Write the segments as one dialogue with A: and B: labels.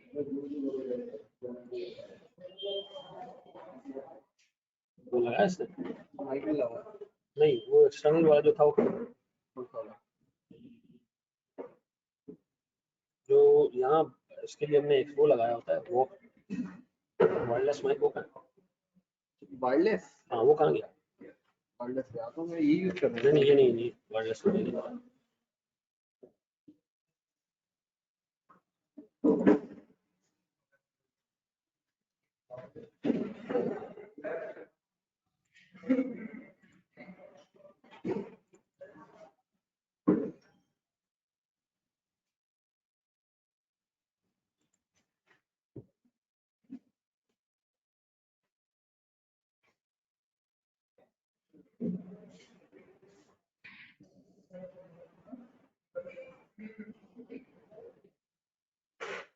A: वो लगाया इसने नहीं, वो एक्सटर्नल वाला जो था वो जो यहाँ इसके लिए हमने एक वो लगाया होता है, वो वायरलेस माइक वो कहाँ,
B: वायरलेस,
A: हाँ वो कहाँ गया?
B: वायरलेस या तो मैं ये यूज कर रहा
A: नहीं ये नहीं वायरलेस नहीं।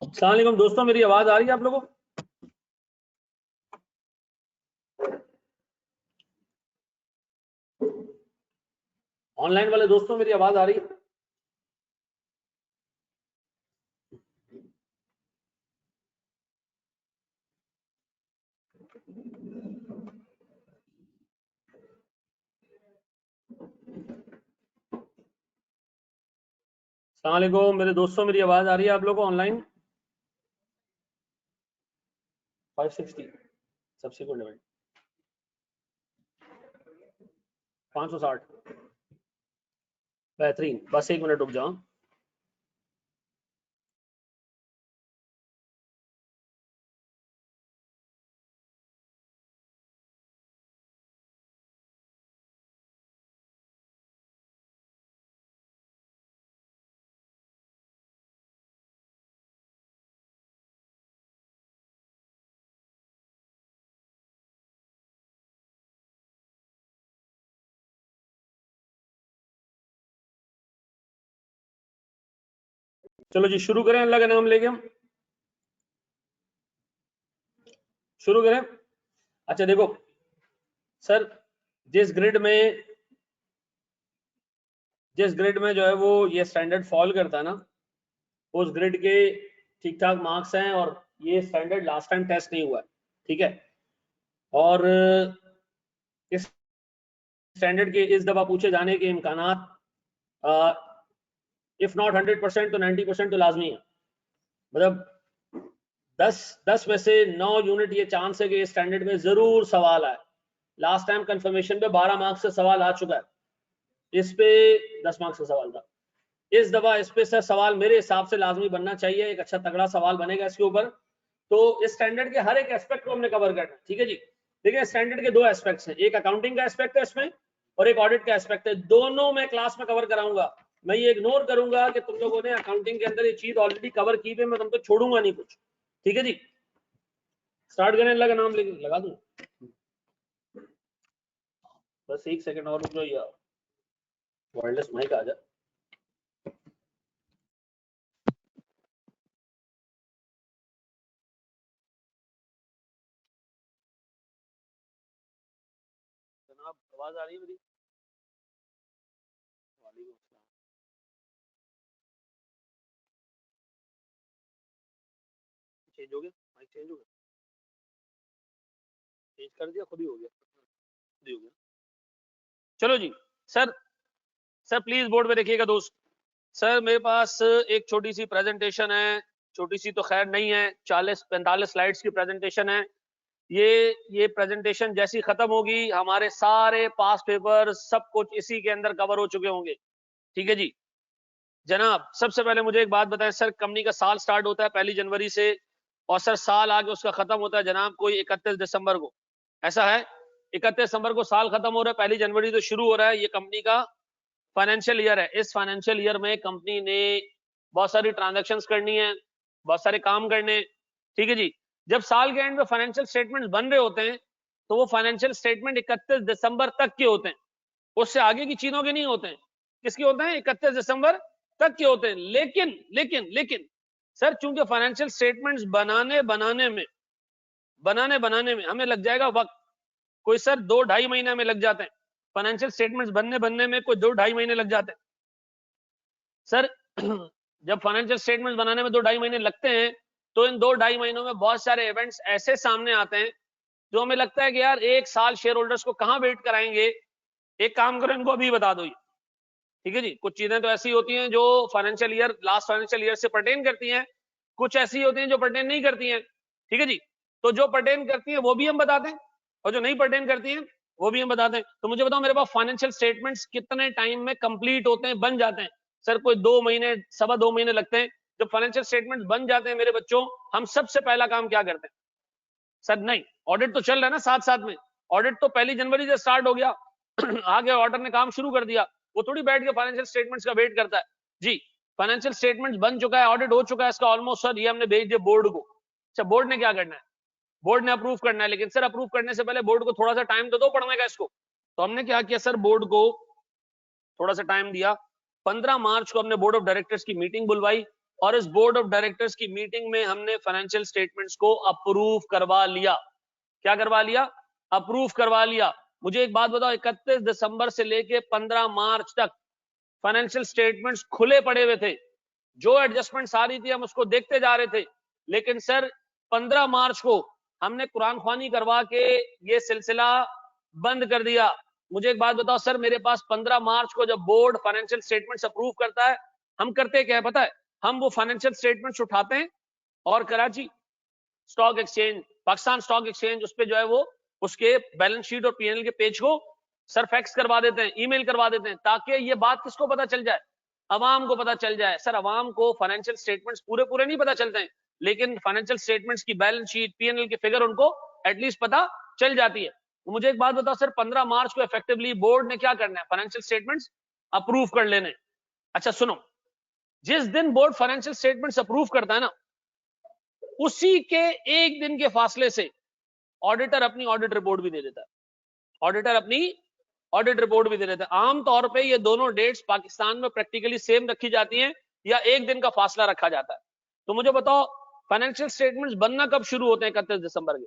A: अस्सलाम वालेकुम दोस्तों, मेरी आवाज आ रही है आप लोगों को? ऑनलाइन वाले दोस्तों मेरी आवाज आ रही है? अस्सलाम वालेकुम मेरे दोस्तों, मेरी आवाज आ रही है आप लोगों को ऑनलाइन? 560 सब्सिक्वेंट इवेंट 560 बेहतरीन। बस एक मिनट रुक जाओ। चलो जी शुरू करें, अल्लाह का नाम लेके हम शुरू करें। अच्छा देखो सर, जिस ग्रिड में जो है वो ये स्टैंडर्ड फॉल करता है ना, उस ग्रिड के ठीक ठाक मार्क्स हैं और ये स्टैंडर्ड लास्ट टाइम टेस्ट नहीं हुआ है, ठीक है। और इस स्टैंडर्ड के इस दफा पूछे जाने के इम्कानात इफ नॉट 100% तो 90% तो लाजमी है। मतलब 10 में से 9 यूनिट ये चांस है कि इस स्टैंडर्ड में जरूर सवाल आए। लास्ट टाइम कंफर्मेशन पे 12 मार्क्स से सवाल आ चुका है, इस पे 10 मार्क्स का सवाल था। इस दफा इस पे सवाल मेरे हिसाब से लाजमी बनना चाहिए, एक अच्छा तगड़ा सवाल बनेगा इसके ऊपर। तो इस स्टैंडर्ड के हर एक एस्पेक्ट को हमने कवर करना है, ठीक है जी। देखिए स्टैंडर्ड के 2 एस्पेक्ट्स हैं, एक अकाउंटिंग का एस्पेक्ट है इसमें और एक ऑडिट का एस्पेक्ट है। दोनों मैं क्लास में कवर कराऊंगा। मैं ये इग्नोर करूंगा कि तुम लोगों ने अकाउंटिंग के अंदर ये चीज ऑलरेडी कवर की है, मैं तुमको छोड़ूंगा नहीं कुछ, ठीक है जी। स्टार्ट करें, अल्लाह का नाम लेके लगा दूं। बस एक सेकंड और रुक जाओ यार, वायरलेस माइक आ जा। जनाब आवाज आ रही है मेरी? वालेकुम अस्सलाम। चेंज हो गया माइक, चेंज हो गया, चेंज कर दिया, खुद ही हो गया, खुद ही हो गया। चलो जी सर प्लीज बोर्ड पे देखिएगा दोस्त। सर मेरे पास एक छोटी सी प्रेजेंटेशन है, छोटी सी तो खैर नहीं है, 40-45 स्लाइड्स की प्रेजेंटेशन है। ये प्रेजेंटेशन जैसी खत्म होगी हमारे सारे पास पेपर सब कुछ इसी के अंदर कवर हो चुके होंगे, ठीक है जी। जनाब सबसे पहले मुझे एक बात बताएं सर, कंपनी का साल स्टार्ट होता है 1 जनवरी से और सर साल आगे उसका खत्म होता है जनाब कोई 31 दिसंबर को, ऐसा है। 31 दिसंबर को साल खत्म हो रहा है, 1 जनवरी तो शुरू हो रहा है। ये कंपनी का फाइनेंशियल ईयर है। इस फाइनेंशियल ईयर में कंपनी ने बहुत सारी ट्रांजैक्शंस करनी है, बहुत सारे काम करने, ठीक है जी। जब साल के एंड में फाइनेंशियल स्टेटमेंट्स बन रहे होते हैं तो वो फाइनेंशियल स्टेटमेंट 31 दिसंबर तक के होते हैं, उससे आगे की चीजों के नहीं होते हैं। किसके होते हैं? 31 दिसंबर तक के होते हैं। लेकिन लेकिन लेकिन सर चूंकि फाइनेंशियल स्टेटमेंट्स बनाने में हमें लग जाएगा वक्त, कोई सर 2-2.5 महीने में लग जाते हैं। फाइनेंशियल स्टेटमेंट्स बनने में कोई 2-2.5 महीने लग जाते हैं सर। जब फाइनेंशियल स्टेटमेंट्स बनाने में 2-2.5 महीने लगते हैं तो इन 2-2.5 महीनों में बहुत सारे इवेंट्स ऐसे सामने आते हैं जो हमें लगता है कि यार एक साल शेयर होल्डर्स को कहां वेट कराएंगे। एक काम करो, इनको अभी बता दो, ठीक है जी। कुछ चीजें तो ऐसी होती हैं जो financial year, last financial year से पर्टेन करती हैं, कुछ ऐसी होती हैं जो पर्टेन नहीं करती हैं, ठीक है जी। तो जो पर्टेन करती हैं वो भी हम बताते हैं और जो नहीं पर्टेन करती हैं वो भी हम बताते हैं। तो मुझे बताओ मेरे पास फाइनेंशियल स्टेटमेंट्स कितने टाइम में कंप्लीट होते हैं, बन जाते हैं? सर कोई 2 महीने, 2.25 महीने लगते हैं। जब फाइनेंशियल स्टेटमेंट बन जाते हैं मेरे बच्चों, हम सबसे पहला काम क्या करते हैं? सर नहीं, ऑडिट तो चल रहा है ना साथ साथ में। ऑडिट तो 1 जनवरी से स्टार्ट हो गया आगे ऑडिटर ने काम शुरू कर दिया, वो थोड़ी बैठ के फाइनेंशियल स्टेटमेंट्स का वेट करता है जी। फाइनेंशियल स्टेटमेंट्स बन चुका है, ऑडिट हो चुका है इसका ऑलमोस्ट सर, ये हमने भेज दिया बोर्ड को। अच्छा, बोर्ड ने क्या करना है? बोर्ड ने अप्रूव करना है, लेकिन सर अप्रूव करने से पहले बोर्ड को थोड़ा सा टाइम तो दो पढ़ने का इसको। तो हमने क्या किया सर, बोर्ड को थोड़ा सा टाइम दिया। 15 मार्च को हमने बोर्ड ऑफ डायरेक्टर्स की मीटिंग बुलवाई और इस बोर्ड ऑफ डायरेक्टर्स की मीटिंग में हमने फाइनेंशियल स्टेटमेंट्स को अप्रूव करवा लिया। क्या करवा लिया? अप्रूव करवा लिया। मुझे एक बात बताओ, 31 दिसंबर से लेके 15 मार्च तक फाइनेंशियल स्टेटमेंट्स खुले पड़े हुए थे, जो एडजस्टमेंट आ रही थी हम उसको देखते जा रहे थे। लेकिन सर 15 मार्च को हमने कुरान ख्वानी करवा के ये सिलसिला बंद कर दिया। मुझे एक बात बताओ सर, मेरे पास 15 मार्च को जब बोर्ड फाइनेंशियल स्टेटमेंट्स अप्रूव करता है, हम करते क्या है पता है? हम वो फाइनेंशियल स्टेटमेंट्स उठाते हैं और Karachi stock exchange, Pakistan stock exchange, उस पे जो है वो उसके बैलेंस शीट और पीएनएल के पेज को सर फैक्स करवा देते हैं, ईमेल करवा देते हैं, ताकि ये बात किसको पता चल जाए? अवाम को पता चल जाए। सर अवाम को फाइनेंशियल स्टेटमेंट्स पूरे पूरे नहीं पता चलते हैं, लेकिन फाइनेंशियल स्टेटमेंट्स की बैलेंस शीट, पीएनएल की फिगर उनको एटलीस्ट पता चल जाती है। तो मुझे एक बात बताओ सर, 15 मार्च को इफेक्टिवली बोर्ड ने क्या करना है? फाइनेंशियल स्टेटमेंट्स अप्रूव कर लेने। अच्छा सुनो, जिस दिन बोर्ड फाइनेंशियल स्टेटमेंट्स अप्रूव करता है ना, उसी के एक दिन के फासले से ऑडिटर अपनी ऑडिट रिपोर्ट भी दे देता है। ऑडिटर अपनी ऑडिट रिपोर्ट भी दे देता है। आमतौर पे ये दोनों डेट्स पाकिस्तान में प्रैक्टिकली सेम रखी जाती हैं या एक दिन का फासला रखा जाता है। तो मुझे बताओ फाइनेंशियल स्टेटमेंट्स बनना कब शुरू होते हैं? 31 दिसंबर के।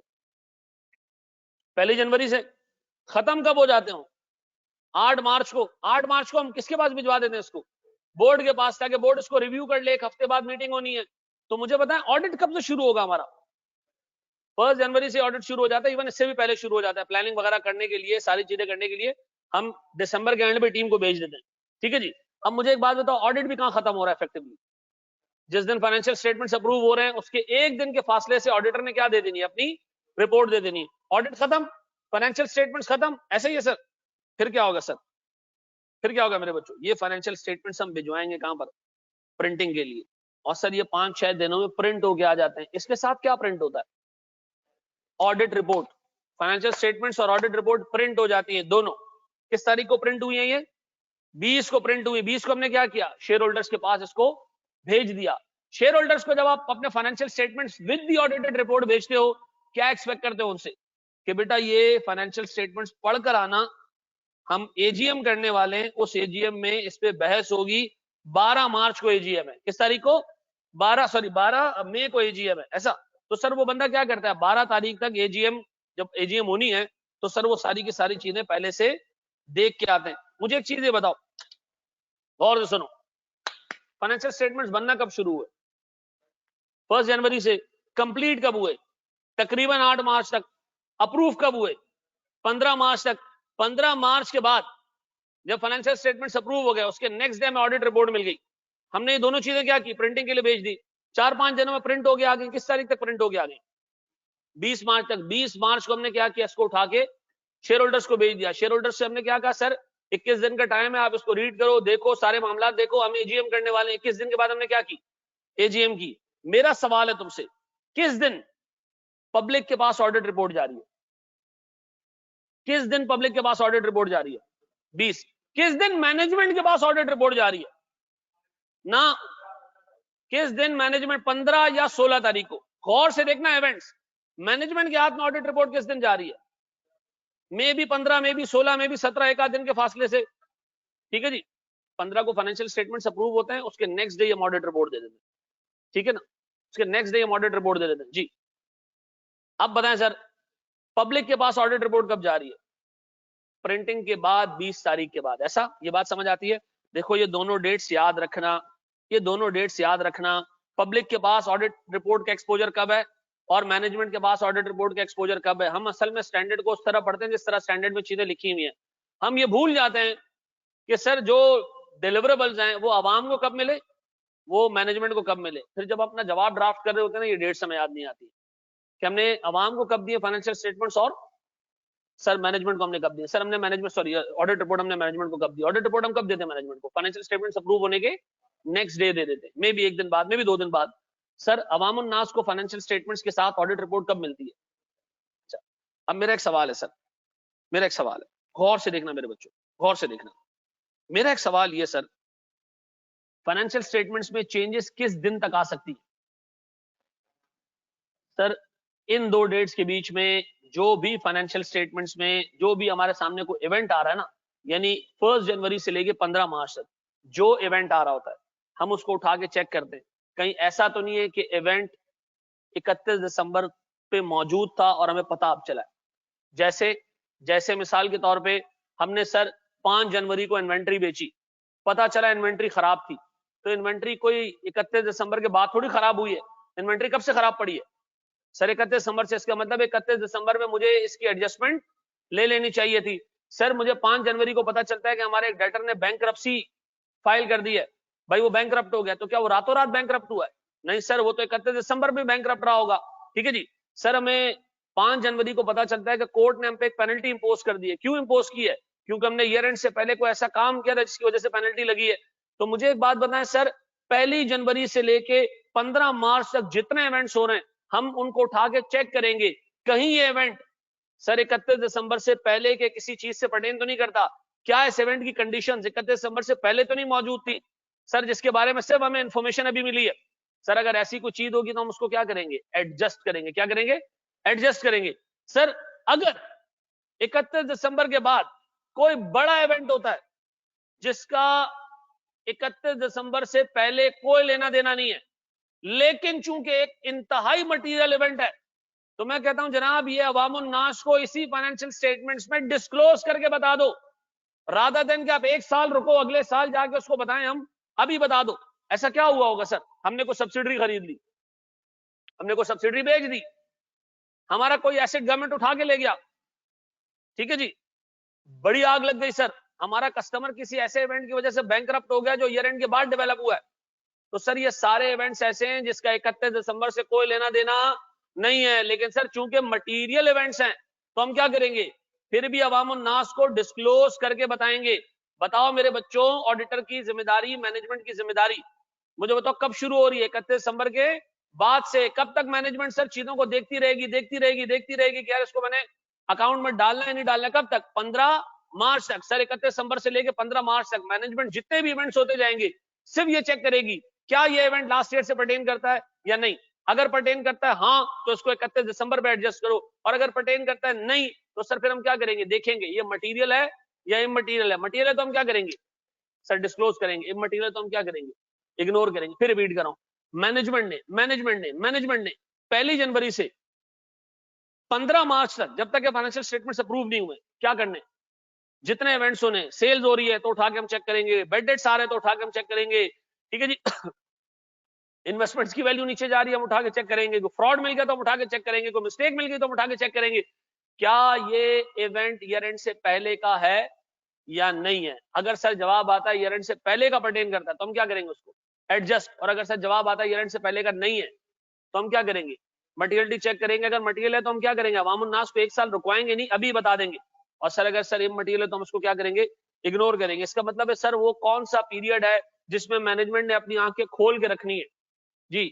A: 1 जनवरी से खत्म कब हो जाते हो? 8 मार्च को। 8 मार्च को हम किसके पास भिजवा देते हैं इसको? बोर्ड के पास, ताकि बोर्ड इसको रिव्यू कर ले। 1 हफ्ते बाद मीटिंग होनी है। तो मुझे बताएं ऑडिट कब से शुरू होगा हमारा? 1 जनवरी से ऑडिट शुरू हो जाता है, इवन इससे भी पहले शुरू हो जाता है। प्लानिंग वगैरह करने के लिए, सारी चीजें करने के लिए हम दिसंबर के एंड पे टीम को भेज देते हैं, ठीक है जी। अब मुझे एक बात बताओ, ऑडिट भी कहां खत्म हो रहा है इफेक्टिवली? जिस दिन फाइनेंशियल स्टेटमेंट्स अप्रूव हो रहे हैं उसके एक दिन के फासले से ऑडिटर ने क्या दे देनी है? अपनी रिपोर्ट दे देनी है। ऑडिट खत्म, फाइनेंशियल स्टेटमेंट्स खत्म, ऐसे ही है सर। फिर क्या होगा सर? फिर क्या होगा मेरे बच्चों? ये फाइनेंशियल स्टेटमेंट्स हम भिजवाएंगे कहां पर? प्रिंटिंग के लिए। और सर ये 5-6 दिनों में प्रिंट होके आ जाते हैं। इसके साथ क्या प्रिंट होता है? Audit report. फाइनेंशियल स्टेटमेंट्स और ऑडिट रिपोर्ट प्रिंट हो जाती है दोनों। किस तारीख को प्रिंट हुई है? ये 20 को प्रिंट हुई। 20 को हमने क्या किया? शेयर होल्डर्स के पास इसको भेज दिया। शेयर होल्डर्स को जब आप अपने financial statements with the audited report भेजते हो, क्या एक्सपेक्ट करते हो उनसे? कि बेटा ये फाइनेंशियल स्टेटमेंट्स पढ़कर आना, हम एजीएम करने वाले हैं, उस एजीएम में इस पे बहस होगी। 12 मार्च को एजीएम है। किस तारीख को? 12 मई को एजीएम है, ऐसा। तो सर वो बंदा क्या करता है? 12 तारीख तक एजीएम, जब एजीएम होनी है तो सर वो सारी की सारी चीजें पहले से देख के आते हैं। मुझे एक चीज ये बताओ, गौर से सुनो, फाइनेंशियल स्टेटमेंट्स बनना कब शुरू हुए? 1 जनवरी से। कंप्लीट कब हुए? तकरीबन 8 मार्च तक। अप्रूव कब हुए? 15 मार्च तक। 15 मार्च के बाद जब फाइनेंशियल स्टेटमेंट्स अप्रूव हो गए, उसके नेक्स्ट डे में ऑडिट रिपोर्ट मिल गई। हमने ये दोनों चीजें क्या की? प्रिंटिंग के लिए भेज दी। 4-5 दिनों में प्रिंट हो गया आगे। किस तारीख तक प्रिंट हो गया आगे? 20 मार्च तक। 20 मार्च को हमने क्या किया? इसको उठा के शेयर होल्डर्स को भेज दिया। शेयर होल्डर्स से हमने क्या कहा? सर 21 दिन का टाइम है, आप इसको रीड करो, देखो, सारे मामला देखो, हम एजीएम करने वाले हैं। 21 दिन के बाद हमने क्या की? एजीएम की। मेरा सवाल है तुमसे, किस दिन पब्लिक के पास ऑडिट रिपोर्ट जा रही है? किस दिन पब्लिक के पास ऑडिट रिपोर्ट जा रही है? 20। किस दिन मैनेजमेंट के पास ऑडिट रिपोर्ट जा रही है? ना, किस दिन मैनेजमेंट? 15 या 16 तारीख को। गौर से देखना इवेंट्स। मैनेजमेंट के हाथ में ऑडिट रिपोर्ट किस दिन जा रही है? मे भी 15, मे भी 16, मे भी 17, एक आध दिन के फासले से, ठीक है जी। 15 को फाइनेंशियल स्टेटमेंट्स अप्रूव होते हैं, उसके नेक्स्ट डे हम ऑडिट रिपोर्ट दे देते हैं, ठीक है ना। उसके नेक्स्ट डे हम ऑडिट रिपोर्ट दे देते हैं जी। अब बताएं सर, पब्लिक के पास ऑडिट रिपोर्ट कब जा रही है? प्रिंटिंग के बाद 20 तारीख के बाद, ऐसा। ये बात समझ आती है? देखो ये दोनों डेट्स याद रखना, ये दोनों डेट्स याद रखना। पब्लिक के पास ऑडिट रिपोर्ट का एक्सपोजर कब है और मैनेजमेंट के पास ऑडिट रिपोर्ट का एक्सपोजर कब है। हम असल में स्टैंडर्ड को उस तरह पढ़ते हैं जिस तरह स्टैंडर्ड में चीजें लिखी हुई हैं। हम ये भूल जाते हैं कि सर जो डिलीवरेबल्स हैं वो आवाम को कब मिले, वो मैनेजमेंट को कब मिले। फिर जब अपना जवाब ड्राफ्ट कर रहे होते हैं ना, ये डेट समय याद नहीं आती कि हमने आवाम को कब दिए फाइनेंशियल स्टेटमेंट्स और सर मैनेजमेंट को हमने कब दिया। सर हमने मैनेजमेंट सॉरी ऑडिट रिपोर्ट हमने मैनेजमेंट को कब दी। ऑडिट रिपोर्ट हम कब देते हैं मैनेजमेंट को, फाइनेंशियल स्टेटमेंट्स अप्रूव होने के नेक्स्ट डे दे देते हैं, मे भी एक दिन बाद, मे भी 2 दिन बाद। सर अवामुन नास को फाइनेंशियल स्टेटमेंट्स के साथ ऑडिट रिपोर्ट कब मिलती है। अच्छा, अब मेरा एक सवाल है सर, मेरा एक सवाल है, गौर से देखना मेरे बच्चों, गौर से देखना। मेरा एक सवाल ये सर, फाइनेंशियल स्टेटमेंट्स में चेंजेस किस दिन तक आ सकती है। सर इन 2 डेट्स के बीच में जो भी फाइनेंशियल स्टेटमेंट्स में जो भी हमारे सामने कोई इवेंट आ रहा है ना, यानी 1 जनवरी से लेके 15 मार्च तक जो इवेंट आ रहा होता है, हम उसको उठा के चेक करते हैं। कहीं ऐसा तो नहीं है कि इवेंट 31 दिसंबर पे मौजूद था और हमें पता अब चला। जैसे मिसाल के तौर पे हमने सर 5 जनवरी को इन्वेंट्री बेची, पता चला इन्वेंट्री खराब थी, तो इन्वेंट्री कोई 31 दिसंबर के बाद थोड़ी खराब हुई है। इन्वेंट्री कब से खराब पड़ी है सर, 31 दिसंबर से। इसका मतलब 31 दिसंबर में मुझे इसकी एडजस्टमेंट ले लेनी चाहिए थी। सर मुझे 5 जनवरी को पता चलता है कि हमारे एक डेटर ने बैंकरप्सी फाइल कर दी है, भाई वो बैंकरप्ट हो गया, तो क्या वो रातों रात बैंकरप्ट हुआ है? नहीं सर, वो तो 31 दिसंबर में बैंकरप्ट रहा होगा। ठीक है जी। सर हमें 5 जनवरी को पता चलता है कि कोर्ट ने हम पे एक पेनल्टी इंपोज कर दी है। क्यों इंपोज की है? क्योंकि हमने ईयर एंड से पहले कोई ऐसा काम किया था जिसकी वजह से पेनल्टी लगी है। तो मुझे एक बात बताएं सर, 1 जनवरी से लेके 15 मार्च तक जितने इवेंट्स हो रहे हैं हम उनको उठा के चेक करेंगे, कहीं ये इवेंट सर 31 दिसंबर से पहले के किसी चीज से पर्टेन तो नहीं करता। क्या इस इवेंट की कंडीशन 31 दिसंबर से पहले तो नहीं मौजूद थी सर, जिसके बारे में सिर्फ हमें इंफॉर्मेशन अभी मिली है। सर अगर ऐसी कोई चीज होगी तो हम उसको क्या करेंगे, एडजस्ट करेंगे। क्या करेंगे? एडजस्ट करेंगे। सर अगर 31 दिसंबर के बाद कोई बड़ा इवेंट होता है जिसका 31 दिसंबर से पहले कोई लेना देना नहीं है, लेकिन चूंकि एक इंतहाई मटीरियल इवेंट है, तो मैं कहता हूं जनाब ये अवामुन नास को इसी फाइनेंशियल स्टेटमेंट्स में डिस्क्लोज करके बता दो, रादर देन कि आप 1 साल रुको, अगले साल जाके उसको बताएं, हम अभी बता दो। ऐसा क्या हुआ होगा सर, हमने कोई सब्सिडरी खरीद ली, हमने कोई सब्सिडरी बेच दी, हमारा कोई एसेट गवर्नमेंट उठा के ले गया, ठीक है जी, बड़ी आग लग गई सर, हमारा कस्टमर किसी ऐसे इवेंट की वजह से बैंकरप्ट हो गया जो ईयर एंड के बाद डेवलप हुआ है, तो सर ये सारे इवेंट्स ऐसे हैं जिसका 31 दिसंबर से कोई लेना देना नहीं है। लेकिन सर चूंकि मटीरियल इवेंट्स हैं तो हम क्या करेंगे, फिर भी अवामुन नास को डिस्क्लोज करके बताएंगे। बताओ मेरे बच्चों, ऑडिटर की जिम्मेदारी, मैनेजमेंट की जिम्मेदारी, मुझे बताओ कब शुरू हो रही है? 31 दिसंबर के बाद से। कब तक मैनेजमेंट सर चीजों को देखती रहेगी कि यार इसको मैंने अकाउंट में डालना है नहीं डालना है? कब तक? 15 मार्च तक। सर 31 दिसंबर से लेकर 15 मार्च तक मैनेजमेंट जितने भी इवेंट्स होते जाएंगे सिर्फ ये चेक करेगी क्या ये इवेंट लास्ट ईयर से पर्टेन करता है या नहीं। अगर पर्टेन करता है हाँ, तो इसको 31 दिसंबर पे एडजस्ट करो, और अगर पर्टेन करता है नहीं, तो सर फिर हम क्या करेंगे, देखेंगे ये मटीरियल है या इमटीरियल है। मटीरियल है तो हम क्या करेंगे सर, डिस्क्लोज करेंगे। इमटीरियल तो हम क्या करेंगे, इग्नोर करेंगे। फिर रिपीट कर रहा हूं, मैनेजमेंट ने 1 जनवरी से 15 मार्च तक, जब तक फाइनेंशियल स्टेटमेंट्स अप्रूव नहीं हुए, क्या करने, जितने इवेंट्स होने, सेल्स हो रही है तो उठा के हम चेक करेंगे, बेड डेट्स आ रहे हैं तो उठा के हम चेक करेंगे, ठीक है जी, इन्वेस्टमेंट्स की वैल्यू नीचे जा रही है हम उठा के चेक करेंगे, कोई फ्रॉड मिल गया तो हम उठा के चेक करेंगे, कोई मिस्टेक मिल गई तो हम उठा के चेक करेंगे, क्या ये इवेंट ईयर एंड से पहले का है या नहीं है। अगर सर जवाब आता है ईयर एंड से पहले का पर्टेन करता है तो हम क्या करेंगे, उसको एडजस्ट। और अगर सर जवाब आता है ईयर एंड से पहले का नहीं है तो हम क्या करेंगे, मटीरियलिटी चेक करेंगे। अगर मटीरियल है तो हम क्या करेंगे, अवामुन नास को 1 साल रुकवाएंगे नहीं, अभी बता देंगे। और सर अगर सर इमटीरियल है तो हम उसको क्या करेंगे, इग्नोर करेंगे। इसका मतलब है सर वो कौन सा पीरियड है जिसमें मैनेजमेंट ने अपनी आंखें खोल के रखनी है जी,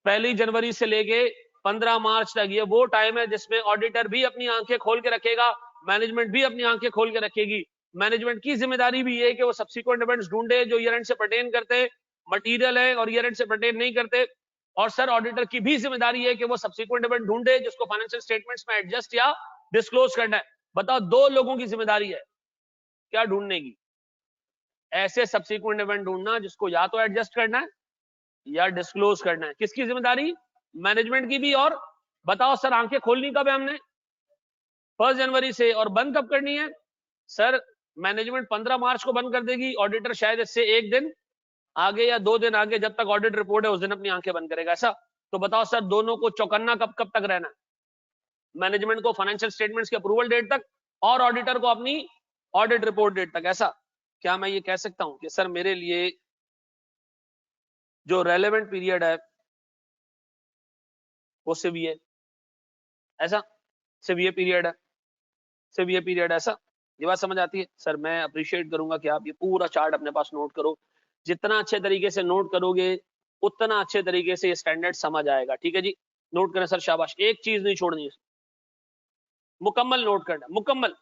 A: 1 जनवरी से लेके 15 मार्च तक, ये वो टाइम है जिसमें ऑडिटर भी अपनी आंखें खोल के रखेगा, मैनेजमेंट भी अपनी आंखें खोल के रखेगी। मैनेजमेंट की जिम्मेदारी भी है कि वो सब्सिक्वेंट इवेंट्स ढूंढे जो ईयर एंड से पर्टेन करते, मटीरियल है और ईयर एंड से पर्टेन नहीं करते। और सर ऑडिटर की भी जिम्मेदारी है कि वो सब्सिक्वेंट इवेंट ढूंढे जिसको फाइनेंशियल स्टेटमेंट्स में एडजस्ट या डिस्क्लोज करना है। बताओ 2 लोगों की जिम्मेदारी है क्या ढूंढने की, ऐसे सब्सिक्वेंट इवेंट ढूंढना जिसको या तो एडजस्ट करना है या डिस्क्लोज करना है। किसकी जिम्मेदारी, मैनेजमेंट की भी। और बताओ सर आंखें खोलनी कब है हमने, 1 जनवरी से, और बंद कब करनी है सर, मैनेजमेंट 15 मार्च को बंद कर देगी, ऑडिटर शायद इससे 1 दिन आगे या 2 दिन आगे, जब तक ऑडिट रिपोर्ट है उस दिन अपनी आंखें बंद करेगा, ऐसा? तो बताओ सर, दोनों को चौकन्ना कब कब तक रहना है? मैनेजमेंट को फाइनेंशियल स्टेटमेंट्स की अप्रूवल डेट तक और ऑडिटर को अपनी ऑडिट रिपोर्ट डेट तक, ऐसा? क्या मैं ये कह सकता हूं कि सर मेरे लिए जो रेलेवेंट पीरियड है वो सिर्फ ये, ऐसा? सिर्फ ये पीरियड है, सिर्फ ये पीरियड, ऐसा? ये बात समझ आती है? सर मैं अप्रिशिएट करूंगा कि आप ये पूरा चार्ट अपने पास नोट करो। जितना अच्छे तरीके से नोट करोगे उतना अच्छे तरीके से ये स्टैंडर्ड समझ आएगा। ठीक है जी, नोट करें सर, शाबाश, एक चीज नहीं छोड़नी है, मुकम्मल नोट करना, मुकम्मल।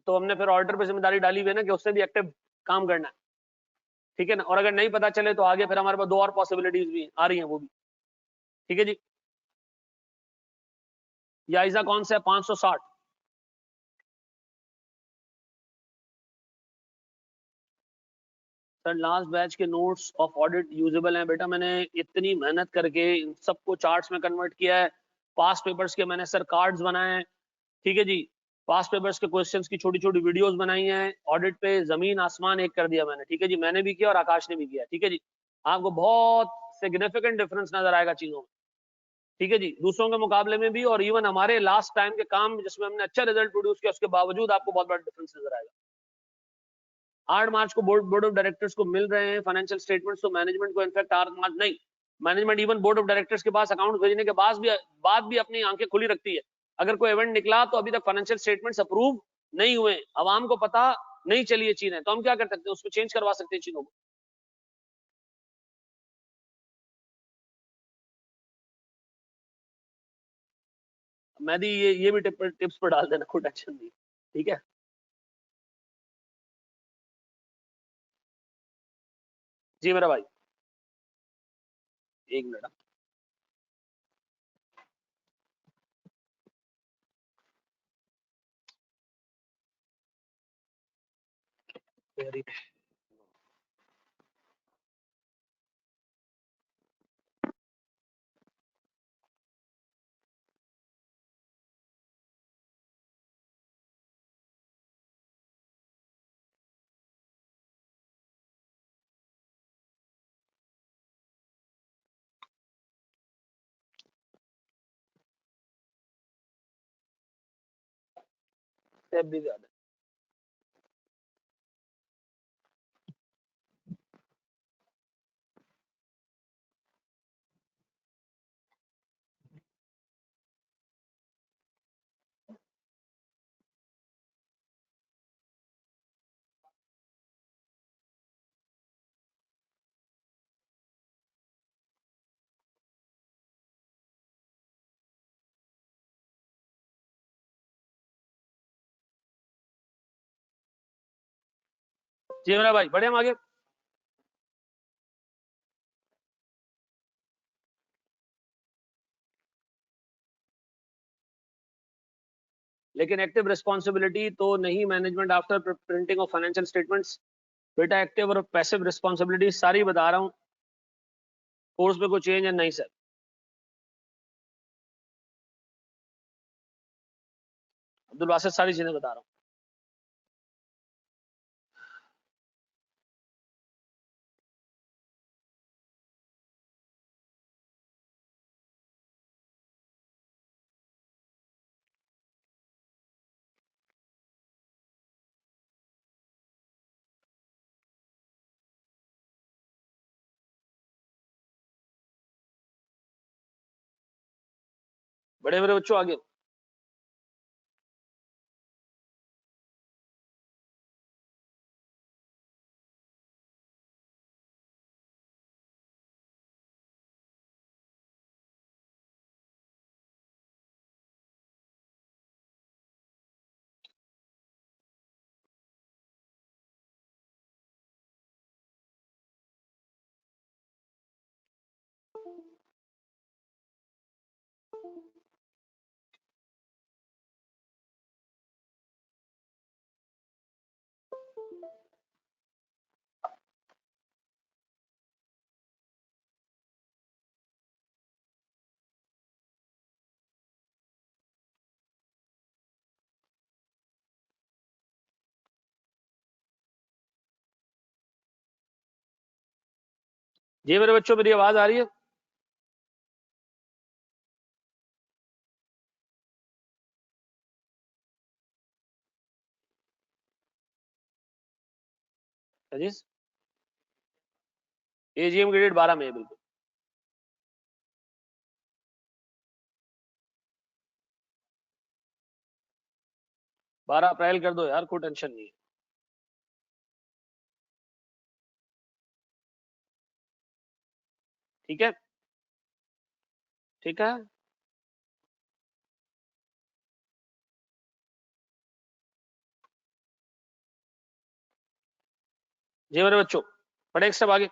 A: तो हमने फिर ऑर्डर पे जिम्मेदारी डाली हुई है ना कि उससे भी एक्टिव काम करना है, ठीक है ना? और अगर नहीं पता चले तो आगे फिर हमारे पास 2 और पॉसिबिलिटीज भी आ रही हैं, वो भी, ठीक है जी। याइजा कौन सा है? 560। सर लास्ट बैच के नोट्स ऑफ ऑडिट यूजेबल हैं बेटा, मैंने इतनी मेहनत करके इन सबको चार्ट्स में कन्वर्ट किया है। पास्ट पेपर्स के मैंने सर कार्ड्स बनाए हैं, ठीक है जी। पास्ट पेपर्स के क्वेश्चंस की छोटी छोटी वीडियोस बनाई हैं, ऑडिट पे जमीन आसमान एक कर दिया मैंने, ठीक है जी। मैंने भी किया और आकाश ने भी किया, ठीक है जी। आपको बहुत सिग्निफिकेंट डिफरेंस नजर आएगा चीजों में, ठीक है जी, दूसरों के मुकाबले में भी। और इवन हमारे लास्ट टाइम के काम जिसमें हमने अच्छा रिजल्ट प्रोड्यूस किया उसके बावजूद आपको बहुत बड़ा डिफरेंस नजर आएगा। 8 मार्च को बोर्ड ऑफ डायरेक्टर्स को मिल रहे हैं फाइनेंशियल स्टेटमेंट्स, तो मैनेजमेंट को इनफैक्ट 8 मार्च नहीं, management even board of directors के पास अकाउंट भेजने के बाद भी अपनी आंखें खुली रखती है। अगर कोई इवेंट निकला तो अभी तक फाइनेंशियल स्टेटमेंट्स अप्रूव नहीं हुए, आवाम को पता नहीं चली ये चीजें, तो हम क्या कर सकते हैं? उसको चेंज करवा सकते हैं चीजों को। मैं भी ये भी टिप्स पर डाल देना, कोई टेंशन नहीं, ठीक है जी मेरा भाई। एक मिनट, वेरी स्टेप भी ज्यादा। जी मेरा भाई, बढ़े हम आगे। लेकिन एक्टिव रिस्पॉन्सिबिलिटी तो नहीं, management after printing of financial statements, बेटा एक्टिव और पैसिव रिस्पॉन्सिबिलिटी सारी बता रहा हूँ, कोर्स में कोई चेंज है नहीं सर। अब्दुल बासित सारी चीजें बता रहा हूँ। बड़े मेरे बच्चों आगे, जी मेरे बच्चों, मेरी आवाज आ रही है? अजीज, एजीएम की डेट 12 मई है बिल्कुल। बारह अप्रैल कर दो यार, कोई टेंशन नहीं है। ठीक है, ठीक है। जी मेरे बच्चों, पढ़े एक स्टेप आगे।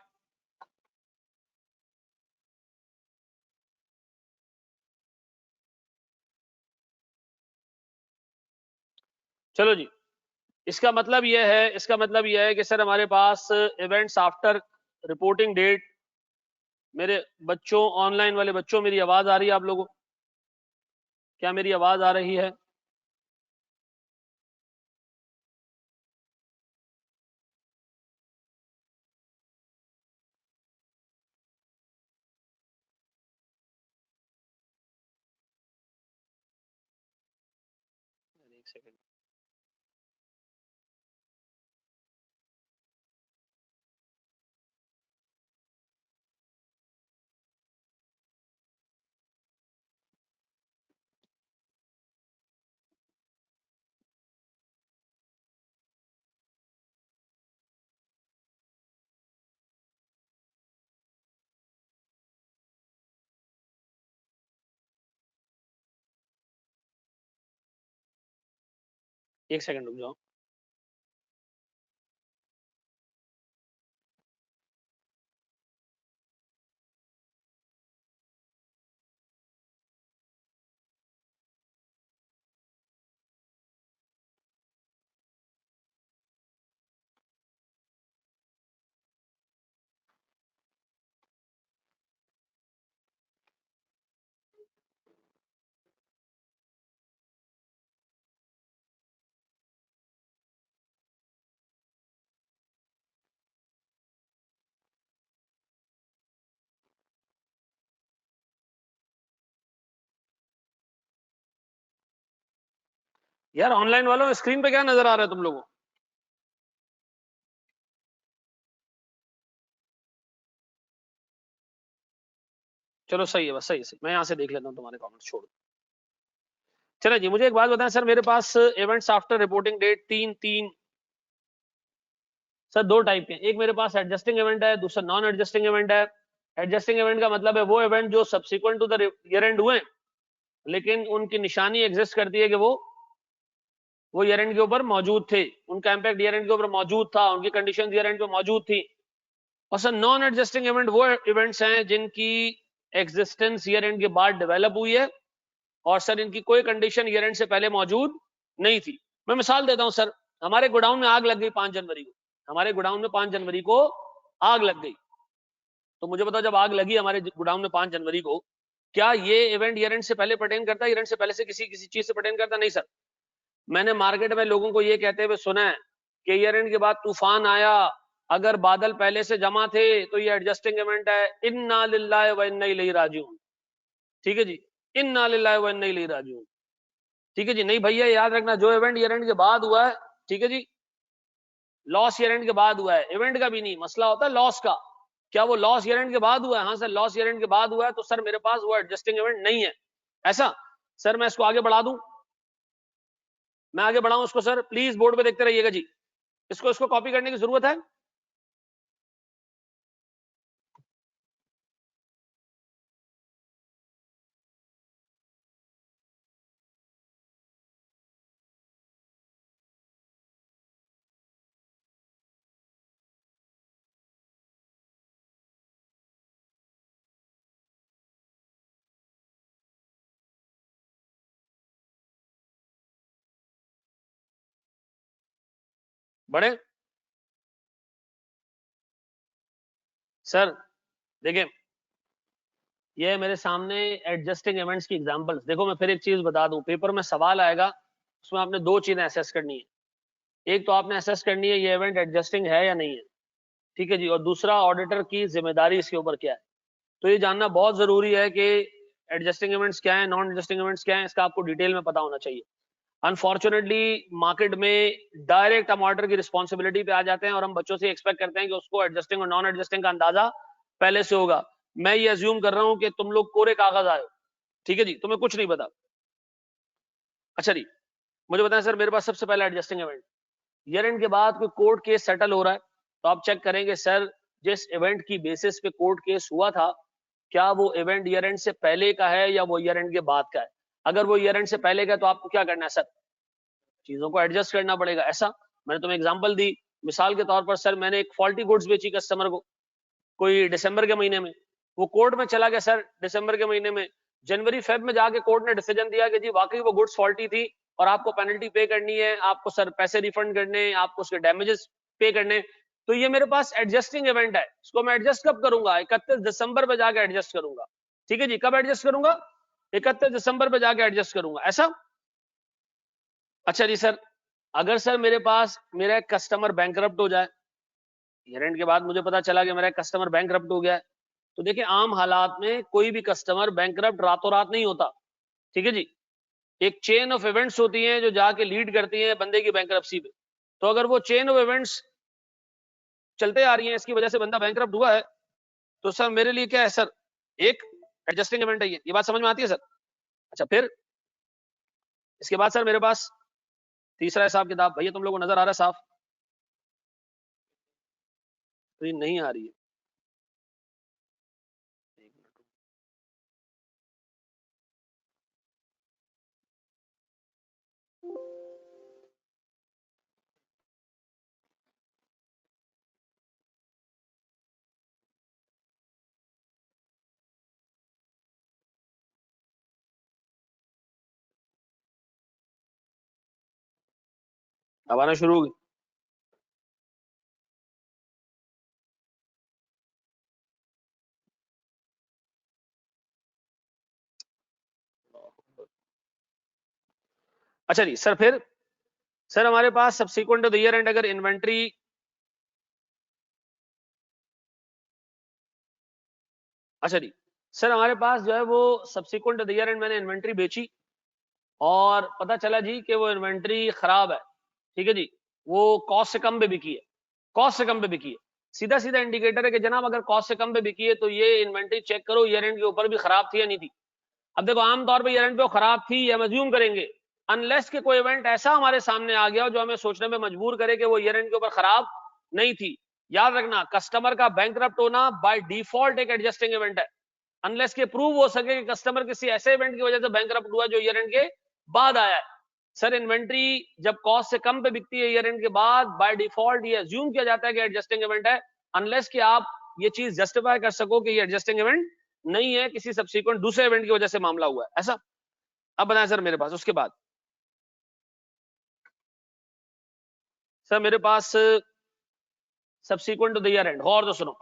A: चलो जी, इसका मतलब यह है कि सर हमारे पास इवेंट्स आफ्टर रिपोर्टिंग डेट। मेरे बच्चों, ऑनलाइन वाले बच्चों, मेरी आवाज आ रही है आप लोगों को? क्या मेरी आवाज आ रही है? एक सेकंड। एक सेकंड रुक जाओ। यार ऑनलाइन वालों, स्क्रीन पे क्या नजर आ रहा है तुम लोगों को? चलो सही है, बस सही है। मैं यहां से देख लेता हूँ तुम्हारे कमेंट्स, छोड़। चलो जी, मुझे एक बात बताएं सर, मेरे पास इवेंट्स आफ्टर रिपोर्टिंग डेट तीन तीन सर दो टाइप के हैं। एक मेरे पास एडजस्टिंग इवेंट है, दूसरा नॉन एडजस्टिंग इवेंट है। एडजस्टिंग इवेंट का मतलब है वो इवेंट जो subsequent to the year end हुए, लेकिन उनकी निशानी एग्जिस्ट करती है कि वो ईयर एंड के ऊपर मौजूद थे, उनका इंपैक्ट ईयर एंड के ऊपर मौजूद था, उनकी कंडीशन ईयर एंड पे मौजूद थी। और सर नॉन एडजस्टिंग इवेंट वो इवेंट्स हैं जिनकी एग्जिस्टेंस ईयर एंड के बाद डेवलप हुई है, और सर इनकी कोई कंडीशन ईयर एंड से पहले मौजूद नहीं थी। मैं मिसाल देता हूं सर, हमारे गोडाउन में आग लग गई 5 जनवरी को। हमारे गोडाउन में 5 जनवरी को आग लग गई। तो मुझे बताओ, जब आग लगी हमारे गोडाउन में 5 जनवरी को, क्या ये इवेंट ईयर एंड से पहले पर्टेन करता है? ईयर एंड से पहले से किसी किसी चीज से पर्टेन करता? नहीं सर। मैंने मार्केट में लोगों को ये कहते हुए सुना है कि ईयर एंड के बाद तूफान आया, अगर बादल पहले से जमा थे तो ये एडजस्टिंग इवेंट है। इन्ना लिल्लाहि व इन्ना इलैहि राजिऊन। ठीक है जी, इन्ना लिल्लाहि व इन्ना इलैहि राजिऊन। ठीक है जी। नहीं भैया, याद रखना, जो इवेंट ईयर एंड के बाद हुआ है, ठीक है जी, लॉस ईयर एंड के बाद हुआ है, इवेंट का भी नहीं, मसला होता है लॉस का। क्या वो लॉस ईयर एंड के बाद हुआ है? हाँ सर, लॉस ईयर एंड के बाद हुआ है, तो सर मेरे पास वो एडजस्टिंग इवेंट नहीं है। ऐसा सर, मैं इसको आगे बढ़ा दूं? मैं आगे बढ़ाऊं इसको सर? प्लीज बोर्ड पे देखते रहिएगा जी। इसको इसको कॉपी करने की जरूरत है? बढ़े सर? देखिए, ये है मेरे सामने एडजस्टिंग इवेंट्स की एग्जांपल्स। देखो, मैं फिर एक चीज बता दूं, पेपर में सवाल आएगा, उसमें आपने दो चीजें असेस करनी है। एक तो आपने असेस करनी है ये इवेंट एडजस्टिंग है या नहीं है। ठीक है जी, और दूसरा ऑडिटर की जिम्मेदारी इसके ऊपर क्या है। तो ये जानना बहुत जरूरी है कि एडजस्टिंग इवेंट्स क्या है, नॉन एडजस्टिंग इवेंट्स क्या है, इसका आपको डिटेल में पता होना चाहिए। अनफॉर्चुनेटली मार्केट में डायरेक्ट हम ऑडिटर की रिस्पॉन्सिबिलिटी पे आ जाते हैं और हम बच्चों से एक्सपेक्ट करते हैं कि उसको एडजस्टिंग और नॉन एडजस्टिंग का अंदाजा पहले से होगा। मैं ये अज्यूम कर रहा हूं कि तुम लोग कोरे कागज आए हो, ठीक है जी, तुम्हें कुछ नहीं पता। अच्छा जी, मुझे बताएं सर, मेरे पास सबसे पहला एडजस्टिंग इवेंट, ईयर एंड के बाद कोई कोर्ट केस सेटल हो रहा है, तो आप चेक करेंगे सर जिस इवेंट की बेसिस पे कोर्ट केस हुआ था, क्या वो इवेंट ईयर एंड से पहले का है या वो ईयर एंड के बाद का है। अगर वो ईयर एंड से पहले का है तो आपको क्या करना है सर, चीजों को एडजस्ट करना पड़ेगा। ऐसा मैंने तुम्हें एग्जांपल दी, मिसाल के तौर पर सर मैंने एक फॉल्टी गुड्स बेची कस्टमर को कोई दिसंबर के महीने में, वो कोर्ट में चला गया सर दिसंबर के महीने में, जनवरी फेब में जाके कोर्ट ने डिसीजन दिया कि जी वाकई वो गुड्स फॉल्टी थी और आपको पेनल्टी पे करनी है, आपको सर पैसे रिफंड करने, आपको उसके डैमेजेस पे करने। तो ये मेरे पास एडजस्टिंग इवेंट है, इसको मैं एडजस्ट कब करूंगा, 31 दिसंबर पे जाके एडजस्ट करूंगा। ठीक है जी, कब एडजस्ट करूंगा, 31 दिसंबर पे जाके एडजस्ट करूंगा। ऐसा अच्छा जी सर, अगर सर मेरे पास मेरा एक कस्टमर बैंकरप्ट हो जाए, ईयर एंड के बाद मुझे पता चला कि मेरा एक कस्टमर बैंकरप्ट हो गया है, तो देखिए आम हालात में कोई भी कस्टमर बैंकरप्ट रातों रात नहीं होता, ठीक है जी, एक चेन ऑफ इवेंट्स होती हैं जो जाके लीड करती हैं बंदे की बैंकरप्सी पे। तो अगर वो चेन ऑफ इवेंट्स चलते आ रही हैं, इसकी वजह से बंदा बैंकरप्ट हुआ है, तो सर मेरे लिए क्या है सर, एक एडजस्टिंग इवेंट है ये बात समझ में आती है सर। अच्छा, फिर इसके बाद सर मेरे पास तीसरा हिसाब किताब, भैया तुम लोगों को नजर आ रहा है साफ, तो ये नहीं आ रही है, एक मिनट। अब आना शुरू होगी। अच्छा जी सर, फिर सर हमारे पास subsequent to the year end अगर इन्वेंट्री, अच्छा जी सर हमारे पास जो है वो subsequent to the year end मैंने इन्वेंट्री बेची और पता चला जी कि वो इन्वेंट्री खराब है, ठीक है जी, वो कॉस्ट से कम पे बिकी है, कॉस्ट से कम पे बिकी है, सीधा सीधा इंडिकेटर है कि जनाब अगर कॉस्ट से कम पे बिकी है तो ये इन्वेंट्री चेक करो ईयर एंड के ऊपर भी खराब थी या नहीं थी। अब देखो आमतौर पर ईयर एंड पे वो खराब थी, हम अज्यूम करेंगे अनलेस के कोई इवेंट ऐसा हमारे सामने आ गया जो हमें सोचने में मजबूर करे कि वो ईयर एंड के ऊपर खराब नहीं थी। याद रखना कस्टमर का बैंकरप्ट होना बाय डिफॉल्ट एक एडजस्टिंग इवेंट है, अनलेस के प्रूव हो सके कि कस्टमर किसी ऐसे इवेंट की वजह से बैंकरप्ट हुआ जो ईयर एंड के बाद आया है। सर इन्वेंट्री जब कॉस्ट से कम पे बिकती है ईयर एंड के बाद, बाय डिफॉल्ट ये अज्यूम किया जाता है कि एडजस्टिंग इवेंट है, अनलेस कि आप ये चीज जस्टिफाई कर सको कि ये एडजस्टिंग इवेंट नहीं है, किसी सब्सिक्वेंट दूसरे इवेंट की वजह से मामला हुआ है। ऐसा अब बताएं सर मेरे पास उसके बाद, सर मेरे पास subsequent to the year end, और तो सुनो,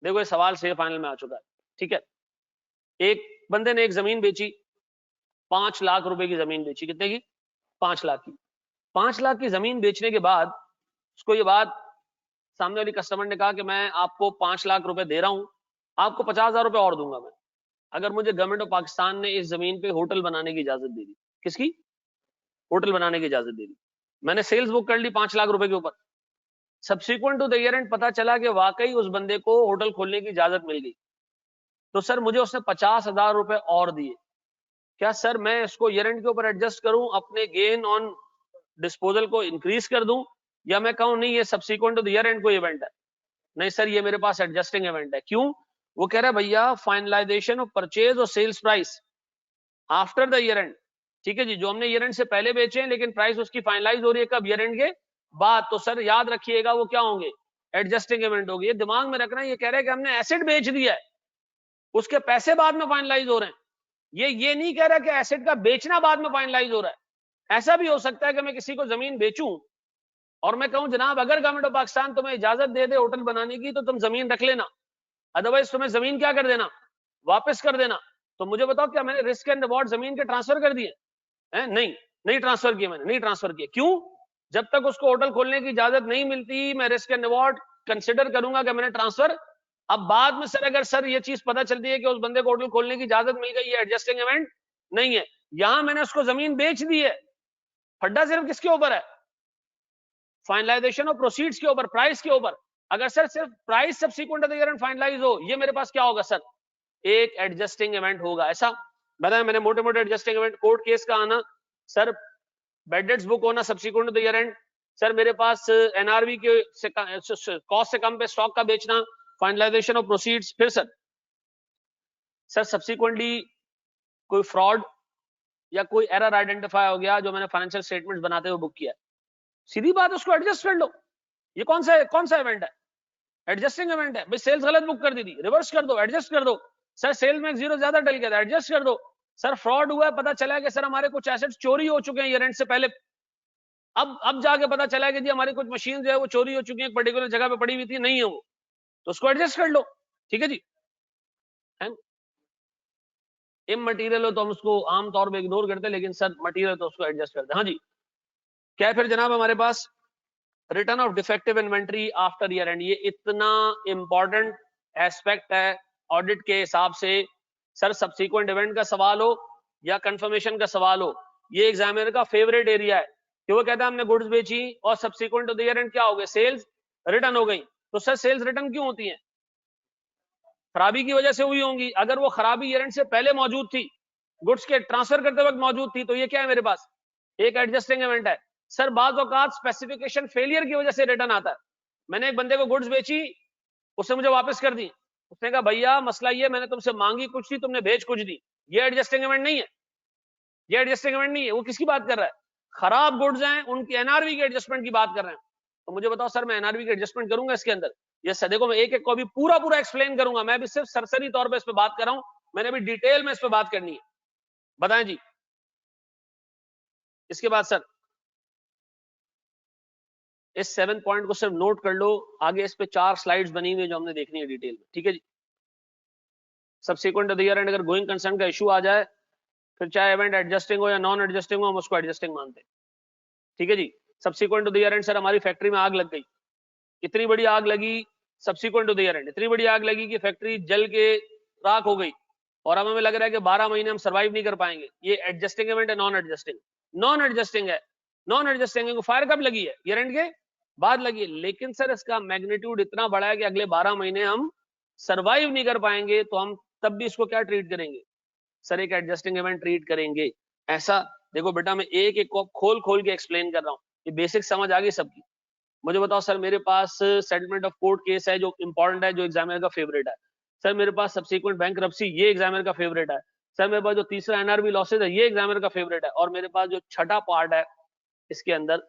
A: देखो ये सवाल से फाइनल में आ चुका है, ठीक है। एक बंदे ने एक जमीन बेची, 5 लाख रुपए की जमीन बेची, कितने की, 5 लाख की। 5 लाख की जमीन बेचने के बाद उसको ये बात सामने वाली कस्टमर ने कहा कि मैं आपको 5 लाख रुपए दे रहा हूं, आपको 50,000 रुपए और दूंगा मैं अगर मुझे गवर्नमेंट ऑफ पाकिस्तान ने इस जमीन पे होटल बनाने की इजाजत दे दी। किसकी, होटल बनाने की इजाजत दे दी। मैंने सेल्स बुक कर ली 5 लाख रुपए के ऊपर, subsequent to the year end पता चला कि वाकई उस बंदे को होटल खोलने की इजाजत मिल गई, तो सर मुझे उसने 50,000 रुपए और दिए। क्या सर मैं इसको ईयर एंड के ऊपर एडजस्ट करूं, अपने गेन ऑन डिस्पोजल को इंक्रीज कर दूं, या मैं कहूं नहीं ये subsequent to the year end कोई इवेंट है। नहीं सर ये मेरे पास एडजस्टिंग इवेंट है। क्यों, वो कह रहा है भैया फाइनलाइजेशन ऑफ परचेज और sales price after the year end, ठीक है जी, जो हमने ईयर एंड से पहले बेचे हैं लेकिन प्राइस उसकी फाइनलाइज हो रही है कब, ईयर एंड के बाद, तो सर याद रखिएगा वो क्या होंगे, एडजस्टिंग इवेंट होगी। ये दिमाग में रखना, ये कह रहे हैं कि हमने एसेट बेच दिया है, उसके पैसे बाद में फाइनलाइज हो रहे हैं, ये नहीं कह रहा कि एसेट का बेचना बाद में फाइनलाइज हो रहा है। ऐसा भी हो सकता है कि मैं किसी को जमीन बेचूं और मैं कहूं जनाब अगर गवर्नमेंट ऑफ पाकिस्तान तुम्हें इजाजत दे दे होटल बनाने की तो तुम जमीन रख लेना, अदरवाइज तुम्हें जमीन क्या कर देना, वापस कर देना। तो मुझे बताओ क्या मैंने रिस्क एंड रिवॉर्ड जमीन के ट्रांसफर कर दिए हैं? नहीं, नहीं ट्रांसफर किए मैंने, नहीं ट्रांसफर किए। क्यों, जब तक उसको होटल खोलने की इजाजत नहीं मिलती मैं रिस्क एंड रिवॉर्ड कंसिडर करूंगा कि मैंने ट्रांसफर। अब बाद में सर अगर सर ये चीज पता चलती है कि उस बंदे को होटल खोलने की इजाजत मिल गई, ये एडजस्टिंग इवेंट नहीं है। यहां मैंने उसको जमीन बेच दी है, फड्डा सिर्फ किसके ऊपर है? फाइनलाइजेशन ऑफ प्रोसीड्स के ऊपर, प्राइस के ऊपर। अगर सर सिर्फ price subsequent to the year end finalise हो, ये मेरे पास क्या होगा सर? एक एडजस्टिंग इवेंट होगा। ऐसा बताया मैंने, मोटे मोटे एडजस्टिंग इवेंट, कोर्ट केस का आना सर, बेड डेट्स बुक होना subsequent to the year end, sir मेरे पास एनआरवी के कॉस्ट से कम पे स्टॉक का बेचना, फाइनलाइजेशन ऑफ प्रोसीड्स। फिर सर सब्सिक्वेंटली कोई फ्रॉड या कोई एरर आइडेंटिफाई हो गया जो मैंने फाइनेंशियल स्टेटमेंट्स बनाते हुए बुक किया, सीधी बात उसको एडजस्ट कर लो। ये कौन सा इवेंट है? एडजस्टिंग इवेंट है भाई। सेल्स गलत बुक कर दी थी, रिवर्स कर दो, एडजस्ट कर दो। सर सेल में जीरो ज्यादा डल गया था, एडजस्ट कर दो। सर फ्रॉड हुआ है, पता चला कि सर हमारे कुछ एसेट्स चोरी हो चुके हैं ईयर एंड से पहले, अब जाके पता चला कि जी हमारी कुछ मशीन जो है वो चोरी हो चुकी है, एक पर्टिकुलर जगह पे पड़ी हुई थी, नहीं है वो, तो उसको एडजस्ट कर लो। ठीक है जी। इमटेरियल हो तो हम उसको आमतौर पर इग्नोर करते हैं, लेकिन सर मटेरियल तो उसको एडजस्ट करते हैं। हाँ जी, क्या है फिर जनाब हमारे पास? Return of defective inventory after year end. ये इतना इंपॉर्टेंट एस्पेक्ट है ऑडिट के हिसाब से। सर सब्सीक्वेंट इवेंट का सवाल हो या कंफर्मेशन का सवाल हो, ये एग्जामिनर का फेवरेट एरिया है कि वो कहता है हमने गुड्स बेची और subsequent to the year end क्या हो गए? सेल्स रिटर्न हो गई। तो सर सेल्स रिटर्न क्यों होती है? खराबी की वजह से हुई होंगी। अगर वो खराबी ईयर एंड से पहले मौजूद थी, गुड्स के ट्रांसफर करते वक्त मौजूद थी, तो ये क्या है मेरे पास? एक एडजस्टिंग इवेंट है। सर बाज़ औक़ात स्पेसिफिकेशन फेलियर की वजह से रिटर्न आता है। मैंने एक बंदे को गुड्स बेची, उसने मुझे वापस कर दी, उसने कहा भैया मसला ये मैंने तुमसे मांगी कुछ थी, तुमने भेज कुछ दी। ये एडजस्टिंग इवेंट नहीं है, ये एडजस्टिंग इवेंट नहीं है। वो किसकी बात कर रहा है? खराब गुड्स हैं, उनकी एनआरवी के एडजस्टमेंट की बात कर रहे हैं। तो मुझे बताओ सर मैं एनआरवी के एडजस्टमेंट करूंगा इसके अंदर? ये सर देखो मैं एक एक को अभी पूरा एक्सप्लेन करूंगा, मैं भी सिर्फ सरसरी तौर पर इस पर बात कर रहा हूं, मैंने भी डिटेल में इस पर बात करनी है। बताएं जी। इसके बाद सर इस 7 पॉइंट को सिर्फ नोट कर लो, आगे इस पे 4 स्लाइड्स बनी हुई है जो हमने देखनी है डिटेल में। ठीक है जी। Subsequent to the year end अगर गोइंग कंसर्न का इशू आ जाए, फिर चाहे इवेंट एडजस्टिंग हो या नॉन एडजस्टिंग हो, हम उसको एडजस्टिंग मानते हैं। ठीक है जी। Subsequent to the year end sir हमारी फैक्ट्री में आग लग गई, इतनी बड़ी आग लगी subsequent to the year end, इतनी बड़ी आग लगी कि फैक्ट्री जल के राख हो गई और अब हमें लग रहा है कि 12 महीने हम सर्वाइव नहीं कर पाएंगे। ये एडजस्टिंग इवेंट है नॉन एडजस्टिंग? नॉन एडजस्टिंग है। नॉन एडजस्टिंग को फायर कब लगी है? ईयर एंड के बाद लगी है। लेकिन सर इसका मैग्नीट्यूड इतना बड़ा है कि अगले 12 महीने हम सर्वाइव नहीं कर पाएंगे, तो हम तब भी इसको क्या ट्रीट करेंगे? सर एक एडजस्टिंग इवेंट ट्रीट करेंगे। ऐसा देखो बेटा, मैं एक एक को खोल खोल के एक्सप्लेन कर रहा हूँ, ये बेसिक समझ आ गई सबकी। मुझे बताओ सर मेरे पास सेटलमेंट ऑफ कोर्ट केस है जो इंपॉर्टेंट है, जो एग्जामिनर का फेवरेट है। सर मेरे पास सब्सिक्वेंट बैंकरप्सी, ये एग्जामिनर का फेवरेट है। सर मेरे पास जो तीसरा एनआरबी लॉसेज है, ये एग्जामिनर का फेवरेट है। और मेरे पास जो छठा पार्ट है इसके अंदर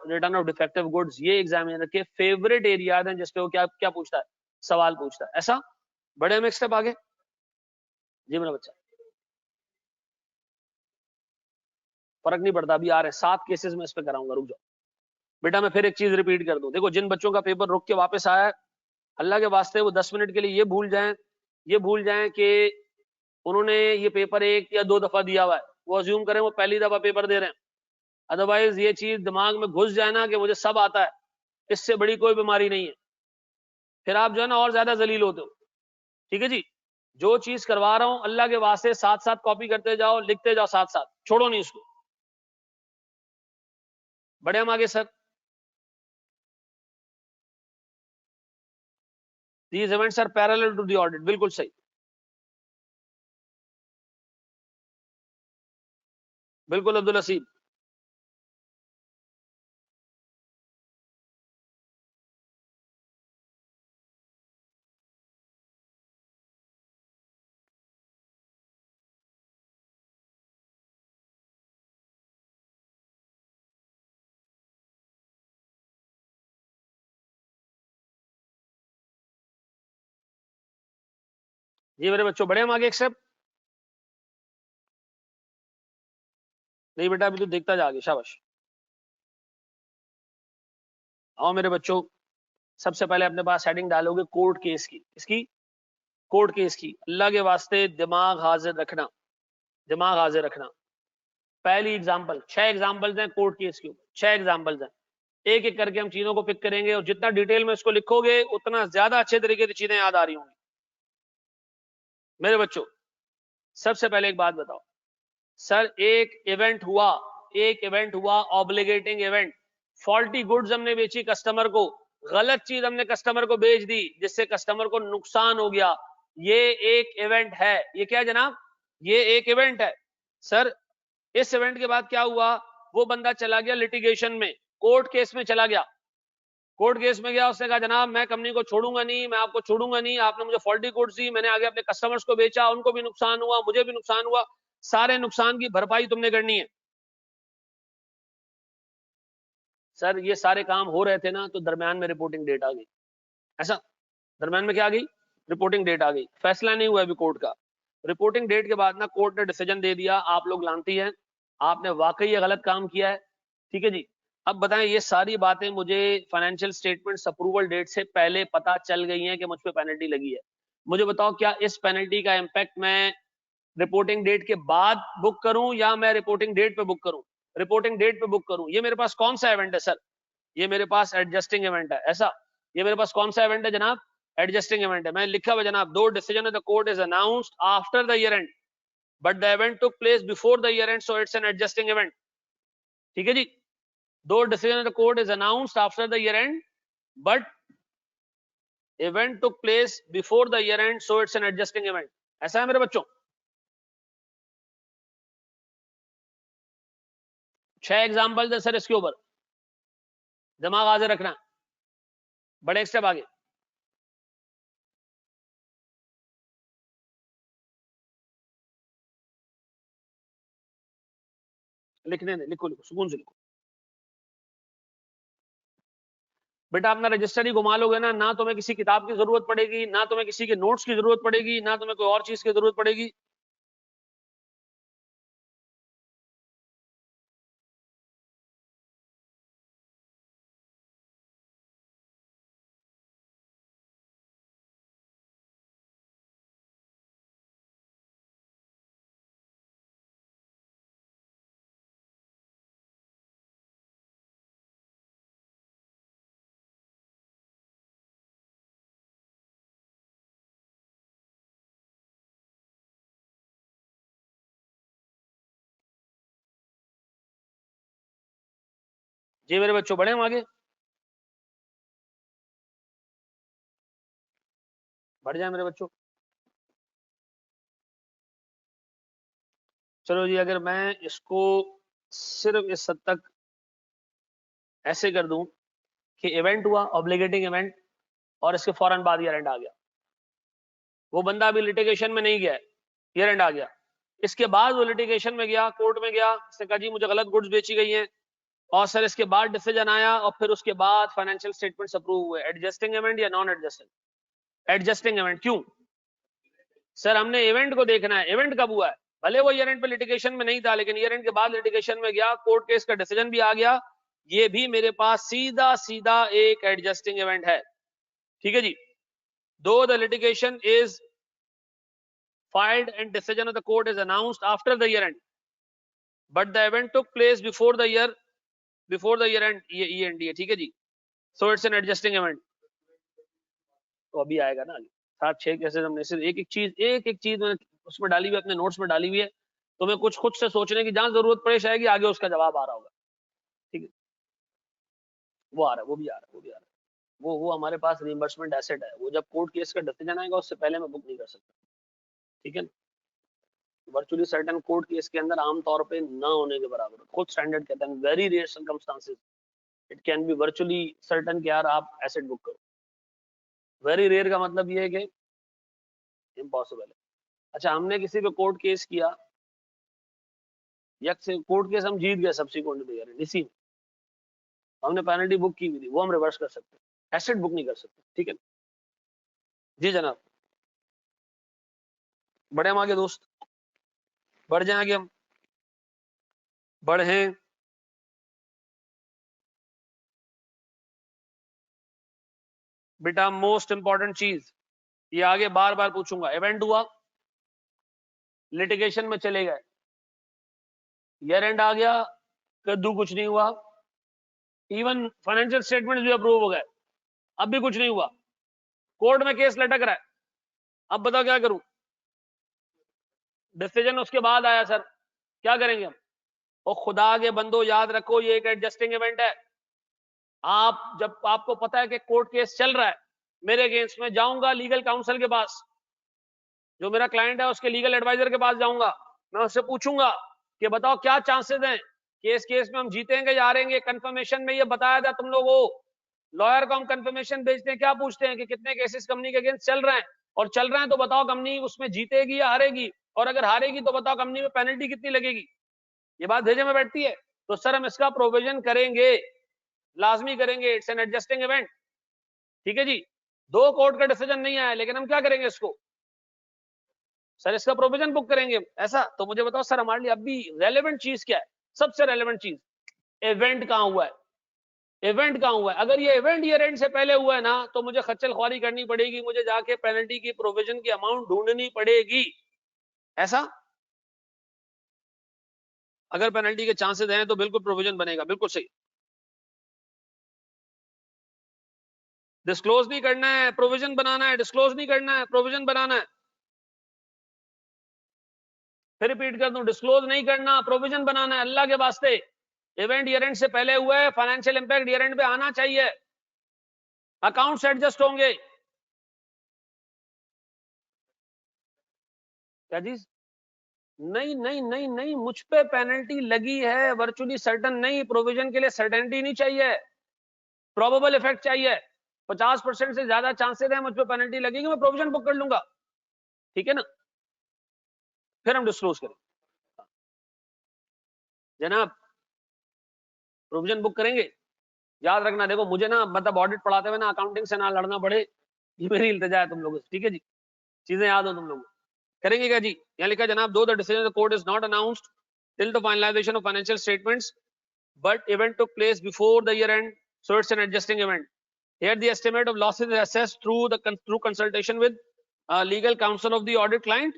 A: रिटर्न ऑफ डिफेक्टिव गुड्स, ये एग्जामिनर के फेवरेट एरियाज हैं जिसपे वो क्या क्या पूछता है? सवाल पूछता है। ऐसा बड़े हम एक स्टेप आगे। जी मेरा बच्चा, फर्क नहीं पड़ता, अभी आ रहे हैं 7 केसेस में इस पे कराऊंगा, रुक जाओ बेटा। मैं फिर एक चीज रिपीट कर दूं, देखो जिन बच्चों का पेपर रुक के वापस आया है, अल्लाह के वास्ते वो 10 मिनट के लिए ये भूल जाएं कि उन्होंने ये पेपर 1 या 2 दफा दिया हुआ है, वो अज्यूम करें वो पहली दफा पेपर दे रहे हैं। अदरवाइज ये चीज दिमाग में घुस जाए ना कि मुझे सब आता है, इससे बड़ी कोई बीमारी नहीं है, फिर आप जो है ना और ज्यादा जलील होते हो। ठीक है जी। जो चीज करवा रहा हूं अल्लाह के वास्ते साथ साथ कॉपी करते जाओ, लिखते जाओ साथ साथ, छोड़ो नहीं इसको। बड़े हम आगे sir. These events are parallel to the audit, बिल्कुल सही, बिल्कुल अब्दुल हसीब। जी मेरे बच्चों, बड़े हम आगे एक्सेप्ट नहीं बेटा, अभी तो देखता जा आगे, शाबाश। आओ मेरे बच्चों, सबसे पहले अपने पास हेडिंग डालोगे कोर्ट केस की। इसकी कोर्ट केस की, अल्लाह के वास्ते दिमाग हाजिर रखना, दिमाग हाजिर रखना। पहली एग्जांपल, 6 एग्जांपल्स हैं कोर्ट केस के ऊपर, 6 एग्जांपल्स हैं। एक एक करके हम चीजों को पिक करेंगे और जितना डिटेल में इसको लिखोगे उतना ज्यादा अच्छे तरीके से चीजें याद आ रही होंगी। मेरे बच्चों, सबसे पहले एक बात बताओ सर, एक इवेंट हुआ ऑब्लिगेटिंग इवेंट, फॉल्टी गुड्स हमने बेची कस्टमर को, गलत चीज हमने कस्टमर को बेच दी जिससे कस्टमर को नुकसान हो गया, ये एक इवेंट है। ये क्या है जनाब? ये एक इवेंट है। सर इस इवेंट के बाद क्या हुआ? वो बंदा चला गया लिटिगेशन में, कोर्ट केस में चला गया। कोर्ट केस में गया, उसने कहा जनाब मैं कंपनी को छोड़ूंगा नहीं, मैं आपको छोड़ूंगा नहीं, आपने मुझे फॉल्टी गुड्स दी, मैंने आगे अपने कस्टमर्स को बेचा, उनको भी नुकसान हुआ, मुझे भी नुकसान हुआ, सारे नुकसान की भरपाई तुमने करनी है। सर ये सारे काम हो रहे थे ना, तो दरम्यान में रिपोर्टिंग डेट आ गई। ऐसा दरम्यान में क्या आ गई? रिपोर्टिंग डेट आ गई। फैसला नहीं हुआ अभी कोर्ट का। रिपोर्टिंग डेट के बाद ना कोर्ट ने डिसीजन दे दिया, आप लोग जानती हैं आपने वाकई ये गलत काम किया है। ठीक है जी। अब बताएं, ये सारी बातें मुझे फाइनेंशियल स्टेटमेंट्स अप्रूवल डेट से पहले पता चल गई हैं कि मुझ पे पेनल्टी लगी है। मुझे बताओ क्या इस पेनल्टी का इम्पैक्ट मैं रिपोर्टिंग डेट के बाद बुक करूं या मैं रिपोर्टिंग डेट पे बुक करूं? रिपोर्टिंग डेट पे बुक करूं। ये मेरे पास कौन सा इवेंट है सर? ये मेरे पास एडजस्टिंग इवेंट है। ऐसा ये मेरे पास कौन सा इवेंट है जनाब? एडजस्टिंग इवेंट है। मैंने लिखा हुआ जनाब, दो decision of the court is announced after the year and but the event took place before the year and, so it's an adjusting event. ठीक है जी। दो decision of the court is announced after the year and but event took place before the year and, so it's an adjusting event. ऐसा है मेरे बच्चों? 6 example है sir इसके ऊपर, दिमाग आगे रखना। बड़े एक स्टेप आगे। लिखने दे, लिखो लिखो सुकून से लिखो। बेटा अपना रजिस्टर ही घुमा लोगे ना, ना तुम्हें किसी किताब की जरूरत पड़ेगी, ना तुम्हें किसी के नोट्स की जरूरत पड़ेगी, ना तुम्हें कोई और चीज की जरूरत पड़ेगी। जी मेरे बच्चों, बढ़े हम आगे, बढ़ जाए मेरे बच्चों। चलो जी, अगर मैं इसको सिर्फ इस हद तक ऐसे कर दूं कि इवेंट हुआ ऑब्लिगेटिंग इवेंट और इसके फौरन बाद ईयर एंड आ गया, वो बंदा अभी लिटिगेशन में नहीं गया है, ईयर एंड आ गया, इसके बाद वो लिटिगेशन में गया, कोर्ट में गया, उसने कहा जी मुझे गलत गुड्स बेची गई हैं, और सर इसके बाद डिसीजन आया और फिर उसके बाद फाइनेंशियल स्टेटमेंट्स अप्रूव हुए। एडजस्टिंग इवेंट या नॉन एडजस्टिंग? Adjusting event. क्यों सर? हमने इवेंट को देखना है, इवेंट कब हुआ है। भले वो ईयर एंड पे लिटिगेशन में नहीं था, लेकिन ईयर एंड के बाद लिटिगेशन में गया, कोर्ट केस का डिसीजन भी आ गया, ये भी मेरे पास सीधा सीधा एक एडजस्टिंग इवेंट है। ठीक है जी। दो the litigation is filed and decision of the court is announced after the year end but the event took place before the year end, ये end है। ठीक है जी। so it's an adjusting event। तो अभी आएगा ना आगे 7-6 केसेस हमने सिर्फ एक एक चीज मैंने उसमें डाली हुई है, अपने नोट्स में डाली हुई है, तो मैं कुछ खुद से सोचने की जहां जरूरत पड़े आएगी आगे उसका जवाब आ रहा होगा। ठीक है, वो आ रहा है, वो भी आ रहा है, वो भी आ रहा है। वो हमारे पास रिइंबर्समेंट एसेट है, वो जब कोर्ट केस का डिसीजन आएगा उससे पहले मैं बुक नहीं कर सकता। ठीक है, वर्चुअली सर्टेन कोर्ट केस के अंदर आमतौर पे ना होने के बराबर, खुद स्टैंडर्ड कहते हैं very rare circumstances it can be virtually certain कि यार आप एसेट बुक करो। वेरी रेयर का मतलब ये है कि इम्पॉसिबल है। अच्छा, हमने किसी पे कोर्ट केस किया, या कोर्ट केस हम जीत गए सब्सिक्वेंट में, यार इसी में हमने पेनल्टी बुक की हुई थी, वो हम रिवर्स कर सकते हैं, एसेट बुक नहीं कर सकते। ठीक है जी जनाब, बढ़े हम आगे दोस्त, बढ़ जाए आगे, हम बढ़े। बेटा मोस्ट इंपॉर्टेंट चीज, ये आगे बार बार पूछूंगा, इवेंट हुआ, लिटिगेशन में चले गए, ईयर एंड आ गया, कद्दू कुछ नहीं हुआ, इवन फाइनेंशियल स्टेटमेंट भी अप्रूव हो गए, अब भी कुछ नहीं हुआ, कोर्ट में केस लटक रहा है, अब बताओ क्या करूं? डिसीजन उसके बाद आया सर, क्या करेंगे हम? और खुदा के बंदो याद रखो, ये एक एडजस्टिंग इवेंट है। आप जब आपको पता है कि कोर्ट केस चल रहा है मेरे अगेंस्ट में, जाऊंगा लीगल काउंसिल के पास, जो मेरा क्लाइंट है उसके लीगल एडवाइजर के पास जाऊंगा, मैं उससे पूछूंगा कि बताओ क्या चांसेस हैं, केस में हम जीतेंगे या हारेंगे? कंफर्मेशन में ये बताया था तुम लोगों, लॉयर को हम कंफर्मेशन भेजते हैं, क्या पूछते हैं कि कितने केसेस कंपनी के अगेंस्ट चल रहे हैं, और चल रहे हैं तो बताओ कंपनी उसमें जीतेगी या हारेगी, और अगर हारेगी तो बताओ कंपनी में पेनल्टी कितनी लगेगी? ये बात भेजे में बैठती है। तो सर हम इसका प्रोविजन करेंगे, लाजमी करेंगे, इट्स एन एडजस्टिंग इवेंट। ठीक है जी, 2 कोर्ट का डिसीजन नहीं आया, लेकिन हम क्या करेंगे इसको? सर इसका प्रोविजन बुक करेंगे ऐसा। तो मुझे बताओ सर, हमारे लिए अभी रेलेवेंट चीज क्या है? सबसे रेलेवेंट चीज, इवेंट कहां हुआ है? इवेंट कहां हुआ है? अगर ये इवेंट ईयर एंड से पहले हुआ है ना, तो मुझे खच्चल ख्वारी करनी पड़ेगी, मुझे जाके पेनल्टी की प्रोविजन की अमाउंट ढूंढनी पड़ेगी, ऐसा। अगर पेनल्टी के चांसेस हैं तो बिल्कुल प्रोविजन बनेगा, बिल्कुल सही। डिस्क्लोज नहीं करना है, प्रोविजन बनाना है, डिस्क्लोज नहीं करना है, प्रोविजन बनाना है। फिर रिपीट कर दूं, डिस्क्लोज नहीं करना, प्रोविजन बनाना है, अल्लाह के वास्ते। इवेंट ईयर एंड से पहले हुआ है, फाइनेंशियल इंपैक्ट ईयर एंड पे आना चाहिए, अकाउंट्स एडजस्ट होंगे। क्या चीज? नहीं नहीं नहीं नहीं, मुझ पे पेनल्टी लगी है, वर्चुअली सर्टन नहीं, प्रोविजन के लिए सर्टेनिटी नहीं चाहिए, प्रोबेबल इफेक्ट चाहिए। 50% से ज्यादा चांसेस है मुझ पे पेनल्टी लगेगी, मैं प्रोविजन बुक कर लूंगा, ठीक है ना? फिर हम डिस्क्लोज करें जनाब, प्रोविजन बुक करेंगे। याद रखना, देखो मुझे ना मतलब ऑडिट पढ़ाते हुए ना अकाउंटिंग से ना लड़ना पड़े, ये मेरी इल्तिजा है तुम लोगों से, ठीक है जी? चीजें याद हो तुम लोगों को। करेंगे क्या जी? यहाँ लिखा जनाब, दो the decision the court is not announced till the finalisation of financial statements, but event took place before the year end, so it's an adjusting event. Here the estimate of losses is assessed through consultation with legal counsel of the audit client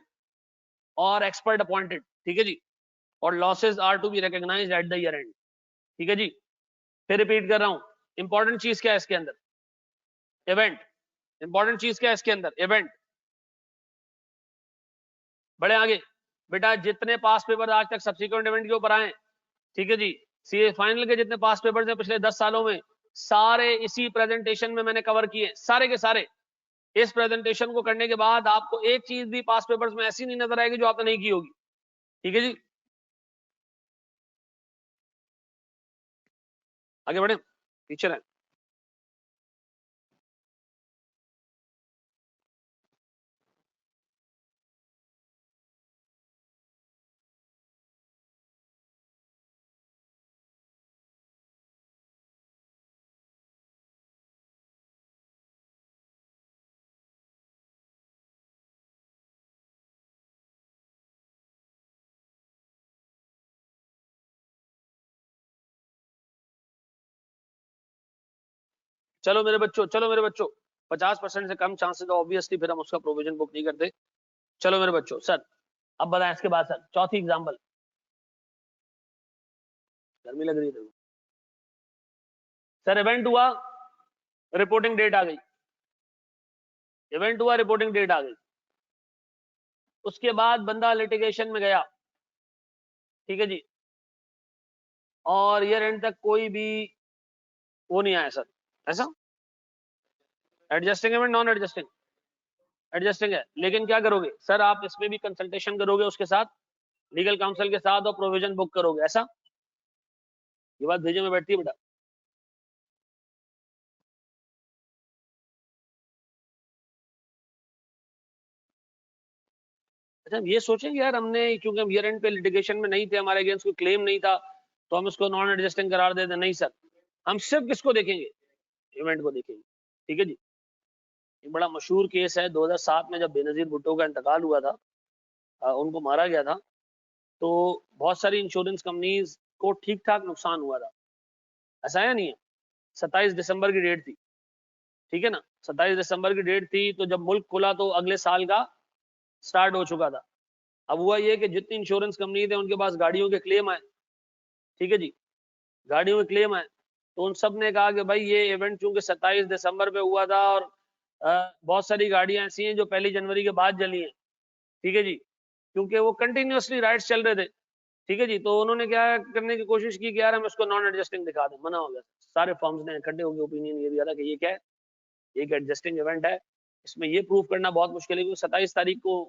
A: or expert appointed, ठीक है जी? और losses are to be recognized at the year end, ठीक है जी? फिर repeat कर रहा हूं, important चीज क्या है इसके अंदर? इवेंट। इंपॉर्टेंट चीज क्या है इसके अंदर? इवेंट। बड़े आगे बेटा, जितने पास पेपर आज तक सब्सिक्वेंट इवेंट के ऊपर आए, ठीक है जी, सीए फाइनल के जितने पास पेपर्स हैं पिछले 10 सालों में, सारे इसी प्रेजेंटेशन में मैंने कवर किए, सारे के सारे। इस प्रेजेंटेशन को करने के बाद आपको एक चीज भी पास पेपर्स में ऐसी नहीं नजर आएगी जो आपने नहीं की होगी, ठीक है जी? आगे बढ़े, पीछे रहे। चलो मेरे बच्चों, चलो मेरे बच्चों, 50% से कम चांसेस है ऑब्वियसली, फिर हम उसका प्रोविजन बुक नहीं करते। चलो मेरे बच्चों, सर अब बताएं इसके बाद सर, चौथी एग्जाम्पल। गर्मी लग रही है सर, इवेंट हुआ, रिपोर्टिंग डेट आ गई, इवेंट हुआ, रिपोर्टिंग डेट आ गई, उसके बाद बंदा लिटिगेशन में गया, ठीक है जी, और ईयर एंड तक कोई भी वो नहीं आया सर, ऐसा? Adjusting event, non adjusting? Adjusting है, लेकिन क्या करोगे सर आप इसमें भी कंसल्टेशन करोगे उसके साथ, लीगल काउंसिल के साथ, और प्रोविजन बुक करोगे, ऐसा? ये बात भेजे में बैठती है बेटा। अच्छा ये सोचेंगे यार, हमने क्योंकि हम ईयर एंड पे लिटिगेशन में नहीं थे, हमारे अगेंस्ट कोई क्लेम नहीं था, तो हम इसको नॉन एडजस्टिंग करार देते? नहीं सर, हम सिर्फ किसको देखेंगे? इवेंट को देखेंगे, ठीक है जी? एक बड़ा मशहूर केस है 2007 में, जब बेनजीर भुट्टो का इंतकाल हुआ था, उनको मारा गया था, तो बहुत सारी इंश्योरेंस कंपनीज को ठीक ठाक नुकसान हुआ था, ऐसा है नहीं है? 27 दिसंबर की डेट थी, ठीक है ना? 27 दिसंबर की डेट थी, तो जब मुल्क खुला तो अगले साल का स्टार्ट हो चुका था। अब हुआ ये कि जितनी इंश्योरेंस कंपनी थे उनके पास गाड़ियों के क्लेम आए, ठीक है जी, गाड़ियों के क्लेम आए, तो उन सब ने कहा कि भाई ये इवेंट चूंकि 27 दिसंबर पे हुआ था और बहुत सारी गाड़ियां ऐसी हैं जो 1 जनवरी के बाद जली हैं, ठीक है जी, क्योंकि वो कंटिन्यूअसली राइड्स चल रहे थे, ठीक है जी। तो उन्होंने क्या करने की कोशिश की कि यार हम इसको नॉन एडजस्टिंग दिखा दें, मना हो गया। सारे फॉर्म्स ने इकट्ठे होकर ओपिनियन ये दिया था कि ये क्या है, एक एडजस्टिंग इवेंट है, इसमें ये प्रूव करना बहुत मुश्किल है, क्योंकि 27 तारीख को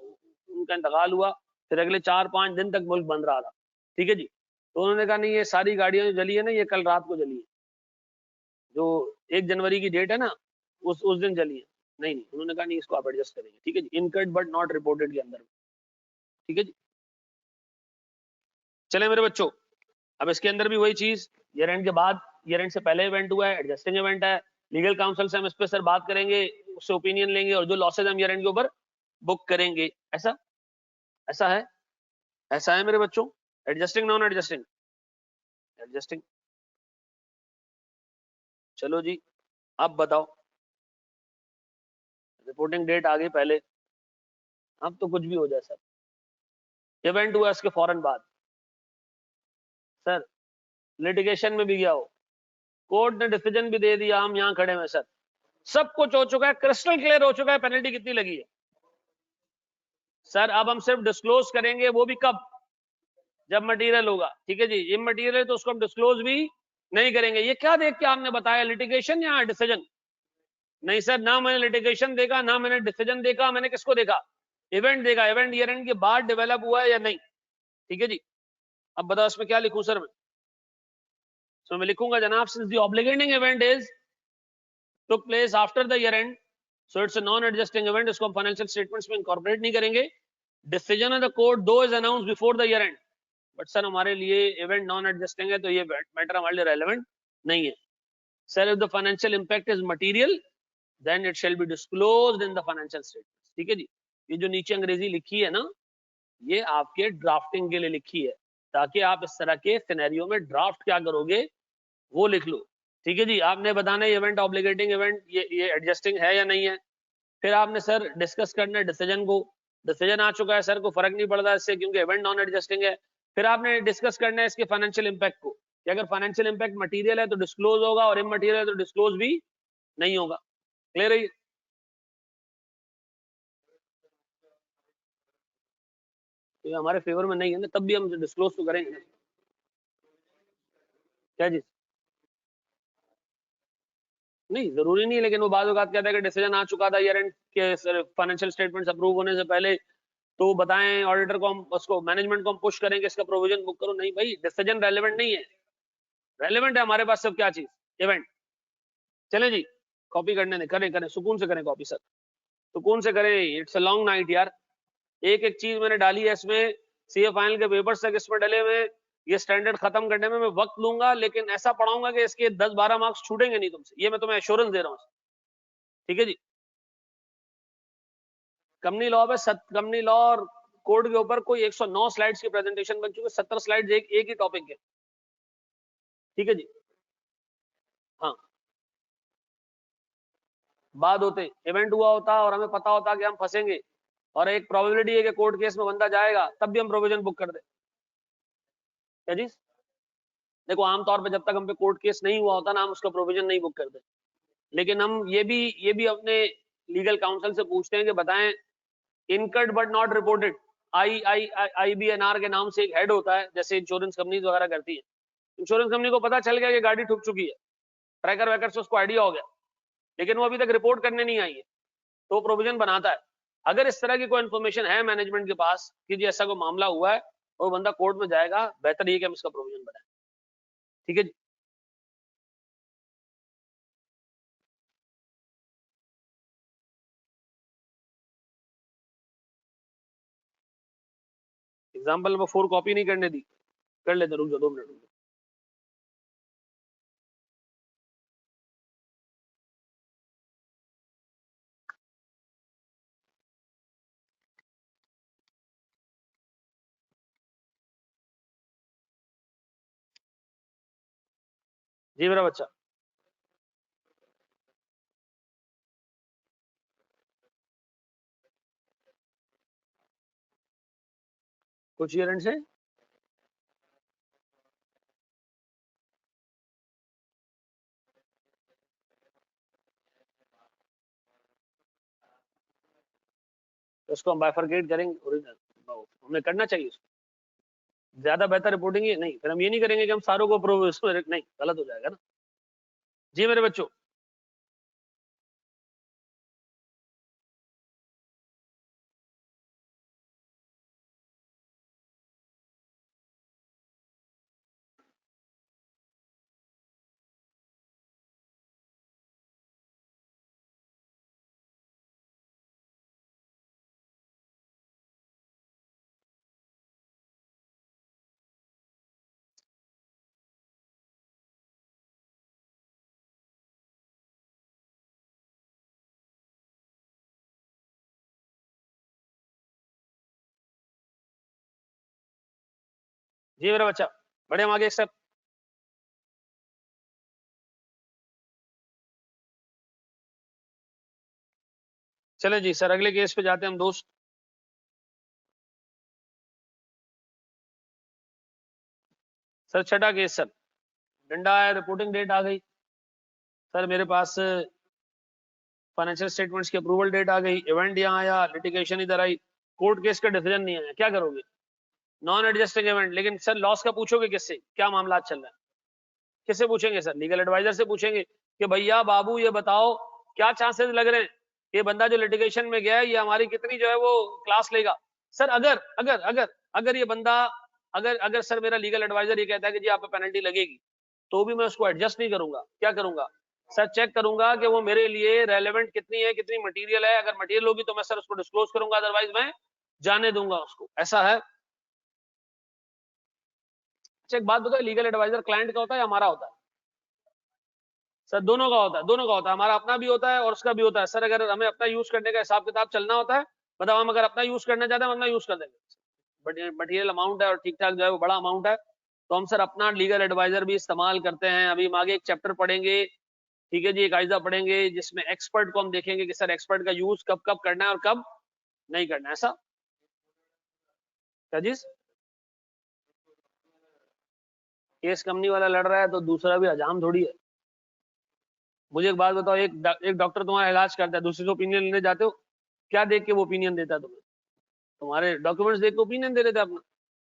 A: उनका इंतकाल हुआ, फिर अगले 4-5 दिन तक मुल्क बंद रहा था, ठीक है जी। तो उन्होंने कहा नहीं, ये सारी गाड़ियां जो जली है ना, ये कल रात को जली है, जो 1 जनवरी की डेट है ना, उस दिन जली है। नहीं नहीं, उन्होंने कहा नहीं, इसको आप एडजस्ट करेंगे, ठीक है जी, इनकर्ड बट नॉट रिपोर्टेड के अंदर, ठीक है जी। चले मेरे बच्चों, अब इसके अंदर भी वही चीज, ईयर एंड के बाद, ईयर एंड से पहले इवेंट हुआ है, एडजस्टिंग इवेंट है, लीगल काउंसिल से हम इस पे सर बात करेंगे, उससे ओपिनियन लेंगे, और जो लॉसेज हम ईयर एंड के ऊपर बुक करेंगे। ऐसा ऐसा है, ऐसा है मेरे बच्चों। Adjusting non adjusting? एडजस्टिंग। चलो जी, अब बताओ, रिपोर्टिंग डेट आ गई पहले, अब तो कुछ भी हो जाए सर, इवेंट हुआ इसके फौरन बाद, सर लिटिगेशन में भी गया हो, कोर्ट ने डिसीजन भी दे दिया, हम यहां खड़े हैं सर, सब कुछ हो चुका है, क्रिस्टल क्लियर हो चुका है, पेनल्टी कितनी लगी है सर। अब हम सिर्फ डिस्क्लोज करेंगे, वो भी कब? जब मटेरियल होगा, ठीक है जी। इमटेरियल है तो उसको हम डिस्क्लोज भी नहीं करेंगे। ये क्या देख के आपने बताया, लिटिगेशन या डिसीजन? नहीं सर, ना मैंने लिटिगेशन देखा, ना मैंने डिसीजन देखा, मैंने किसको देखा? इवेंट देखा। इवेंट ईयर एंड के बाद डेवलप हुआ है या नहीं, ठीक है जी। अब बताओ इसमें क्या लिखूं सर मैं? तो मैं लिखूंगा जनाब, since the obligating event is took place after the year end, so it's a non adjusting event, इसको हम फाइनेंशियल स्टेटमेंट्स में इंकॉर्पोरेट नहीं करेंगे। डिसीजन ऑफ द कोर्ट दो is announced before the year and, but sir हमारे लिए event non adjusting है, तो ये मैटर हमारे लिए रेलेवेंट नहीं है sir. If the financial impact is material then it shall be disclosed in the financial statements, ठीक है जी। ये जो नीचे अंग्रेजी लिखी है ना, ये आपके ड्राफ्टिंग के लिए लिखी है, ताकि आप इस तरह के सिनेरियो में ड्राफ्ट क्या करोगे वो लिख लो, ठीक है जी। आपने बताना है इवेंट ऑब्लिगेटिंग इवेंट ये एडजस्टिंग है या नहीं है, फिर आपने सर डिस्कस करना है डिसीजन को, डिसीजन आ चुका है सर, को फर्क नहीं पड़ता इससे क्योंकि इवेंट नॉन एडजस्टिंग है। फिर आपने डिस्कस करना है इसके फाइनेंशियल इंपैक्ट को, कि अगर फाइनेंशियल इंपैक्ट मटेरियल है तो डिस्क्लोज होगा, और इमटेरियल है तो डिस्क्लोज भी नहीं होगा। क्लियर है? तो ये हमारे फेवर में नहीं है ना, तब भी हम डिस्क्लोज तो करेंगे ना। क्या चीज? नहीं जरूरी नहीं है, लेकिन वो बाद में कहता है कि डिसीजन आ चुका था ईयर एंड के फाइनेंशियल स्टेटमेंट्स अप्रूव होने से पहले, तो बताएं ऑडिटर को, हम उसको मैनेजमेंट को हम पुश करें कि इसका प्रोविजन बुक करो। नहीं भाई, डिसीजन रेलेवेंट नहीं है, रेलेवेंट है हमारे पास सब क्या चीज, इवेंट। चलें जी, कॉपी करने दें, करें करें, सुकून से करें कॉपी सर, सुकून से करें, इट्स अ लॉन्ग नाइट यार। एक एक चीज मैंने डाली है इसमें, सीए फाइनल के पेपर्स तक इसमें डले हुए, ये स्टैंडर्ड खत्म करने में मैं वक्त लूंगा, लेकिन ऐसा पढ़ाऊंगा कि इसके 10-12 मार्क्स छूटेंगे नहीं तुमसे, ये मैं तुम्हें एश्योरेंस दे रहा हूँ, ठीक है जी। कंपनी लॉ पे कंपनी लॉ और कोड के ऊपर कोई 109 स्लाइड्स की प्रेजेंटेशन बन चुकी है, 70 स्लाइड्स एक ही टॉपिक के, ठीक है जी। हाँ, बाद होते इवेंट हुआ होता और हमें पता होता कि हम फंसेंगे, और एक प्रोबेबिलिटी है कि कोर्ट केस में बंदा जाएगा, तब भी हम प्रोविजन बुक कर दे। क्या जी? देखो आमतौर पे जब तक हम पे कोर्ट केस नहीं हुआ होता ना, हम उसका प्रोविजन नहीं बुक करते, लेकिन हम ये भी अपने लीगल काउंसिल से पूछते हैं कि बताएं, incurred but not reported, IBNR के नाम से एक हेड होता है, जैसे इंश्योरेंस कंपनीज वगैरह करती है। इंश्योरेंस कंपनी को पता चल गया कि गाड़ी ठुक चुकी है, ट्रैकर वैकर से उसको आइडिया हो गया, लेकिन वो अभी तक रिपोर्ट करने नहीं आई है, तो प्रोविजन बनाता है। अगर इस तरह की कोई इन्फॉर्मेशन है मैनेजमेंट के पास कि जी ऐसा कोई मामला हुआ है और बंदा कोर्ट में जाएगा, बेहतर ये कि हम इसका प्रोविजन बनाएं, ठीक है जी। एग्जाम्पल में 4 कॉपी नहीं करने दी, कर लेते, रुक जाओ 2 मिनट रुक जाओ। जी मेरा बच्चा, कुछ ईयर एंड से तो उसको हम बाइफरकेट करेंगे, ओरिजिनल हमें करना चाहिए उसको, ज्यादा बेहतर रिपोर्टिंग है नहीं, फिर हम ये नहीं करेंगे कि हम सारों को अप्रूव नहीं, गलत हो जाएगा ना। जी मेरे बच्चों, जी मेरा बच्चा, बढ़े हम आगे एक स्टेप। चले जी सर, अगले केस पे जाते हैं हम दोस्त। सर छठा केस सर, डंडा है, रिपोर्टिंग डेट आ गई सर, मेरे पास फाइनेंशियल स्टेटमेंट्स की अप्रूवल डेट आ गई, इवेंट यहाँ आया, लिटिगेशन इधर आई, कोर्ट केस का डिसीजन नहीं आया, क्या करोगे? नॉन एडजस्टिंग इवेंट, लेकिन सर लॉस का पूछोगे किससे, क्या मामला चल रहा है, किससे पूछेंगे सर? लीगल एडवाइजर से पूछेंगे कि भैया बाबू ये बताओ क्या चांसेस लग रहे हैं, ये बंदा जो लिटिगेशन में गया है ये हमारी कितनी जो है वो क्लास लेगा। सर अगर अगर अगर अगर ये बंदा, अगर अगर सर मेरा लीगल एडवाइजर ये कहता है कि जी आप पे पेनल्टी लगेगी, तो भी मैं उसको एडजस्ट नहीं करूंगा, क्या करूंगा सर? चेक करूंगा कि वो मेरे लिए रेलेवेंट कितनी है, कितनी मटेरियल है, अगर मटेरियल होगी तो मैं सर उसको डिस्क्लोज करूंगा, अदरवाइज मैं जाने दूंगा उसको, ऐसा है। अच्छा एक बात बताओ, लीगल एडवाइजर क्लाइंट का होता है या हमारा होता है? सर दोनों का होता है, दोनों का होता है, हमारा अपना भी होता है और उसका भी होता है सर। अगर हमें अपना यूज करने का हिसाब किताब चलना होता है, मतलब हम अगर अपना यूज करना चाहते हैं हम अपना यूज कर देंगे, बट मटेरियल अमाउंट है और ठीक ठाक जो है वो बड़ा अमाउंट है, तो हम सर अपना लीगल एडवाइजर भी इस्तेमाल करते हैं। अभी हम आगे एक चैप्टर पढ़ेंगे, ठीक है जी, एक कायदा पढ़ेंगे जिसमें एक्सपर्ट को हम देखेंगे कि सर एक्सपर्ट का यूज कब कब करना है और कब नहीं करना है, ऐसा क्या चीज? केस कंपनी वाला लड़ रहा है तो दूसरा भी हजाम थोड़ी है। मुझे एक बात बताओ, एक डॉक्टर तुम्हारा इलाज करता है, दूसरे से ओपिनियन लेने जाते हो, क्या देख के वो ओपिनियन देता है तुम्हें? तुम्हारे डॉक्यूमेंट्स देख के ओपिनियन दे रहे थे अपना,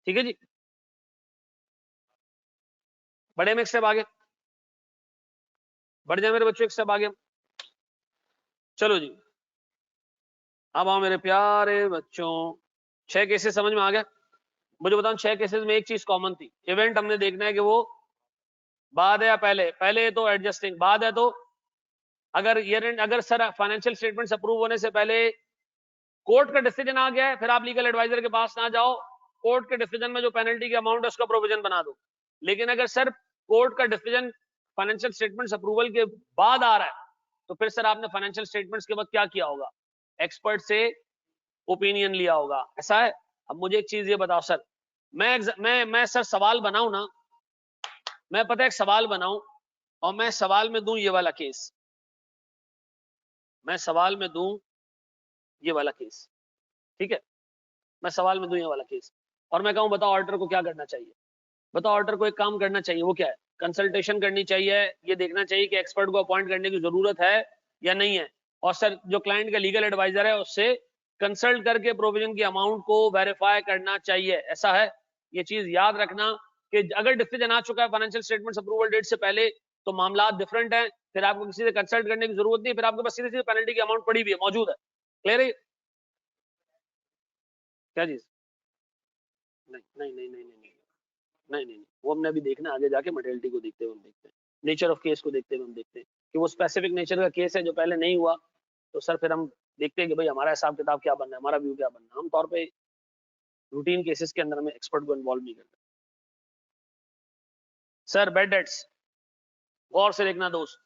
A: ठीक है जी। बड़े में एक स्टेप आगे बढ़ जाए मेरे बच्चों, एक स्टेप आगे। चलो जी, अब आओ मेरे प्यारे बच्चों, 6 केसेस समझ में आ गया? मुझे बताओ 6 केसेस में एक चीज कॉमन थी, इवेंट हमने देखना है कि वो बाद है या पहले, पहले तो एडजस्टिंग, बाद है तो अगर ईयर एंड, अगर सर फाइनेंशियल स्टेटमेंट्स अप्रूव होने से पहले कोर्ट का डिसीजन आ गया है, फिर आप लीगल एडवाइजर के पास ना जाओ, कोर्ट के डिसीजन में जो पेनल्टी की अमाउंट है उसका प्रोविजन बना दो। लेकिन अगर सर कोर्ट का डिसीजन फाइनेंशियल स्टेटमेंट्स अप्रूवल के बाद आ रहा है, तो फिर सर आपने फाइनेंशियल स्टेटमेंट्स के बाद क्या किया होगा? एक्सपर्ट से ओपिनियन लिया होगा, ऐसा है। अब मुझे एक चीज ये बताओ सर, मैं सर सवाल बनाऊं ना, मैं पता है एक सवाल बनाऊं और मैं सवाल में दूं ये वाला केस, मैं सवाल में दूं ये वाला केस, ठीक है, मैं सवाल में दूं ये वाला केस और मैं कहूं बताओ ऑडिटर को क्या करना चाहिए? बताओ ऑडिटर को एक काम करना चाहिए, वो क्या है? कंसल्टेशन करनी चाहिए, ये देखना चाहिए कि एक्सपर्ट को अपॉइंट करने की जरूरत है या नहीं है, और सर जो क्लाइंट का लीगल एडवाइजर है उससे कंसल्ट करके प्रोविजन की अमाउंट को वेरीफाई करना चाहिए, ऐसा है। ये चीज याद रखना कि अगर डिसीजन आ चुका है फाइनेंशियल स्टेटमेंट्स अप्रूवल डेट से पहले, तो मामला डिफरेंट है, फिर आपको किसी से कंसल्ट करने की जरूरत नहीं, फिर आपके पास सीधे सीधे पेनल्टी की अमाउंट पड़ी भी है, मौजूद है। क्लियर है? क्या चीज? नहीं नहीं नहीं नहीं नहीं नहीं नहीं नहीं, वो हमने अभी देखना है, आगे जाके मटेरियलिटी को देखते हुए हम देखते हैं, नेचर ऑफ केस को देखते हुए हम देखते हैं कि वो स्पेसिफिक नेचर का केस है जो पहले नहीं हुआ, तो सर फिर हम देखते हैं कि भाई हमारा हिसाब किताब क्या बनना है, हमारा व्यू क्या बनना है। हम तौर पे रूटीन केसेस के अंदर में एक्सपर्ट को इन्वॉल्व नहीं करते। सर बेड डेट्स, गौर से देखना दोस्त,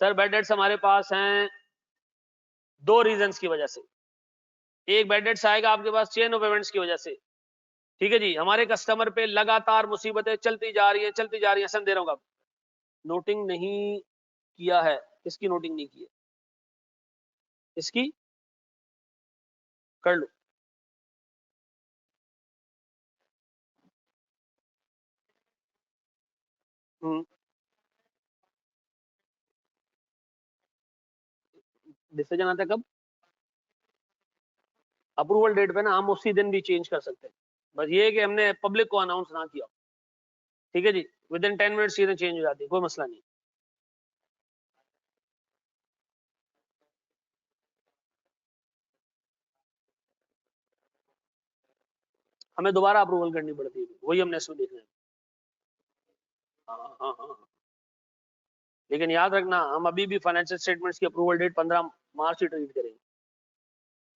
A: सर बेड डेट्स हमारे पास हैं दो रीजंस की वजह से। एक बेड डेट्स आएगा आपके पास चेन ऑफ इवेंट्स की वजह से, ठीक है जी, हमारे कस्टमर पे लगातार मुसीबतें चलती जा रही है, चलती जा रही है, दे रहा हूँ, नोटिंग नहीं किया है, किसकी नोटिंग नहीं की है? इसकी कर लो। डिसीजन आता है कब? अप्रूवल डेट पे ना हम उसी दिन भी चेंज कर सकते हैं, बस ये है कि हमने पब्लिक को अनाउंस ना किया, ठीक है जी। विद इन 10 मिनट्स चीजें चेंज हो जाती है, कोई मसला नहीं। हमें दोबारा अप्रूवल करनी पड़ती है, वही हमने इसमें देखना है। हाँ हाँ हाँ, लेकिन याद रखना हम अभी भी फाइनेंशियल स्टेटमेंट्स की अप्रूवल डेट 15 मार्च ही ट्रीट करेंगे।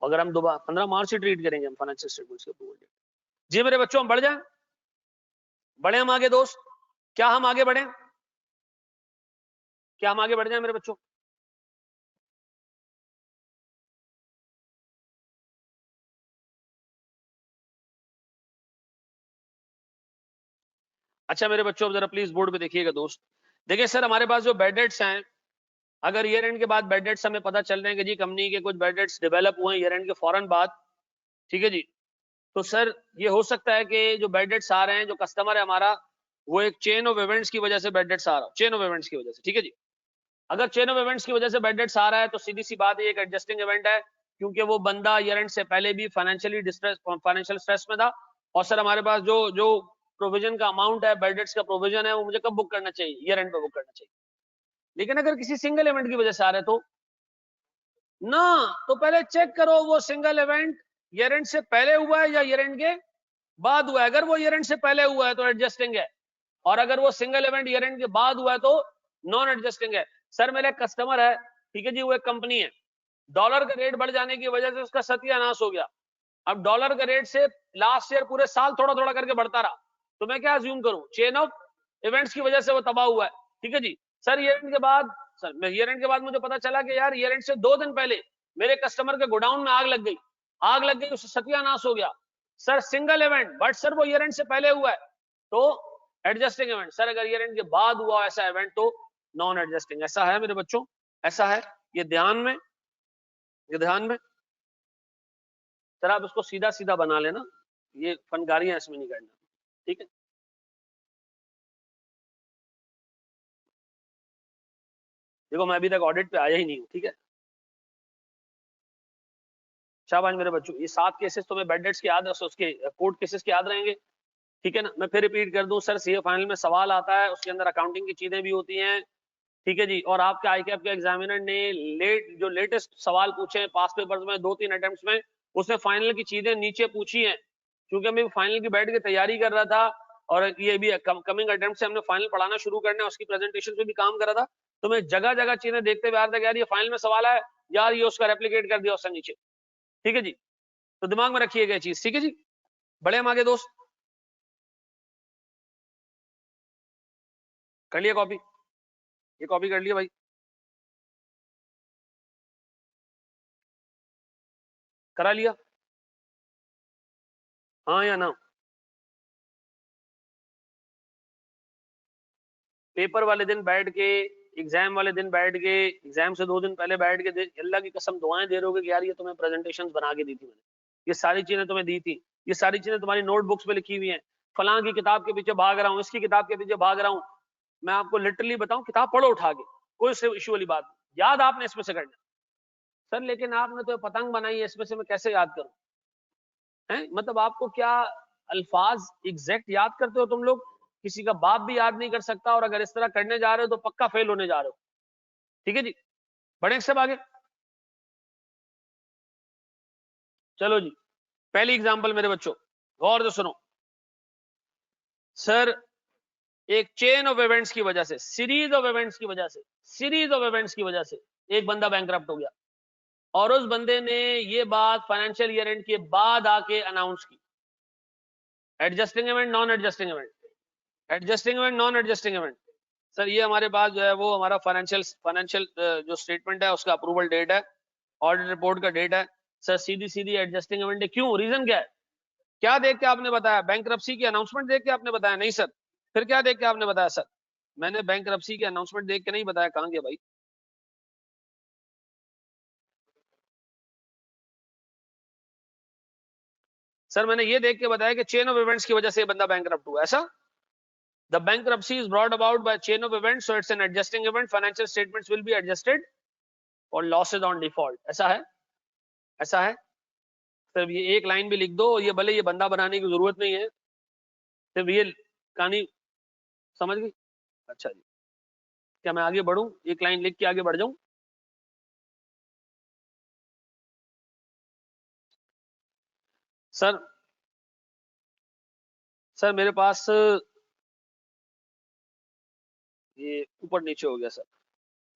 A: अगर हम दोबारा 15 मार्च ही ट्रीट करेंगे हम फाइनेंशियल स्टेटमेंट्स की अप्रूवल डेट। जी मेरे बच्चों, हम बढ़ जाएं, बढ़े हम आगे दोस्त, क्या हम आगे बढ़े, क्या हम आगे बढ़ जाए मेरे बच्चों? अच्छा मेरे बच्चों, अब जरा प्लीज बोर्ड पे देखिएगा दोस्त। देखिए सर, हमारे पास जो बैड डेट्स हैं, अगर ईयर एंड के बाद बैड डेट्स हमें पता चल रहे हैं कि जी कंपनी के कुछ बैड डेट्स डेवलप हुए हैं ईयर एंड के फौरन बाद, ठीक है जी, तो सर ये हो सकता है कि जो बैड डेट्स आ रहे हैं, जो कस्टमर है हमारा, वो एक चेन ऑफ इवेंट्स की वजह से बैड डेट्स आ रहा है, चेन ऑफ इवेंट्स की वजह से, ठीक है जी। अगर चेन ऑफ इवेंट्स की वजह से बैड डेट्स आ रहा है तो सीधी सी बात है, एक एडजस्टिंग इवेंट है, क्योंकि वो बंदा ईयर एंड से पहले भी फाइनेंशियली डिस्ट्रेस, फाइनेंशियल स्ट्रेस में था। और सर हमारे पास जो जो प्रोविजन का अमाउंट है, बैड डेट्स का प्रोविजन है, वो मुझे कब बुक करना चाहिए? ईयर एंड पे बुक करना चाहिए। लेकिन अगर किसी सिंगल इवेंट की वजह से आ रहे तो ना, तो पहले चेक करो वो सिंगल इवेंट ईयर एंड से पहले हुआ है या ईयर एंड के बाद हुआ है। अगर वो ईयर एंड से पहले हुआ है तो एडजस्टिंग है, और अगर वो सिंगल इवेंट ईयर एंड के बाद हुआ है तो नॉन एडजस्टिंग है। सर मेरा कस्टमर है, ठीक है जी, वो एक कंपनी है, डॉलर का रेट बढ़ जाने की वजह से उसका सत्यानाश हो गया। अब डॉलर का रेट से लास्ट ईयर पूरे साल थोड़ा थोड़ा करके बढ़ता रहा, तो मैं क्या अज्यूम करूं? चेन ऑफ इवेंट्स की वजह से वो तबाह हुआ है, ठीक है जी। सर ईयर एंड के बाद, सर ईयर एंड के बाद मुझे पता चला कि यार ईयर एंड से 2 दिन पहले मेरे कस्टमर के गोडाउन में आग लग गई, आग लग गई, उससे सत्यानाश हो गया। Sir single event, but sir वो ईयर एंड से पहले हुआ है तो एडजस्टिंग इवेंट। सर अगर ईयर एंड के बाद हुआ ऐसा इवेंट तो नॉन एडजस्टिंग। ऐसा है मेरे बच्चों, ऐसा है, ये ध्यान में, ये ध्यान में। सर आप इसको सीधा सीधा बना लेना, ये फनकारियां इसमें नहीं करना, ठीक है। देखो मैं अभी तक ऑडिट पे आया ही नहीं हूँ, ठीक है। शाबाश मेरे बच्चों, ये 7 केसेस तुम्हें बैड डेट्स के याद, उसके कोर्ट केसेस के याद रहेंगे, ठीक है ना। मैं फिर रिपीट कर दूं, सर सीए फाइनल में सवाल आता है, उसके अंदर अकाउंटिंग की चीजें भी होती हैं, ठीक है जी। और आपके आईकैप के एग्जामिनर ने जो लेटेस्ट सवाल पूछे हैं पास पेपर्स में 2-3 अटेम्प्ट्स में, उसने फाइनल की चीजें नीचे पूछी हैं, क्योंकि मैं फाइनल की बैठ के तैयारी कर रहा था, और ये भी कमिंग अटेम्प्ट से हमने फाइनल पढ़ाना शुरू करना है, उसकी प्रेजेंटेशन पे भी काम कर रहा था, तो मैं जगह जगह चीजें देखते हुए आ रहा था, यार ये फाइनल में सवाल है, यार ये उसका रेप्लिकेट कर दिया उससे नीचे, ठीक है जी। तो दिमाग में रखिएगा चीज, ठीक है जी। बड़े हम आगे दोस्त, कर लिया कॉपी? ये कॉपी कर लिया भाई? करा लिया? हाँ या ना? पेपर वाले दिन बैठ के, एग्जाम वाले दिन बैठ के, एग्जाम से 2 दिन पहले बैठ के, अल्लाह की कसम दुआएं दे रहोगे कि यार ये तुम्हें प्रेजेंटेशंस बना के दी थी मैंने, ये सारी चीजें तुम्हें दी थी, ये सारी चीजें तुम्हारी नोटबुक्स पे लिखी हुई हैं, फलां की किताब के पीछे भाग रहा हूँ, इसकी किताब के पीछे भाग रहा हूँ। मैं आपको लिटरली बताऊं, किताब पढ़ो उठा के, कोई इशू वाली बात नहीं, याद आपने इसमें से करना। सर लेकिन आपने तो पतंग बनाई है, इसमें से मैं कैसे याद करूं? हैं, मतलब आपको क्या अल्फाज एग्जैक्ट याद करते हो तुम लोग? किसी का बाप भी याद नहीं कर सकता, और अगर इस तरह करने जा रहे हो तो पक्का फेल होने जा रहे हो, ठीक है जी। बढ़े सब आगे, चलो जी। पहली एग्जांपल मेरे बच्चों, गौर से सुनो। सर एक चेन ऑफ इवेंट्स की वजह से, सीरीज ऑफ इवेंट्स की वजह से, सीरीज ऑफ इवेंट्स की वजह से एक बंदा बैंकरप्ट हो गया, और उस बंदे ने ये बात फाइनेंशियल ईयर एंड के बाद आके अनाउंस की। Adjusting event, non adjusting event, adjusting event, non adjusting event. Sir ये हमारे पास जो है वो हमारा फाइनेंशियल जो स्टेटमेंट है उसका अप्रूवल डेट है, ऑडिट रिपोर्ट का डेट है। सर सीधी सीधी एडजस्टिंग इवेंट है, क्यों? रीजन क्या है? क्या देख के आपने बताया? बैंकरप्सी की अनाउंसमेंट देख के आपने बताया? नहीं सर, फिर क्या देख के आपने बताया? सर मैंने बैंकरप्सी की अनाउंसमेंट देख के नहीं बताया, कहां गया भाई? सर मैंने ये देख के बताया कि चेन ऑफ इवेंट्स की वजह से बंदा बैंकरप्ट हुआ, ऐसा। The bankruptcy is brought about by chain of events, so it's an adjusting event. Financial statements will be adjusted for losses on default. ऐसा है, ऐसा है। सिर्फ ये एक लाइन भी लिख दो, ये भले ये बंदा बनाने की जरूरत नहीं है, सिर्फ ये कहानी समझ गई। अच्छा जी, क्या मैं आगे बढ़ूं, एक लाइन लिख के आगे बढ़ जाऊं? सर सर मेरे पास ये ऊपर नीचे हो गया सर,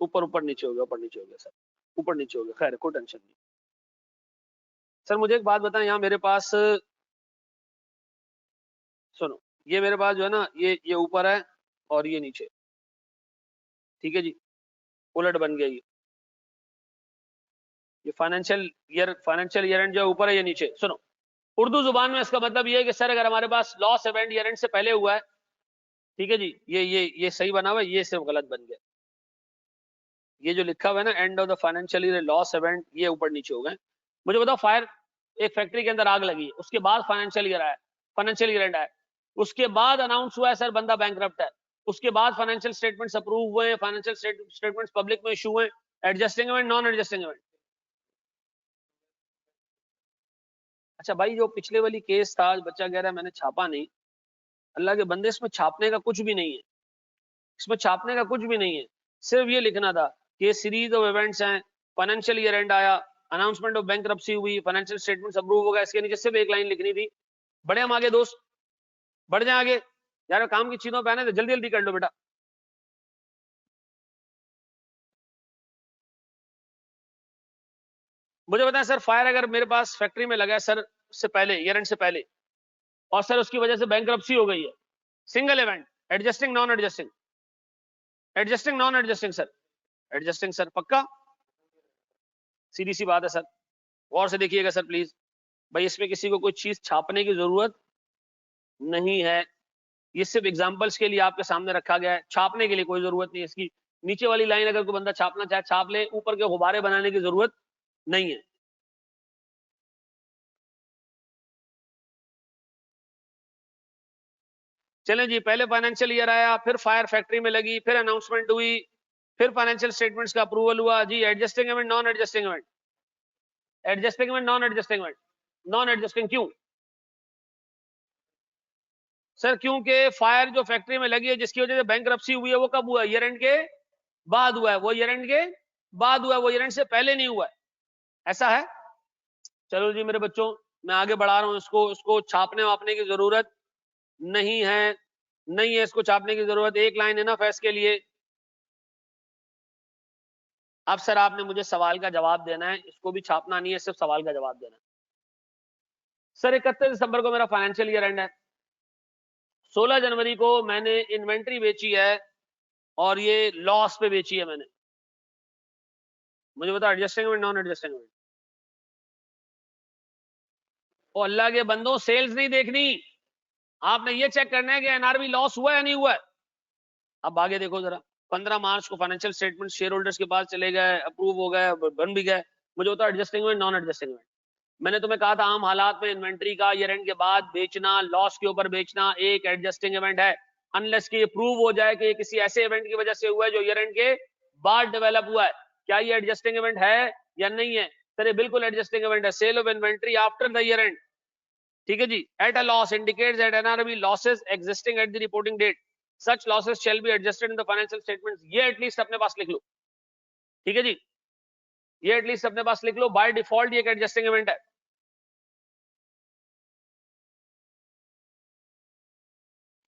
A: ऊपर ऊपर नीचे हो गया, ऊपर नीचे हो गया सर, ऊपर नीचे हो गया, खैर कोई टेंशन नहीं। सर मुझे एक बात बताएं, यहाँ मेरे पास सुनो, ये मेरे पास जो है ना, ये ऊपर है और ये नीचे, ठीक है जी, उलट बन गया ये फाइनेंशियल ईयर एंड जो ऊपर है, ये नीचे। सुनो, उर्दू जुबान में इसका मतलब ये है कि सर अगर हमारे पास लॉस इवेंट ईयर एंड से पहले हुआ है, ठीक है जी, ये सही बना हुआ है, ये सिर्फ गलत बन गया। ये जो लिखा हुआ है ना, end of the financial year loss event, ये ऊपर नीचे हो गए। मुझे बताओ, फायर एक फैक्ट्री के अंदर आग लगी, उसके बाद फाइनेंशियल ईयर आया, फाइनेंशियल ईयर एंड आया, उसके बाद अनाउंस हुआ है सर बंदा बैंकरप्ट है, उसके बाद फाइनेंशियल स्टेटमेंट्स अप्रूव हुए, फाइनेंशियल स्टेटमेंट्स पब्लिक में इशू हुए, adjusting event, non adjusting event. अच्छा भाई, जो पिछले वाली केस था, बच्चा कह रहा है मैंने छापा नहीं, अल्लाह के बंदे इसमें छापने का कुछ भी नहीं है, इसमें छापने का कुछ भी नहीं है, सिर्फ ये लिखना था कि सीरीज ऑफ इवेंट्स हैं, फाइनेंशियल ईयर एंड आया, अनाउंसमेंट ऑफ बैंकरप्सी हुई, फाइनेंशियल स्टेटमेंट्स अप्रूव हो गया, इसके नीचे सिर्फ एक लाइन लिखनी थी। बढ़े हम आगे दोस्त, बढ़ जाए आगे यार, काम की चीजों पे आने तो जल्दी जल्दी कर लो बेटा। मुझे बताएं सर, फायर अगर मेरे पास फैक्ट्री में लगा है सर से पहले, ईयर एंड से पहले, और सर उसकी वजह से बैंकरप्सी हो गई है, single event, adjusting non adjusting, adjusting non adjusting sir, adjusting sir, पक्का? सीधी सी बात है सर, गौर से देखिएगा सर प्लीज भाई, इसमें किसी को कोई चीज छापने की जरूरत नहीं है, ये सिर्फ एग्जांपल्स के लिए आपके सामने रखा गया है, छापने के लिए कोई जरूरत नहीं है इसकी। नीचे वाली लाइन अगर कोई बंदा छापना चाहे छाप ले, ऊपर के गुब्बारे बनाने की जरूरत नहीं है। चलें जी, पहले फाइनेंशियल ईयर आया, फिर फायर फैक्ट्री में लगी, फिर अनाउंसमेंट हुई, फिर फाइनेंशियल स्टेटमेंट्स का अप्रूवल हुआ जी, adjusting event, non adjusting event, adjusting event, non adjusting event, non adjusting क्यों सर? क्योंकि फायर जो फैक्ट्री में लगी है, जिसकी वजह से बैंकरप्सी हुई है, वो कब हुआ है? ईयर एंड के बाद हुआ है, वो ईयर एंड के बाद हुआ है, वो ईयर एंड से पहले नहीं हुआ है, ऐसा है। चलो जी मेरे बच्चों, मैं आगे बढ़ा रहा हूं, इसको छापने वापने की जरूरत नहीं है, नहीं है इसको छापने की जरूरत, एक लाइन इनफ है इसके लिए। अब सर आपने मुझे सवाल का जवाब देना है, इसको भी छापना नहीं है, सिर्फ सवाल का जवाब देना है। सर 31 दिसंबर को मेरा फाइनेंशियल ईयर एंड है, 16 जनवरी को मैंने इन्वेंट्री बेची है और ये लॉस पे बेची है मैंने, मुझे बताओ adjusting event, non adjusting event? ओ अल्लाह के बंदों, सेल्स नहीं देखनी, आपने ये चेक करना है कि एनआरबी लॉस हुआ है या नहीं हुआ है। अब आगे देखो जरा, 15 मार्च को फाइनेंशियल स्टेटमेंट शेयर होल्डर्स के पास चले गए, अप्रूव हो गए, बन भी गए, मुझे बताओ adjusting event, non adjusting event? मैंने तुम्हें कहा था आम हालात में इन्वेंट्री का ईयर एंड के बाद बेचना, लॉस के ऊपर बेचना एक एडजस्टिंग इवेंट है, अनलेस कि ये प्रूव हो जाए कि ये किसी ऐसे इवेंट की वजह से हुआ है जो ईयर एंड के बाद डेवलप हुआ है। क्या ये एडजस्टिंग इवेंट है या नहीं है? सर ये बिल्कुल एडजस्टिंग इवेंट है, sale of inventory after the year end, ठीक है जी, at a loss indicates that NRB losses existing at the reporting date, such losses shall be adjusted in the financial statements. ये at least अपने पास लिख लो, ठीक है जी, ये एटलीस्ट अपने पास लिख लो, बाय डिफॉल्ट ये एक एडजस्टिंग इवेंट है।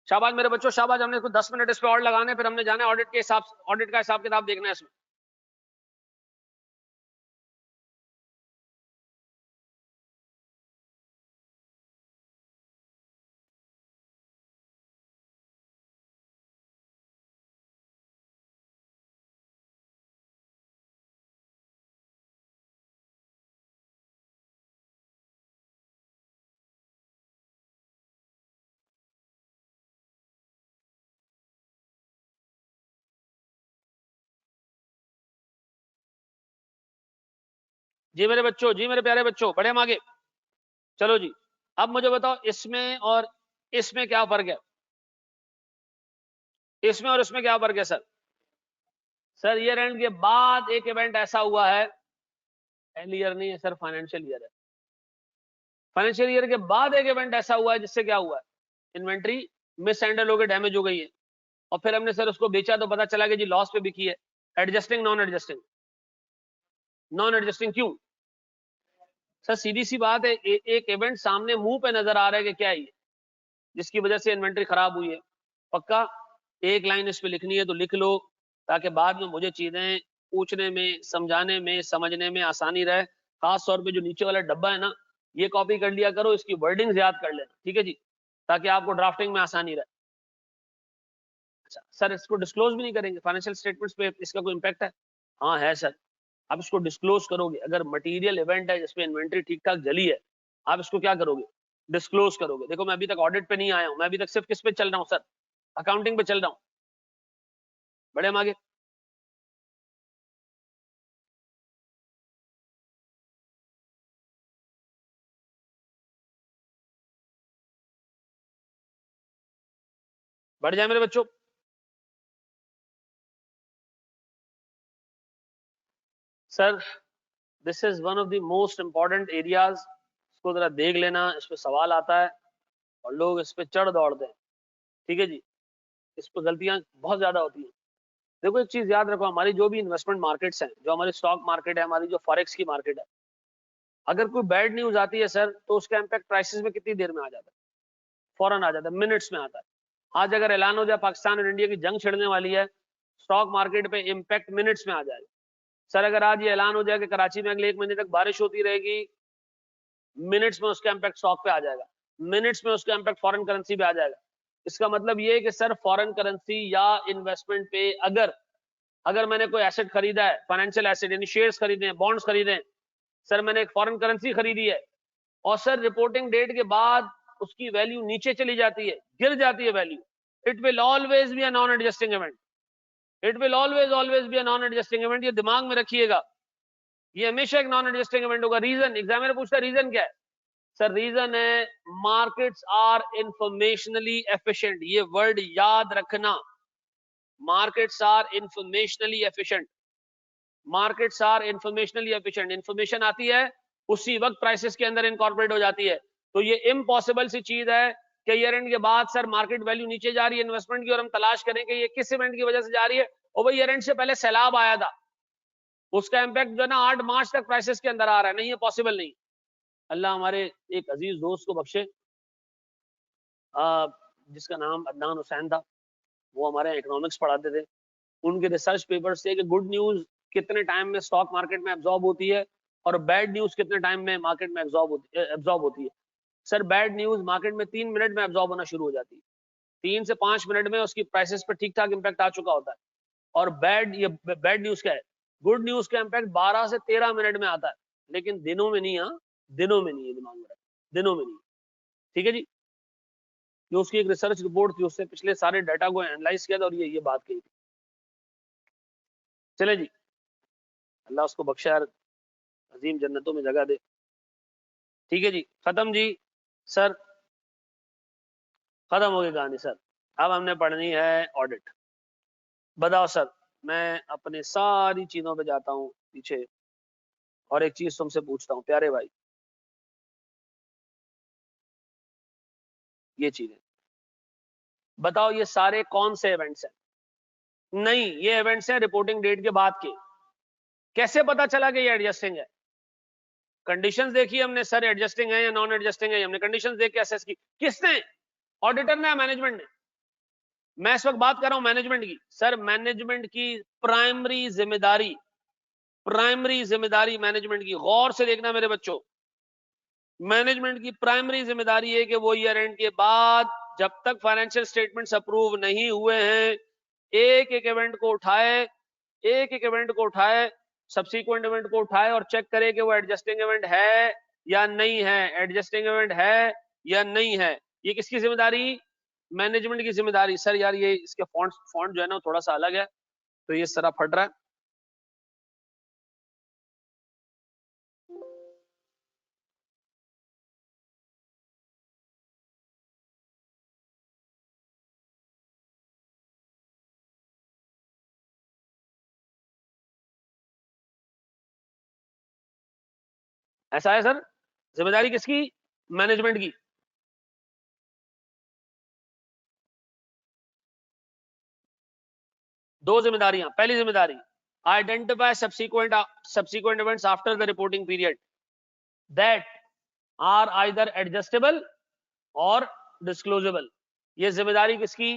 A: शाबाश मेरे बच्चों, शाबाश, हमने इसको 10 मिनट इस पे और लगाने, फिर हमने जाना है ऑडिट के हिसाब, ऑडिट का हिसाब किताब देखना है इसमें। जी मेरे बच्चों, जी मेरे प्यारे बच्चों, बढ़े हम आगे। चलो जी, अब मुझे बताओ इसमें और इसमें क्या फर्क है, इसमें और इसमें क्या फर्क है सर? सर ईयर एंड के बाद एक इवेंट ऐसा हुआ है, एंड ईयर नहीं है सर, फाइनेंशियल ईयर है, फाइनेंशियल ईयर के बाद एक इवेंट ऐसा हुआ है जिससे क्या हुआ है, इन्वेंट्री मिस हैंडल होकर डैमेज हो गई है, और फिर हमने सर उसको बेचा तो पता चला कि जी लॉस पे बिकी है। Adjusting non adjusting? Non adjusting क्यों सर? सीधी सी बात है, एक इवेंट सामने मुंह पे नजर आ रहा है कि क्या है ये, जिसकी वजह से इन्वेंट्री खराब हुई है। पक्का एक लाइन इस पे लिखनी है तो लिख लो, ताकि बाद में मुझे चीजें पूछने में, समझाने में, समझने में आसानी रहे। खास तौर पे जो नीचे वाला डब्बा है ना, ये कॉपी कर लिया करो, इसकी वर्डिंग याद कर लेना, ठीक है जी, ताकि आपको ड्राफ्टिंग में आसानी रहे। अच्छा सर, इसको डिस्क्लोज भी नहीं करेंगे फाइनेंशियल स्टेटमेंट्स पे, इसका कोई इंपैक्ट है? हाँ है सर, आप इसको डिस्क्लोज करोगे। अगर मटेरियल इवेंट है जिसमें इन्वेंट्री ठीक ठाक जली है, आप इसको क्या करोगे? डिस्क्लोज करोगे। देखो मैं अभी तक ऑडिट पे नहीं आया हूं, मैं अभी तक सिर्फ किस पे चल रहा हूं सर? अकाउंटिंग पे चल रहा हूं। बढ़े हम आगे। बढ़ जाए मेरे बच्चों। Sir this is one of the most important areas, इसको जरा देख लेना, इस पे सवाल आता है और लोग इस पे चढ़ दौड़ते हैं, ठीक है जी, इस पे गलतियां बहुत ज्यादा होती हैं। देखो एक चीज याद रखो, हमारी जो भी इन्वेस्टमेंट मार्केट्स हैं, जो हमारी स्टॉक मार्केट है, हमारी जो फॉरेक्स की मार्केट है, अगर कोई बैड न्यूज आती है सर, तो उसका इम्पैक्ट प्राइसेस में कितनी देर में आ जाता है? फौरन आ जाता है, मिनट्स में आता है। आज अगर ऐलान हो जाए पाकिस्तान और इंडिया की जंग छिड़ने वाली है, स्टॉक मार्केट पे इम्पैक्ट मिनट्स में आ जाएगा। सर अगर आज ये ऐलान हो जाए कि कराची में अगले 1 महीने तक बारिश होती रहेगी, मिनट्स में उसका इम्पैक्ट स्टॉक पे आ जाएगा, मिनट्स में उसका इम्पैक्ट फॉरेन करेंसी पे आ जाएगा। इसका मतलब ये है कि सर फॉरेन करेंसी या इन्वेस्टमेंट पे अगर अगर मैंने कोई एसेट खरीदा है, फाइनेंशियल एसेट यानी शेयर्स खरीदे हैं, बॉन्ड्स खरीदे हैं, सर मैंने एक फॉरेन करेंसी खरीदी है, और सर रिपोर्टिंग डेट के बाद उसकी वैल्यू नीचे चली जाती है, गिर जाती है value, it will always be a non adjusting event. It will always be a non adjusting event, ये दिमाग में रखिएगा, ये हमेशा एक नॉन एडजस्टिंग इवेंट होगा। रीजन एग्जामिनर पूछता है रीजन क्या है? सर रीजन है मार्केट्स आर इंफॉर्मेशनली एफिशिएंट। ये वर्ड याद रखना, markets are informationally efficient. Markets are informationally efficient, information आती है उसी वक्त प्राइसेस के अंदर इनकॉर्पोरेट हो जाती है। तो ये इम्पॉसिबल सी चीज है कि ईयर एंड के बाद सर मार्केट वैल्यू नीचे जा रही है इन्वेस्टमेंट की, और हम तलाश करें कि ये किस इवेंट की वजह से जा रही है, और भाई ईयर एंड से पहले सैलाब आया था, उसका इम्पैक्ट जो है ना 8 मार्च तक प्राइसेस के अंदर आ रहा है। नहीं, ये पॉसिबल नहीं। अल्लाह हमारे एक अजीज दोस्त को बख्शे, जिसका नाम अदनान हुसैन था, वो हमारे इकोनॉमिक्स पढ़ाते थे। उनके रिसर्च पेपर्स थे कि गुड न्यूज कितने टाइम में स्टॉक मार्केट में एब्जॉर्ब होती है और बैड न्यूज कितने टाइम में मार्केट में एब्जॉर्ब होती है। सर बैड न्यूज मार्केट में 3 मिनट में एब्जॉर्ब होना शुरू हो जाती है, 3 से 5 मिनट में उसकी प्राइसेस पर ठीक ठाक इंपैक्ट आ चुका होता है। और बैड न्यूज क्या है? गुड न्यूज का इंपैक्ट 12 से 13 मिनट में आता है, लेकिन दिनों में नहीं। हाँ, दिनों में नहीं है, दिमाग में रखें, दिनों में नहीं। ठीक है जी, जो उसकी एक रिसर्च रिपोर्ट थी, उससे पिछले सारे डाटा को एनालाइज किया था और ये बात कही थी। चले जी, अल्लाह उसको बख्शा यार, अजीम जन्नतों में जगह दे। ठीक है जी, खत्म जी। सर खत्म हो गई कहानी सर, अब हमने पढ़नी है ऑडिट। बताओ सर, मैं अपने सारी चीजों पे जाता हूँ पीछे, और एक चीज तुमसे पूछता हूँ प्यारे भाई, ये चीजें बताओ, ये सारे कौन से इवेंट्स हैं? नहीं, ये इवेंट्स हैं रिपोर्टिंग डेट के बाद के। कैसे पता चला कि ये एडजस्टिंग है? कंडीशंस देखी हमने सर, एडजस्टिंग है या नॉन एडजस्टिंग है, हमने कंडीशंस देख के असेस की। किसने? ऑडिटर ने या मैनेजमेंट ने? मैं इस वक्त बात कर रहा हूं मैनेजमेंट की। सर मैनेजमेंट की प्राइमरी जिम्मेदारी मैनेजमेंट की, गौर से देखना मेरे बच्चों, मैनेजमेंट की प्राइमरी जिम्मेदारी है कि वो ईयर एंड के बाद, जब तक फाइनेंशियल स्टेटमेंट्स अप्रूव नहीं हुए हैं, एक एक इवेंट को उठाए, एक एक इवेंट को उठाए, सब्सीक्वेंट इवेंट को उठाए और चेक करे कि वो एडजस्टिंग इवेंट है या नहीं है, एडजस्टिंग इवेंट है या नहीं है। ये किसकी जिम्मेदारी? मैनेजमेंट की जिम्मेदारी। सर यार ये इसके फॉन्ट जो है ना थोड़ा सा अलग है, तो ये सारा फट रहा है। ऐसा है सर, जिम्मेदारी किसकी? मैनेजमेंट की। दो जिम्मेदारियां। पहली जिम्मेदारी, identify subsequent events after the reporting period that are either adjustable और डिस्क्लोजेबल। ये जिम्मेदारी किसकी?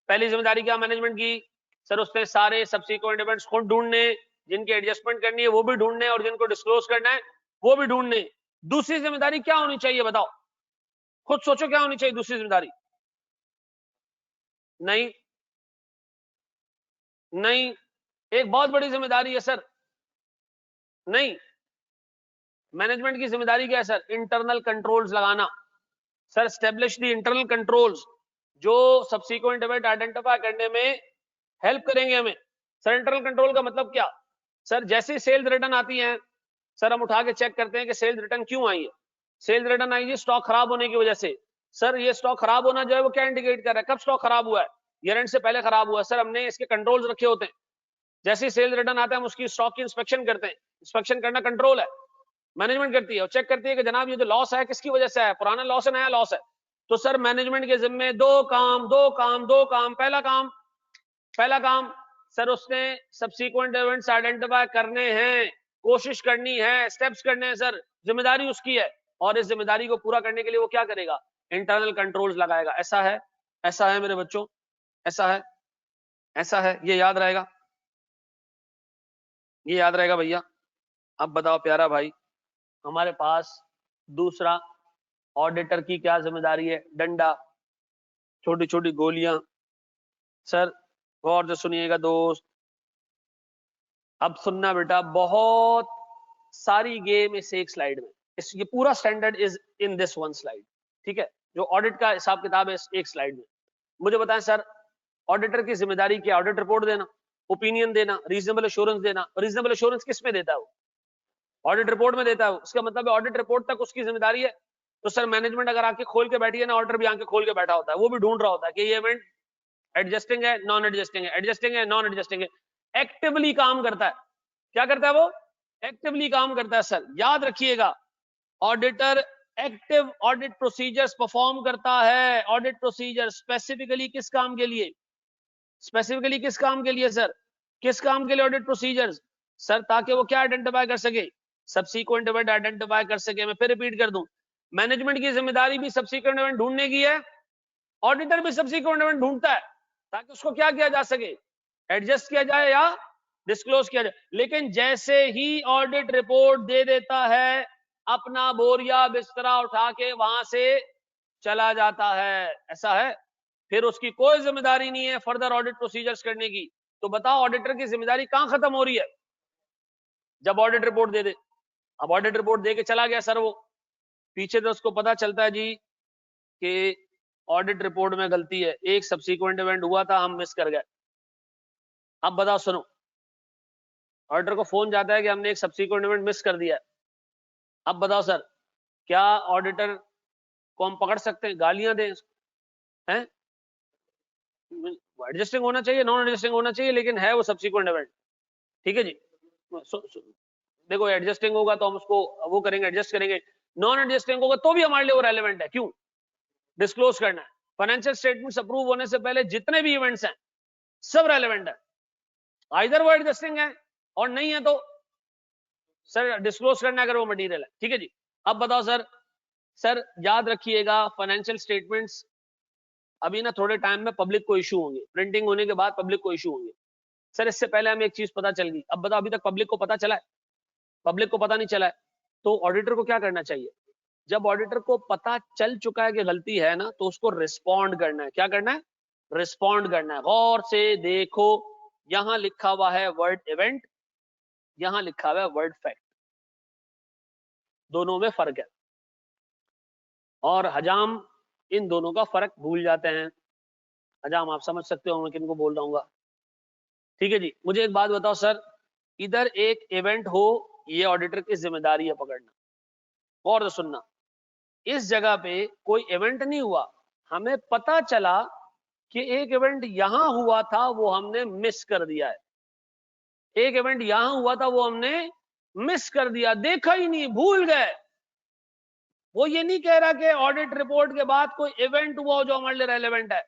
A: पहली जिम्मेदारी क्या मैनेजमेंट की? सर उसने सारे सब्सिक्वेंट इवेंट्स खुद ढूंढने, जिनकी एडजस्टमेंट करनी है वो भी ढूंढने, और जिनको डिस्क्लोज करना है वो भी ढूंढने। दूसरी जिम्मेदारी क्या होनी चाहिए बताओ, खुद सोचो क्या होनी चाहिए दूसरी जिम्मेदारी? नहीं नहीं, एक बहुत बड़ी जिम्मेदारी है सर। नहीं, मैनेजमेंट की जिम्मेदारी क्या है सर? इंटरनल कंट्रोल्स लगाना। Sir establish the internal controls जो सब्सिक्वेंट इवेंट आइडेंटिफाई करने में हेल्प करेंगे हमें। सर इंटरनल कंट्रोल का मतलब क्या? सर जैसे सेल्स रिटर्न आती हैं, सर हम उठा के चेक करते हैं कि सेल्स रिटर्न क्यों आई है। सेल्स रिटर्न आई है स्टॉक खराब होने की वजह से। सर ये स्टॉक खराब होना जो है वो क्या इंडिकेट कर रहा है? कब स्टॉक खराब हुआ है? ईयर एंड से पहले खराब हुआ है। सर हमने इसके कंट्रोल्स रखे होते हैं। जैसे ही सेल्स रिटर्न आता है हम उसकी स्टॉक की इंस्पेक्शन करते हैं। इंस्पेक्शन करना कंट्रोल है, मैनेजमेंट करती है, और चेक करती है कि जनाब ये जो लॉस है किसकी वजह से है, पुराना लॉस है नया लॉस है। तो सर मैनेजमेंट के जिम्मे दो काम। पहला काम सर उसने सब्सिक्वेंट इवेंट्स आइडेंटिफाई करने हैं, कोशिश करनी है, स्टेप्स करने हैं सर, जिम्मेदारी उसकी है। और इस जिम्मेदारी को पूरा करने के लिए वो क्या करेगा? इंटरनल कंट्रोल्स लगाएगा। ऐसा है मेरे बच्चों, ऐसा है, ये याद रहेगा, ये याद रहेगा भैया। अब बताओ प्यारा भाई, हमारे पास दूसरा ऑडिटर की क्या जिम्मेदारी है? डंडा, छोटी छोटी गोलियां। सर गौर से सुनिएगा दोस्त, अब सुनना बेटा, बहुत सारी गेम इस एक स्लाइड में। ये पूरा standard is in this one slide, ठीक है? जो ऑडिट का हिसाब किताब है इस एक स्लाइड में। मुझे बताएं सर, ऑडिटर की जिम्मेदारी क्या? ऑडिट रिपोर्ट देना, ओपिनियन देना, रीजनेबल एश्योरेंस देना। रीजनेबल एश्योरेंस किस में देता है वो? ऑडिट रिपोर्ट में देता है वो। इसका मतलब है ऑडिट रिपोर्ट तक उसकी जिम्मेदारी है। तो सर मैनेजमेंट अगर आंखें खोल के बैठी है ना, ऑडिटर भी आंखें खोल के बैठा होता है, वो भी ढूंढ रहा होता है कि ये इवेंट एडजस्टिंग है, नॉन एडजस्टिंग है, एडजस्टिंग है, नॉन एडजस्टिंग है। एक्टिवली काम करता है। क्या करता है वो? एक्टिवली काम करता है सर, याद रखिएगा। Auditor active audit procedures perform करता है। ऑडिट प्रोसीजर स्पेसिफिकली किस काम के लिए? स्पेसिफिकली किस काम के लिए सर? किस काम के लिए ऑडिट प्रोसीजर्स? सर ताकि वो क्या आइडेंटिफाई कर सके? सब्सिक्वेंट इवेंट आइडेंटिफाई कर सके। मैं फिर रिपीट कर दूं, मैनेजमेंट की जिम्मेदारी भी सब्सिक्वेंट इवेंट ढूंढने की है, ऑडिटर भी सब्सिक्वेंट इवेंट ढूंढता है ताकि उसको क्या किया जा सके? एडजस्ट किया जाए या डिस्क्लोज किया जाए। लेकिन जैसे ही ऑडिट रिपोर्ट दे देता है, अपना बोरिया बिस्तरा उठा के वहां से चला जाता है। ऐसा है, फिर उसकी कोई जिम्मेदारी नहीं है फर्दर ऑडिट प्रोसीजर्स करने की। तो बताओ ऑडिटर की जिम्मेदारी कहां खत्म हो रही है? जब ऑडिट रिपोर्ट दे दे। अब ऑडिट रिपोर्ट दे के चला गया सर, वो पीछे तो उसको पता चलता है जी कि ऑडिट रिपोर्ट में गलती है, एक सब्सिक्वेंट इवेंट हुआ था, हम मिस कर गए। अब बताओ सुनो, ऑडिटर को फोन जाता है कि हमने एक सब्सिक्वेंट इवेंट मिस कर दिया है। अब बताओ सर, क्या ऑडिटर को हम पकड़ सकते हैं, गालियां दें हैं? एडजस्टिंग होना चाहिए, नॉन एडजस्टिंग होना चाहिए, लेकिन है वो सब्सिक्वेंट इवेंट, ठीक है जी। देखो एडजस्टिंग होगा तो हम उसको वो करेंगे, एडजस्ट करेंगे। नॉन एडजस्टिंग होगा तो भी हमारे लिए वो रेलेवेंट है। क्यों? डिस्क्लोज करना है। फाइनेंशियल स्टेटमेंट्स अप्रूव होने से पहले जितने भी इवेंट्स हैं सब रेलेवेंट है। आइदर वो एडजस्टिंग है और नहीं है तो सर डिस्क्लोज करना है अगर वो मटेरियल है, ठीक है जी। अब बताओ सर, सर याद रखिएगा फाइनेंशियल स्टेटमेंट्स अभी ना थोड़े टाइम में पब्लिक को इशू होंगे, प्रिंटिंग होने के बाद पब्लिक को इशू होंगे। सर इससे पहले हमें एक चीज पता चल गई, अब बताओ अभी तक पब्लिक को पता चला है? पब्लिक को पता नहीं चला है। तो ऑडिटर को क्या करना चाहिए? जब ऑडिटर को पता चल चुका है कि गलती है ना, तो उसको रिस्पॉन्ड करना है। क्या करना है? रिस्पॉन्ड करना है। गौर से देखो, यहां लिखा हुआ है वर्ड इवेंट, यहां लिखा हुआ है वर्ड फैक्ट, दोनों में फर्क है। और हजाम इन दोनों का फर्क भूल जाते हैं। हजाम आप समझ सकते हो मैं किनको बोल रहा हूँ, ठीक है जी। मुझे एक बात बताओ सर, इधर एक इवेंट हो, ये ऑडिटर की जिम्मेदारी है पकड़ना। गौर से सुनना, इस जगह पे कोई इवेंट नहीं हुआ, हमें पता चला कि एक इवेंट यहां हुआ था वो हमने मिस कर दिया है। एक इवेंट यहां हुआ था वो हमने मिस कर दिया, देखा ही नहीं, भूल गए। वो ये नहीं कह रहा कि ऑडिट रिपोर्ट के बाद कोई इवेंट हुआ हो जो हमारे लिए रेलेवेंट है।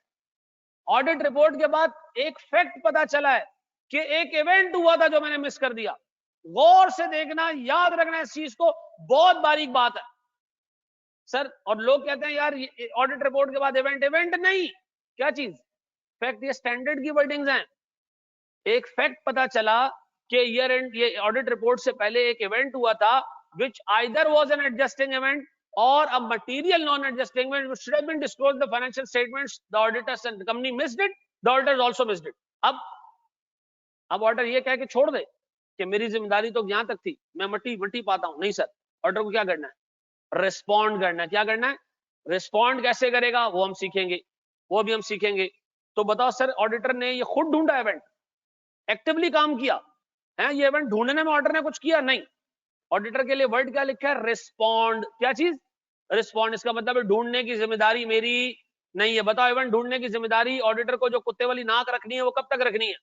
A: ऑडिट रिपोर्ट के बाद एक फैक्ट पता चला है कि एक इवेंट हुआ था जो मैंने मिस कर दिया। गौर से देखना, याद रखना इस चीज को, बहुत बारीक बात है सर। और लोग कहते हैं यार ऑडिट रिपोर्ट के बाद इवेंट, इवेंट नहीं, क्या चीज, फैक्ट। ये स्टैंडर्ड की वर्डिंग्स हैं। एक फैक्ट पता चला कि ईयर एंड, ये ऑडिट रिपोर्ट से पहले एक इवेंट हुआ था which either was an adjusting event or a material non-adjusting event which should have been disclosed in the financial statements. The auditors and the company missed it. The auditors also missed it. अब order ये कह के छोड़ दे कि मेरी जिम्मेदारी तो यहां तक थी, मैं मट्टी पाता हूं, नहीं सर। ऑर्डर को क्या करना है, रिस्पॉन्ड करना है। क्या करना है, रिस्पॉन्ड कैसे करेगा वो हम सीखेंगे, वो भी हम सीखेंगे। तो बताओ सर, ऑडिटर ने ये खुद ढूंढा इवेंट, एक्टिवली काम किया है, ये इवेंट ढूंढने में ऑडिटर ने कुछ किया नहीं। ऑडिटर के लिए वर्ड क्या लिखा है, रिस्पॉन्ड। क्या चीज, रिस्पॉन्ड। इसका मतलब है ढूंढने की जिम्मेदारी मेरी नहीं है। बताओ, इवेंट ढूंढने की जिम्मेदारी ऑडिटर को जो कुत्ते वाली नाक रखनी है वो कब तक रखनी है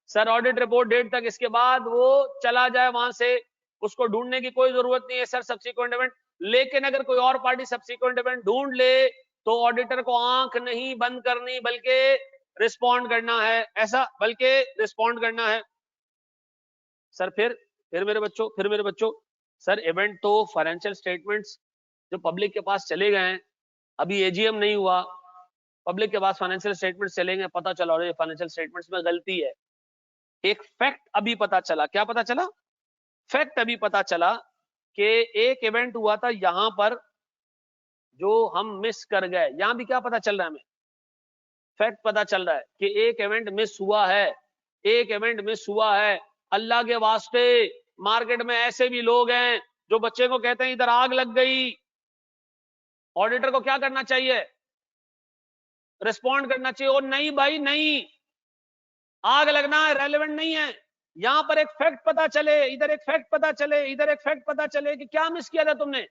A: सर, ऑडिट रिपोर्ट डेट तक। इसके बाद वो चला जाए वहां से, उसको ढूंढने की कोई जरूरत नहीं है सर, सब्सिक्वेंट इवेंट। लेकिन अगर कोई और पार्टी सब्सिक्वेंट इवेंट ढूंढ ले तो ऑडिटर को आंख नहीं बंद करनी बल्कि रिस्पॉन्ड करना है, ऐसा, बल्कि रिस्पॉन्ड करना है सर। फिर मेरे बच्चों सर, इवेंट तो फाइनेंशियल स्टेटमेंट्स जो पब्लिक के पास चले गए हैं, अभी एजीएम नहीं हुआ, पब्लिक के पास फाइनेंशियल स्टेटमेंट्स चलेंगे, पता चला ये फाइनेंशियल स्टेटमेंट्स में गलती है। एक फैक्ट अभी पता चला, क्या पता चला, फैक्ट अभी पता चला कि एक इवेंट हुआ था यहां पर जो हम मिस कर गए। यहां भी क्या पता चल रहा है हमें, फैक्ट पता चल रहा है कि एक इवेंट मिस हुआ है, एक इवेंट मिस हुआ है। अल्लाह के वास्ते, मार्केट में ऐसे भी लोग हैं जो बच्चे को कहते हैं इधर आग लग गई, ऑडिटर को क्या करना चाहिए, रिस्पॉन्ड करना चाहिए। और नहीं भाई नहीं, आग लगना रेलेवेंट नहीं है। यहां पर एक फैक्ट पता चले, इधर एक फैक्ट पता चले, इधर एक फैक्ट पता चले कि क्या मिस किया था तुमने।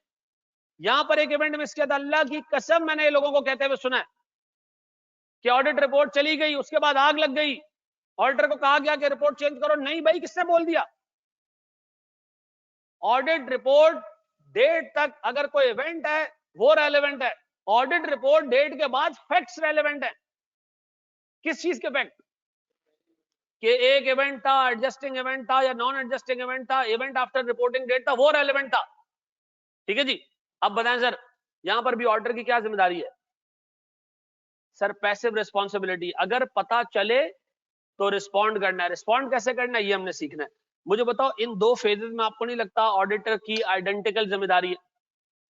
A: यहां पर एक इवेंट मिस किया था, अल्लाह की कसम मैंने लोगों को कहते हुए सुना है कि ऑडिट रिपोर्ट चली गई, उसके बाद आग लग गई, ऑडिटर को कहा गया कि रिपोर्ट चेंज करो। नहीं भाई, किसने बोल दिया, ऑडिट रिपोर्ट डेट तक अगर कोई इवेंट है वो रेलेवेंट है, ऑडिट रिपोर्ट डेट के बाद फैक्ट्स रेलेवेंट है। किस चीज के फैक्ट, कि एक इवेंट था, एडजस्टिंग इवेंट था या नॉन एडजस्टिंग इवेंट था, इवेंट आफ्टर रिपोर्टिंग डेट था, वो रेलेवेंट था। ठीक है जी। अब बताएं सर, यहां पर भी ऑडिटर की क्या जिम्मेदारी है सर, पैसिव रिस्पॉन्सिबिलिटी। अगर पता चले तो रिस्पॉन्ड करना है। रिस्पॉन्ड कैसे करना है ये हमने सीखना है। मुझे बताओ, इन दो फेजेस में आपको नहीं लगता ऑडिटर की आइडेंटिकल जिम्मेदारी है,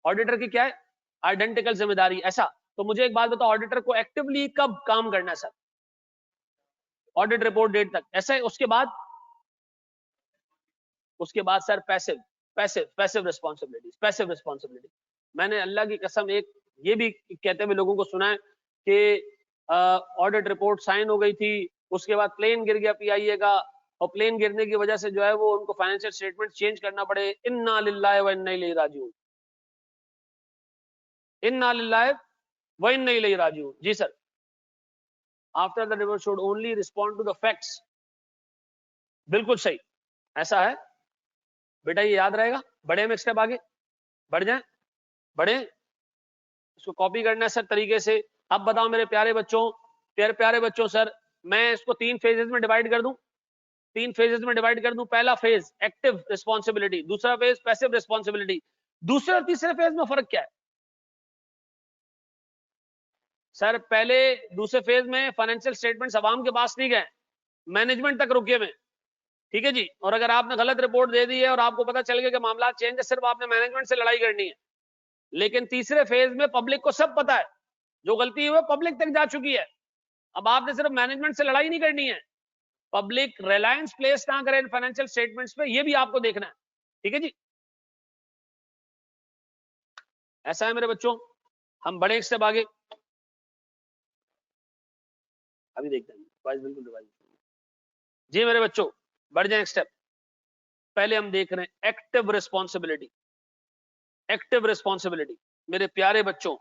A: ऑडिटर की क्या है, आइडेंटिकल जिम्मेदारी, ऐसा। तो मुझे एक बात बताओ, ऑडिटर को एक्टिवली कब काम करना है सर, ऑडिट रिपोर्ट डेट तक, ऐसा है। उसके बाद सर पैसिव रिस्पॉन्सिबिलिटी। मैंने अल्लाह की कसम एक ये भी कहते हुए लोगों को सुना है कि ऑडिट रिपोर्ट साइन हो गई थी, उसके बाद प्लेन गिर गया पीआईए का, और प्लेन गिरने की वजह से जो है वो उनको फाइनेंशियल स्टेटमेंट चेंज करना पड़े। इन्ना लिल्लाहि व इन्ना इलैहि राजिऊन, इन्ना लिल्लाहि व इन्ना इलैहि राजिऊन। जी sir, after the report should only respond to the facts. बिल्कुल सही, ऐसा है बेटा, ये याद रहेगा। बढ़े हम एक स्टेप आगे, बढ़ जाए, बढ़े, इसको कॉपी करना है सर तरीके से। अब बताओ मेरे प्यारे बच्चों सर, मैं इसको 3 फेजेस में डिवाइड कर दूं, 3 फेजेस में डिवाइड कर दूं। पहला फेज एक्टिव रिस्पॉन्सिबिलिटी, दूसरा फेज पैसिव रिस्पॉन्सिबिलिटी। दूसरे और तीसरे फेज में फर्क क्या है सर? पहले दूसरे फेज में फाइनेंशियल स्टेटमेंट्स अवाम के पास नहीं गए, मैनेजमेंट तक रुके हुए, ठीक है जी। और अगर आपने गलत रिपोर्ट दे दी है और आपको पता चल गया कि मामला चेंज है, सिर्फ आपने मैनेजमेंट से लड़ाई करनी है। लेकिन तीसरे फेज में पब्लिक को सब पता है, जो गलती हुई पब्लिक तक जा चुकी है। अब आपने सिर्फ मैनेजमेंट से लड़ाई नहीं करनी है, पब्लिक रिलायंस प्लेस ना करे इन फाइनेंशियल स्टेटमेंट्स पे, ये भी आपको देखना है, ठीक है जी। ऐसा है मेरे बच्चों, हम बड़े एक स्टेप आगे अभी देखते हैं, बिल्कुल रिवाइज जी मेरे बच्चों, बढ़ जाए एक स्टेप। पहले हम देख रहे हैं एक्टिव रिस्पॉन्सिबिलिटी। एक्टिव रिस्पॉन्सिबिलिटी मेरे प्यारे बच्चों,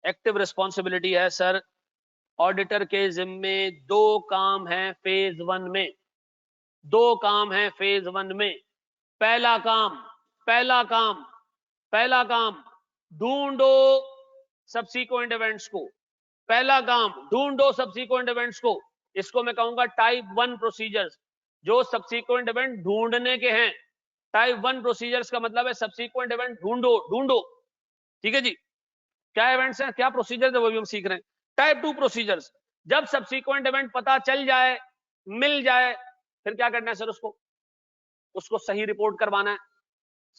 A: एक्टिव रिस्पॉन्सिबिलिटी है सर, ऑडिटर के जिम्मे 2 काम हैं फेज 1 में, 2 काम हैं फेज 1 में। पहला काम पहला काम ढूंढो सबसीक्वेंट इवेंट्स को, पहला काम ढूंढो सबसीक्वेंट इवेंट्स को। इसको मैं कहूंगा टाइप 1 प्रोसीजर्स, जो सबसीक्वेंट इवेंट ढूंढने के हैं। टाइप 1 प्रोसीजर्स का मतलब है सबसीक्वेंट इवेंट ढूंढो ढूंढो, ठीक है जी। क्या इवेंट्स हैं, क्या प्रोसीजर है, वो भी हम सीख रहे हैं। टाइप 2 प्रोसीजर्स, जब सबसीक्वेंट इवेंट पता चल जाए, मिल जाए, फिर क्या करना है सर, उसको सही रिपोर्ट करवाना है,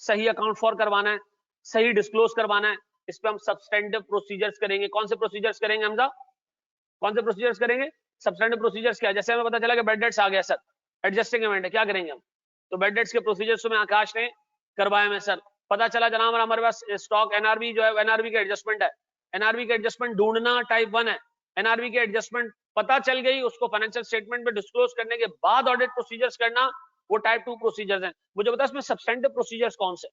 A: सही अकाउंट फॉर करवाना है, सही डिस्क्लोज करवाना है। इस पे हम सब्सटेंटिव प्रोसीजर्स करेंगे। कौन से प्रोसीजर्स करेंगे हमजा, कौन से प्रोसीजर्स करेंगे? सब्सटेंटिव प्रोसीजर्स क्या है? जैसे हमें पता चला कि बेड डेट्स आ गया सर, एडजस्टिंग इवेंट है, क्या करेंगे हम? तो बेड डेट्स के प्रोसीजर्स में आकाश ने करवाए में सर। पता चला जनाब हमारे पास स्टॉक एनआरबी जो है, एनआरबी का एडजस्टमेंट है, एनआरबी का एडजस्टमेंट ढूंढना टाइप 1 है। एनआरबी के एडजस्टमेंट पता चल गई, उसको फाइनेंशियल स्टेटमेंट में डिस्क्लोज करने के बाद ऑडिट प्रोसीजर्स करना, वो टाइप 2 प्रोसीजर्स हैं। मुझे बता इसमें सब्सटेंटिव प्रोसीजर्स कौन से?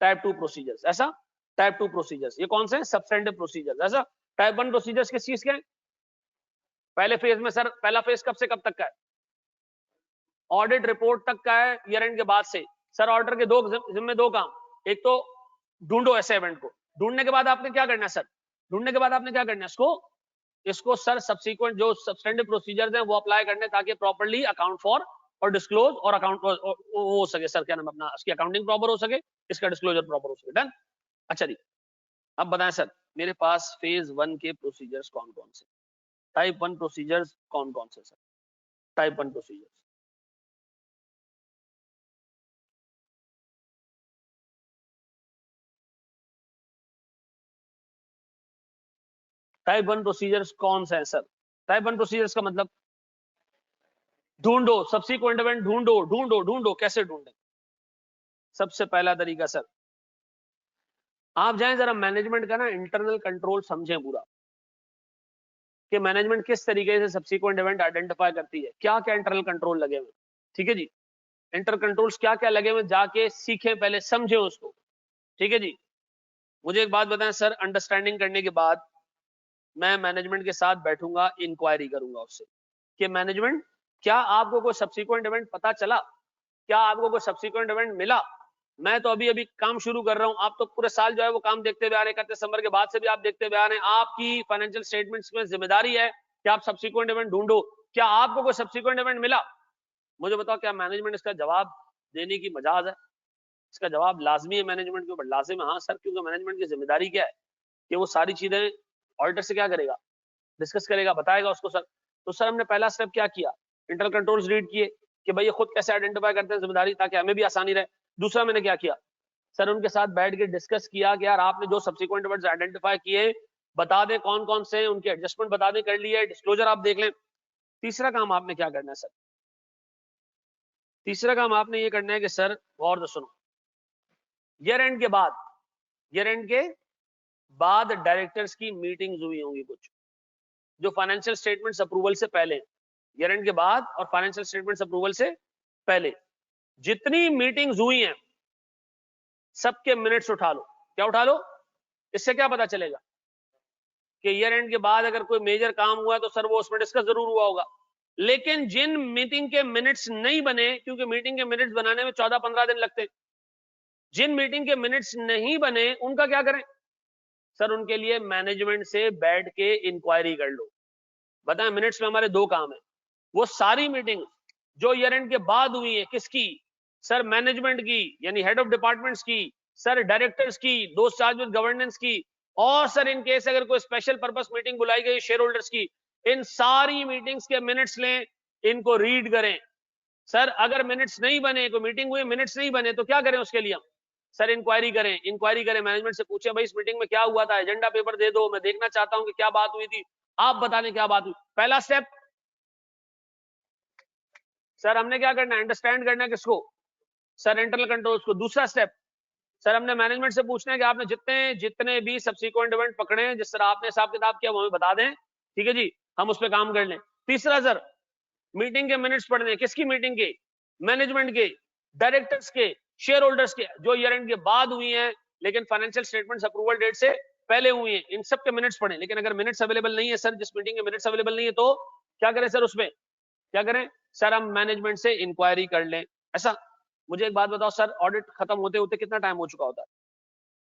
A: टाइप 2 प्रोसीजर्स, ऐसा टाइप 2 प्रोसीजर्स ये कौन से हैं? Substantive procedures. ऐसा टाइप 1 प्रोसीजर्स किस चीज के हैं? पहले फेज में सर, पहला फेज कब से कब तक का है? ऑडिट रिपोर्ट तक का है, ईयर एंड के बाद से। सर ऑडिटर के दो जिम्मे, दो काम, एक तो ढूंढो ऐसे इवेंट को, ढूंढने के बाद आपने क्या करना है सर, ढूंढने के बाद आपने क्या करना है, इसको सर सब्सीक्वेंट जो सब्सटेंटिव प्रोसीजर्स हैं वो अप्लाई करने, ताकि प्रॉपर्ली अकाउंट फॉर और डिस्क्लोज और अकाउंट हो सके सर, क्या नाम अपना, इसकी अकाउंटिंग प्रॉपर हो सके, इसका डिस्क्लोजर प्रॉपर हो सके। डन। अच्छा जी, अब बताएं सर मेरे पास फेज 1 के प्रोसीजर्स कौन कौन से, टाइप 1 प्रोसीजर्स कौन कौन से sir? Type 1 procedures, type 1 procedures कौन से हैं सर? टाइप 1 प्रोसीजर्स का मतलब ढूंढो सब्सीक्वेंट इवेंट, ढूंढो ढूंढो ढूंढो। कैसे ढूंढे? सबसे पहला तरीका सर, आप जाएं जरा मैनेजमेंट का ना इंटरनल कंट्रोल समझें पूरा, कि मैनेजमेंट किस तरीके से सब्सीक्वेंट इवेंट आइडेंटिफाई करती है, क्या क्या इंटरनल कंट्रोल लगे हुए, ठीक है जी। इंटर कंट्रोल्स क्या क्या लगे हुए, जाके सीखें, पहले समझें उसको, ठीक है जी। मुझे एक बात बताएं सर, अंडरस्टैंडिंग करने के बाद मैं मैनेजमेंट के साथ बैठूंगा, इंक्वायरी करूंगा उससे कि मैनेजमेंट, क्या आपको कोई सब्सीक्वेंट इवेंट पता चला, क्या आपको कोई सब्सीक्वेंट इवेंट मिला? मैं तो अभी अभी काम शुरू कर रहा हूं, आप तो पूरे साल जो है वो काम देखते हुए आ रहे हैं, 31 दिसंबर के बाद से भी आप देखते हुए आ रहे हैं। आपकी फाइनेंशियल स्टेटमेंट्स में जिम्मेदारी है कि आप सब्सीक्वेंट इवेंट ढूंढो। क्या आपको कोई सब्सीक्वेंट इवेंट मिला? मुझे बताओ, क्या मैनेजमेंट इसका जवाब देने की मजाज है? इसका जवाब लाजमी है मैनेजमेंट के ऊपर, लाजिम है। हाँ सर, क्योंकि मैनेजमेंट की जिम्मेदारी क्या है कि वो सारी चीजें ऑडिटर से क्या करेगा, डिस्कस करेगा, बताएगा उसको सर। तो सर हमने पहला स्टेप क्या किया, इंटरनल कंट्रोल्स रीड किए कि भाई ये खुद कैसे आइडेंटिफाई करते हैं जिम्मेदारी, ताकि हमें भी आसानी रहे। दूसरा मैंने क्या किया सर, उनके साथ बैठ के डिस्कस किया कि यार आपने जो सब्सिक्वेंट इवेंट्स आइडेंटिफाई किए, बता दें कौन कौन से हैं, उनके एडजस्टमेंट बता दें, कर लिए, डिस्क्लोजर आप देख लें। तीसरा काम आपने क्या करना है सर, तीसरा काम आपने ये करना है कि सर और तो सुनो, ईयर एंड के बाद, ईयर एंड के बाद डायरेक्टर्स की मीटिंग्स हुई होंगी कुछ, जो फाइनेंशियल स्टेटमेंट्स अप्रूवल से पहले, ईयर एंड के बाद और फाइनेंशियल स्टेटमेंट्स अप्रूवल से पहले जितनी मीटिंग्स हुई हैं सबके मिनट्स उठा लो। क्या उठा लो? इससे क्या पता चलेगा कि ईयर एंड के बाद अगर कोई मेजर काम हुआ है तो सर वो उसमें डिस्कस जरूर हुआ होगा। लेकिन जिन मीटिंग के मिनट्स नहीं बने, क्योंकि मीटिंग के मिनट्स बनाने में 14-15 दिन लगते हैं, जिन मीटिंग के मिनट्स नहीं बने उनका क्या करें सर? उनके लिए मैनेजमेंट से बैठ के इंक्वायरी कर लो। बताएं, मिनट्स में हमारे दो काम है, वो सारी मीटिंग जो ईयर एंड के बाद हुई है, किसकी सर? मैनेजमेंट की, यानी हेड ऑफ डिपार्टमेंट्स की, सर डायरेक्टर्स की, दोस्त चार्ज विद गवर्नेंस की, और सर इन केस अगर कोई स्पेशल पर्पस मीटिंग बुलाई गई शेयर होल्डर्स की, इन सारी मीटिंग्स के मिनट्स लें, इनको रीड करें। सर अगर मिनट्स नहीं बने, कोई मीटिंग हुई मिनट्स नहीं बने, तो क्या करें उसके लिए हम सर? इंक्वायरी करें, इंक्वायरी करें, मैनेजमेंट से पूछें भाई इस मीटिंग में क्या हुआ था, एजेंडा पेपर दे दो, मैं देखना चाहता हूं कि क्या बात हुई थी, आप बता दें क्या बात हुई। पहला स्टेप सर हमने क्या करना है, अंडरस्टैंड करना है किसको सर? इंटरनल कंट्रोल्स को। दूसरा स्टेप सर हमने मैनेजमेंट से पूछना है कि आपने जितने जितने भी सब्सिक्वेंट इवेंट पकड़े हैं, जिस तरह आपने हिसाब किताब किया वो हमें बता दें, ठीक है जी, हम उस पर काम कर लें। तीसरा सर मीटिंग के मिनट्स पढ़ने, किसकी मीटिंग के? मैनेजमेंट के, डायरेक्टर्स के, शेयर होल्डर्स के, जो ईयर एंड के बाद हुई हैं लेकिन फाइनेंशियल स्टेटमेंट्स अप्रूवल डेट से पहले हुई हैं, इन सब के मिनट्स पढ़ें। लेकिन अगर मिनट्स अवेलेबल नहीं है सर, जिस मीटिंग के मिनट्स अवेलेबल नहीं है, तो क्या करें सर? उसमें क्या करें सर? हम मैनेजमेंट से इंक्वायरी कर लें। ऐसा। मुझे एक बात बताओ सर, ऑडिट खत्म होते होते कितना टाइम हो चुका होता है?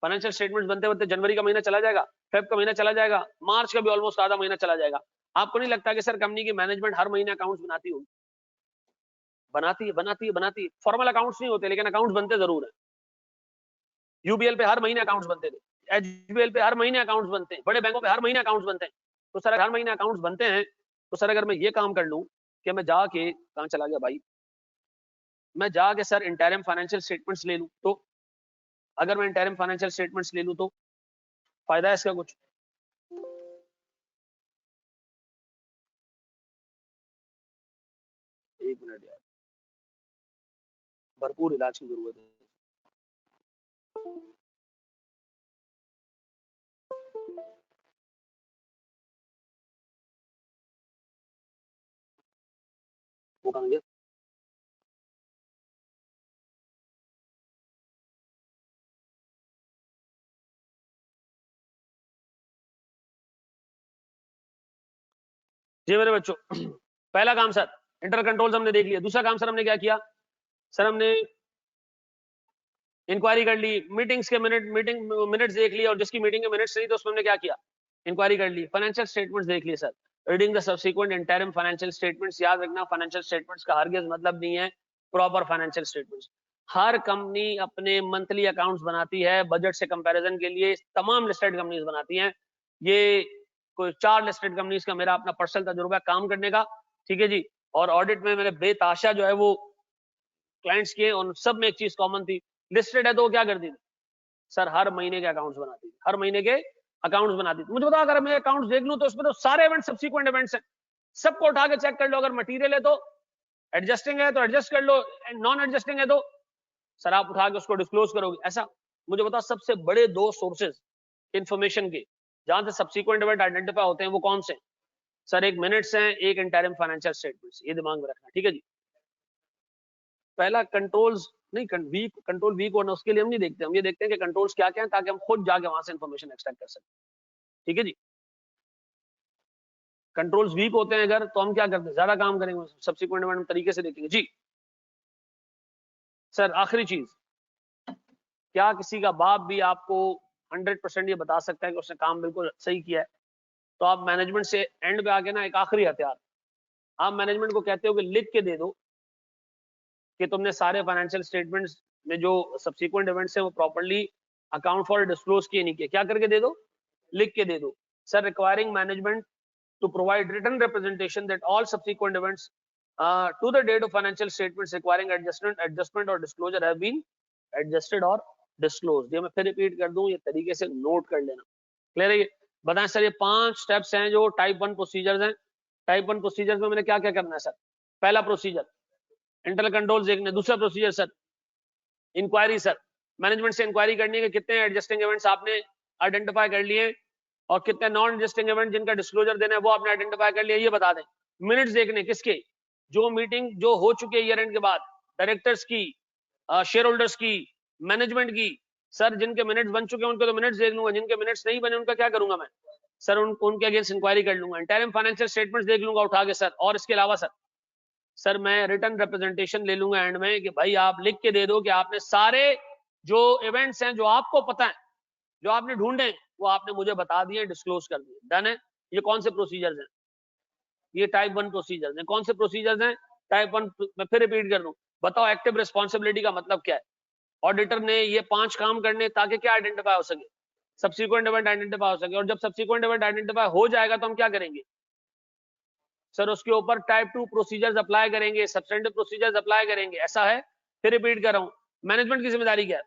A: फाइनेंशियल स्टेटमेंट्स बनते बनते जनवरी का महीना चला जाएगा, फेब का महीना चला जाएगा, मार्च का भी ऑलमोस्ट आधा महीना चला जाएगा। आपको नहीं लगता कि सर कंपनी की मैनेजमेंट हर महीने अकाउंट्स बनाती होगी? बनाती है। फॉर्मल अकाउंट्स नहीं होते, लेकिन अकाउंट्स बनते जरूर है। यूबीएल पे हर महीने अकाउंट्स बनते थे, एचबीएल पे हर महीने अकाउंट्स बनते हैं, बड़े बैंकों पे हर महीने अकाउंट्स बनते हैं। तो सर हर महीने अकाउंट्स बनते हैं, तो सर अगर मैं ये काम कर लूं कि मैं जाके, कहां चला गया भाई, मैं जाके सर इंटरिम फाइनेंशियल स्टेटमेंट्स ले लूं, तो अगर मैं इंटरिम फाइनेंशियल स्टेटमेंट्स ले लूं तो फायदा है इसका कुछ? एक मिनट यार, भरपूर इलाज की जरूरत है। वो कहां गया? जी मेरे बच्चों, पहला काम सर इंटर कंट्रोल्स हमने देख लिया। दूसरा काम सर हमने क्या किया? सर हमने इंक्वायरी कर ली, मीटिंग्स के मिनट्स देख लिए, और जिसकी मीटिंग के मिनट्स नहीं तो उसमें हमने क्या किया? इंक्वायरी कर ली। फाइनेंशियल स्टेटमेंट्स देख लिए sir, reading the subsequent interim financial statements. याद रखना, फाइनेंशियल स्टेटमेंट्स का हरगिज मतलब नहीं है प्रॉपर फाइनेंशियल स्टेटमेंट्स। हर कंपनी अपने मंथली अकाउंट्स बनाती है बजट से कंपैरिजन के लिए, तमाम लिस्टेड कंपनीज बनाती हैं। ये कोई 4 लिस्टेड कंपनीज का मेरा अपना पर्सनल तजुर्बा काम करने का, ठीक है जी। और ऑडिट में मेरे बेताशा जो है वो क्लाइंट्स के, उन सब में एक चीज कॉमन थी, लिस्टेड है तो वो क्या करती थी? सर हर महीने के अकाउंट्स बनाती थी, हर महीने के अकाउंट्स बनाती थी। मुझे बताओ, अगर मैं अकाउंट्स देख लूं तो उसमें तो सारे इवेंट सब्सिक्वेंट इवेंट्स हैं, सबको उठा के चेक कर लो। अगर मटेरियल है तो एडजस्टिंग है तो एडजस्ट कर लो, नॉन एडजस्टिंग है तो सर आप उठा के उसको डिस्क्लोज करोगे। ऐसा मुझे बताओ, सबसे बड़े 2 सोर्सेज इंफॉर्मेशन के जहां से सब्सिक्वेंट इवेंट आइडेंटिफाई होते हैं वो कौन से? सर एक मिनट्स हैं, एक इंटरिम फाइनेंशियल स्टेटमेंट्स। ये दिमाग में रखना, ठीक है जी। पहला कंट्रोल्स नहीं, कंट्रोल वीक होना उसके लिए हम नहीं देखते, हम ये देखते हैं कि कंट्रोल्स क्या क्या हैं, ताकि हम खुद जाके वहां से इंफॉर्मेशन एक्सट्रैक्ट कर सकें, ठीक है जी। कंट्रोल्स वीक होते हैं अगर, तो हम क्या करते हैं? ज्यादा काम करेंगे, सब्सिक्वेंट इवेंट तरीके से देखेंगे जी। सर आखिरी चीज, क्या किसी का बाप भी आपको 100% ये बता सकता है कि उसने काम बिल्कुल सही किया है? तो आप मैनेजमेंट से एंड पे आके ना, एक आखिरी हथियार, आप मैनेजमेंट को कहते हो कि लिख के दे दो कि तुमने सारे फाइनेंशियल स्टेटमेंट्स में जो सब्सिक्वेंट इवेंट्स हैं वो प्रॉपर्ली अकाउंट फॉर डिस्क्लोज किए नहीं किए। क्या करके दे दो? लिख के दे दो। Sir requiring management to provide written representation that all subsequent events to the date of financial statements requiring adjustment or disclosure have been adjusted or disclosed। ये मैं फिर रिपीट कर दूं, ये तरीके से नोट कर लेना। क्लियर है? बताएं सर, ये 5 स्टेप्स हैं जो टाइप 1 प्रोसीजर्स हैं। टाइप 1 प्रोसीजर्स में मैंने क्या क्या करना है सर? पहला प्रोसीजर इंटरनल कंट्रोल्स देखने, दूसरा procedure sir inquiry. Sir management से इंक्वायरी करनी है कि कितने एडजस्टिंग इवेंट्स आपने आइडेंटिफाई कर लिए और कितने नॉन एडजस्टिंग इवेंट जिनका डिस्क्लोजर देना है वो आपने आइडेंटिफाई कर लिया, ये बता दें। मिनट्स देखने किसके? जो मीटिंग जो हो चुकी है ईयर एंड के बाद, डायरेक्टर्स की, शेयर होल्डर्स की, मैनेजमेंट की। सर जिनके मिनट्स बन चुके हैं उनके तो मिनट्स देख लूंगा, जिनके मिनट्स नहीं बने उनका क्या करूंगा मैं? सर उनके अगेंस्ट इंक्वायरी कर लूंगा। इंटरिम फाइनेंशियल स्टेटमेंट्स देख लूंगा उठा के सर। और इसके अलावा सर मैं रिटर्न रिप्रेजेंटेशन ले लूंगा एंड में कि भाई आप लिख के दे दो कि आपने सारे जो इवेंट्स हैं जो आपको पता है, जो आपने ढूंढे, वो आपने मुझे बता दिए, डिस्क्लोज कर दिए। डन है? ये कौन से प्रोसीजर्स हैं? ये टाइप 1 प्रोसीजर्स हैं। कौन से प्रोसीजर्स हैं? टाइप 1। मैं फिर रिपीट कर दूं, बताओ एक्टिव रिस्पांसिबिलिटी का मतलब क्या है? ऑडिटर ने ये 5 काम करने ताकि क्या आइडेंटिफाई हो सके? सब्सिक्वेंट इवेंट आइडेंटिफाई हो सके। और जब सब्सिक्वेंट इवेंट आइडेंटिफाई हो जाएगा तो हम क्या करेंगे? सर उसके ऊपर टाइप 2 प्रोसीजर्स अप्लाई करेंगे, सब्सटेंटिव प्रोसीजर्स अप्लाई करेंगे। ऐसा है? फिर रिपीट कर रहा हूं, मैनेजमेंट की जिम्मेदारी क्या है?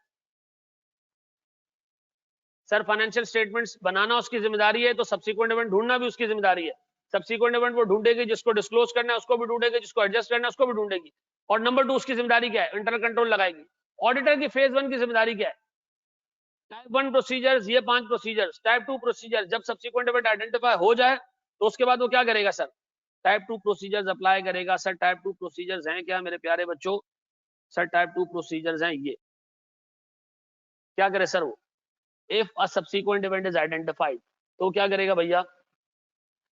A: सर फाइनेंशियल स्टेटमेंट्स बनाना उसकी जिम्मेदारी है, तो सब्सिक्वेंट इवेंट ढूंढना भी उसकी जिम्मेदारी है। सब्सिक्वेंट इवेंट वो ढूंढेगी, जिसको डिस्क्लोज करना है उसको भी ढूंढेगी, जिसको एडजस्ट करना है उसको भी ढूंढेगी। और नंबर 2 उसकी जिम्मेदारी क्या है? इंटरनल कंट्रोल लगाएगी। ऑडिटर की फेज 1 की जिम्मेदारी क्या है? टाइप 1 प्रोसीजर्स, ये 5 प्रोसीजर्स। टाइप 2 प्रोसीजर जब सब्सिक्वेंट इवेंट आइडेंटिफाई हो जाए तो उसके बाद वो क्या करेगा सर? टाइप 2 प्रोसीजर्स अप्लाई करेगा। सर टाइप 2 प्रोसीजर्स हैं क्या मेरे प्यारे बच्चों? सर टाइप 2 प्रोसीजर्स हैं ये। क्या करे सर वो? If a subsequent event is identified तो क्या करेगा भैया?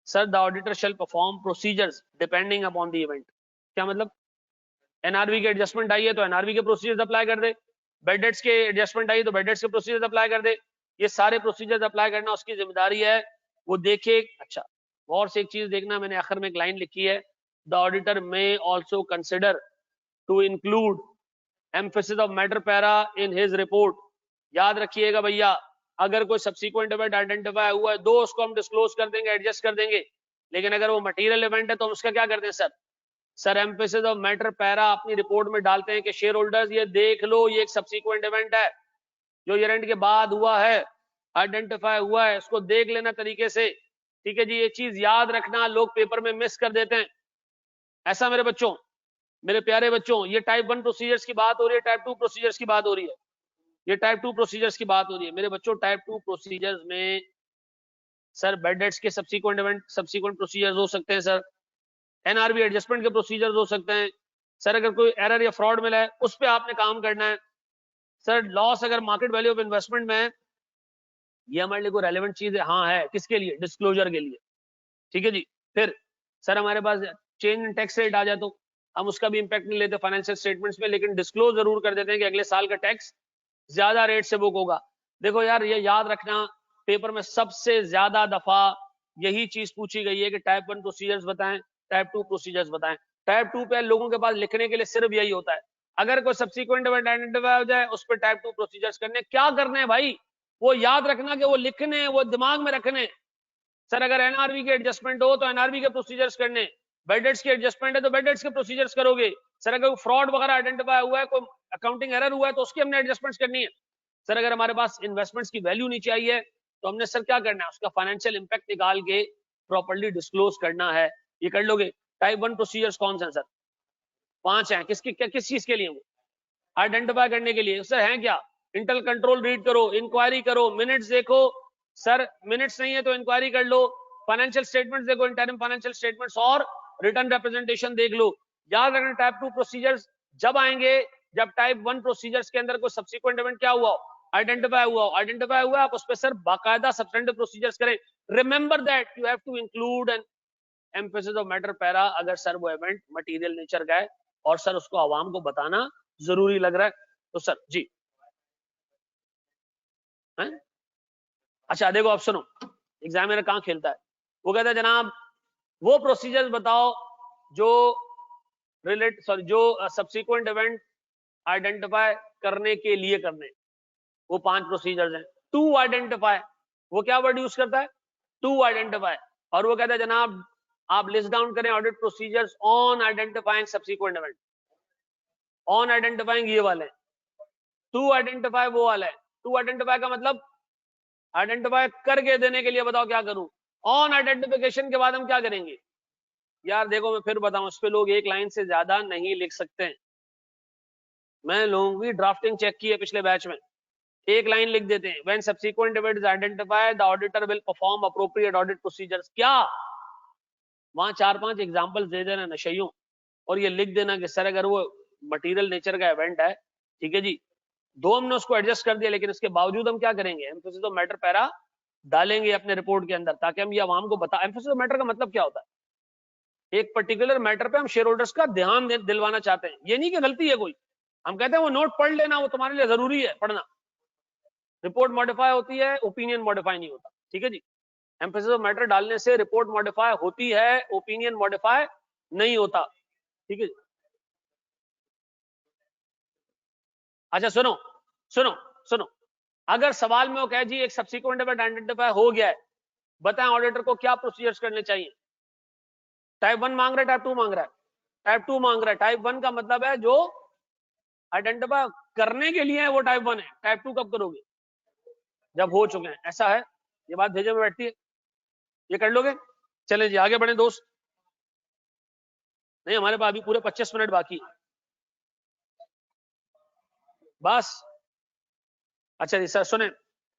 A: Sir the auditor shall perform procedures depending upon the event. क्या मतलब? एनआरवी की एडजस्टमेंट आई है तो एनआरवी के प्रोसीजर्स अप्लाई कर दे। बेड डेट्स के एडजस्टमेंट आई तो बेड डेट्स के प्रोसीजर्स अप्लाई कर दे। ये सारे प्रोसीजर्स अप्लाई करना उसकी जिम्मेदारी है, वो देखे। अच्छा, और से एक चीज देखना, मैंने आखिर में एक लाइन लिखी है, the auditor may also consider to include emphasis of matter para in his report. याद रखिएगा भैया, अगर कोई सब्सिक्वेंट इवेंट आइडेंटिफाई हुआ है, दो उसको हम डिस्क्लोज कर देंगे, एडजस्ट कर देंगे, लेकिन अगर वो मटेरियल इवेंट है तो हम उसका क्या करते हैं sir emphasis of matter para अपनी रिपोर्ट में डालते हैं कि शेयर होल्डर्स ये देख लो, ये एक सब्सिक्वेंट इवेंट है जो ईयर के बाद हुआ है, आइडेंटिफाई हुआ है, इसको देख लेना तरीके से। ठीक है जी, ये चीज याद रखना, लोग पेपर में मिस कर देते हैं ऐसा। मेरे बच्चों, मेरे प्यारे बच्चों, ये टाइप 1 प्रोसीजर्स की बात हो रही है, टाइप 2 प्रोसीजर्स की बात हो रही है, ये टाइप 2 प्रोसीजर्स की बात हो रही है मेरे बच्चों। टाइप 2 प्रोसीजर्स में सर बेड डेट्स के सब्सिक्वेंट इवेंट, सब्सिक्वेंट प्रोसीजर्स हो सकते हैं सर, एनआरबी एडजस्टमेंट के प्रोसीजर्स हो सकते हैं सर, अगर कोई एरर या फ्रॉड मिला है उस पर आपने काम करना है सर। लॉस अगर मार्केट वैल्यू ऑफ इन्वेस्टमेंट में है, ये हमारे लिए कोई रेलेवेंट चीज है, हाँ है, किसके लिए, डिस्क्लोजर के लिए। ठीक है जी। फिर सर हमारे पास चेंज इन टैक्स रेट आ जाए तो हम उसका भी इंपैक्ट नहीं लेते फाइनेंशियल स्टेटमेंट्स में, लेकिन डिस्क्लोज जरूर कर देते हैं कि अगले साल का टैक्स ज्यादा रेट से बुक होगा। देखो यार, ये याद रखना, पेपर में सबसे ज्यादा दफा यही चीज पूछी गई है कि टाइप 1 प्रोसीजर्स बताएं, टाइप 2 प्रोसीजर्स बताएं। टाइप 2 पे लोगों के पास लिखने के लिए सिर्फ यही होता है, अगर कोई सब्सिक्वेंट इवेंट आइडेंटिफाई हो जाए उस पर टाइप 2 प्रोसीजर्स करने। क्या करने हैं भाई, वो याद रखना कि वो लिखने, वो दिमाग में रखने। सर अगर एनआरबी के एडजस्टमेंट हो तो एनआरबी के प्रोसीजर्स करने, बेड डेट्स के एडजस्टमेंट है तो बेड डेट्स के प्रोसीजर्स करोगे। सर अगर फ्रॉड वगैरह आइडेंटिफाई हुआ है, कोई अकाउंटिंग एरर हुआ है तो उसकी हमने एडजस्टमेंट्स करनी है। सर अगर हमारे पास इन्वेस्टमेंट्स की वैल्यू नीचे आई है तो हमने सर क्या करना है, उसका फाइनेंशियल इंपैक्ट निकाल के प्रॉपर्ली डिस्क्लोज करना है। ये कर लोगे। टाइप 1 प्रोसीजर्स कौन से हैं सर? 5 हैं। किस चीज के लिए? वो आइडेंटिफाई करने के लिए। सर हैं क्या? इंटरनल कंट्रोल रीड करो, इंक्वायरी करो, मिनट्स देखो। सर मिनट्स नहीं है तो इंक्वायरी कर लो, फाइनेंशियल स्टेटमेंट्स देखो, इंटरिम फाइनेंशियल स्टेटमेंट्स और रिटर्न रिप्रेजेंटेशन देख लो। याद रखना, टाइप 2 प्रोसीजर्स जब आएंगे जब टाइप 1 प्रोसीजर्स के अंदर कोई सब्सिक्वेंट इवेंट क्या हुआ, आइडेंटिफाई हुआ। आइडेंटिफाई हुआ, आप उस पर सर बाकायदा सब्सटेंटिव प्रोसीजर्स करें। Remember that you have to include an emphasis of matter para अगर सर वो इवेंट मटेरियल नेचर का है और सर उसको आवाम को बताना जरूरी लग रहा है तो सर जी है? अच्छा देखो, आप सुनो, एग्जामिनर कहाँ खेलता है, वो कहता है जनाब वो प्रोसीजर्स बताओ जो जो सब्सिक्वेंट इवेंट आइडेंटिफाई करने के लिए करने। वो 5 प्रोसीजर्स हैं। टू आइडेंटिफाई, वो क्या वर्ड यूज करता है? To identify. और वो कहता है जनाब आप लिस्ट डाउन करें audit procedures on identifying subsequent event. On identifying ये वाले, टू आइडेंटिफाई वो वाला है। टू आइडेंटिफाई का मतलब आइडेंटिफाई करके देने के लिए बताओ क्या करूं। ऑन आइडेंटिफिकेशन के बाद हम क्या करेंगे? यार देखो मैं फिर बताऊं, इस पे लोग एक लाइन से ज्यादा नहीं लिख सकते हैं। मैं लोगों की ड्राफ्टिंग चेक की है पिछले बैच में, एक लाइन लिख देते हैं, when subsequent event is identified the auditor will perform appropriate audit procedures. क्या वहां 4-5 एग्जांपल्स दे देना नशइयों, और ये लिख देना कि सर अगर वो मटेरियल नेचर का इवेंट है, ठीक है जी, दो हमने उसको एडजस्ट कर दिया, लेकिन इसके बावजूद हम क्या करेंगे, एम्फेसिस ऑफ मैटर पैरा डालेंगे अपने रिपोर्ट के अंदर, ताकि हम ये आवाम को बता। एम्फेसिस ऑफ मैटर का मतलब क्या होता है? एक पर्टिकुलर मैटर पे हम शेयर होल्डर्स का ध्यान दिलवाना चाहते हैं। ये नहीं कि गलती है कोई, हम कहते हैं वो नोट पढ़ लेना, वो तुम्हारे लिए जरूरी है पढ़ना। रिपोर्ट मॉडिफाई होती है, ओपिनियन मॉडिफाई नहीं होता। ठीक है जी, एम्फेसिस ऑफ मैटर डालने से रिपोर्ट मॉडिफाई होती है, ओपिनियन मॉडिफाई नहीं होता। ठीक है। अच्छा सुनो सुनो सुनो, अगर सवाल में वो कहे जी एक सब्सिक्वेंट इवेंट आइडेंटिफाई हो गया है, बताएं ऑडिटर को क्या प्रोसीजर्स करने चाहिए। टाइप 1 मांग रहा है, टाइप 2 मांग रहा है? टाइप 2 मांग रहा है। टाइप 1 का मतलब है जो आइडेंटिफाई करने के लिए है वो टाइप 1 है। टाइप 2 कब करोगे? जब हो चुके हैं। ऐसा है, ये बात भेजे में बैठती है, ये कर लोगे। चले जी आगे बढ़े दोस्त। नहीं हमारे पास अभी पूरे 25 मिनट बाकी बस। अच्छा जी सर सुने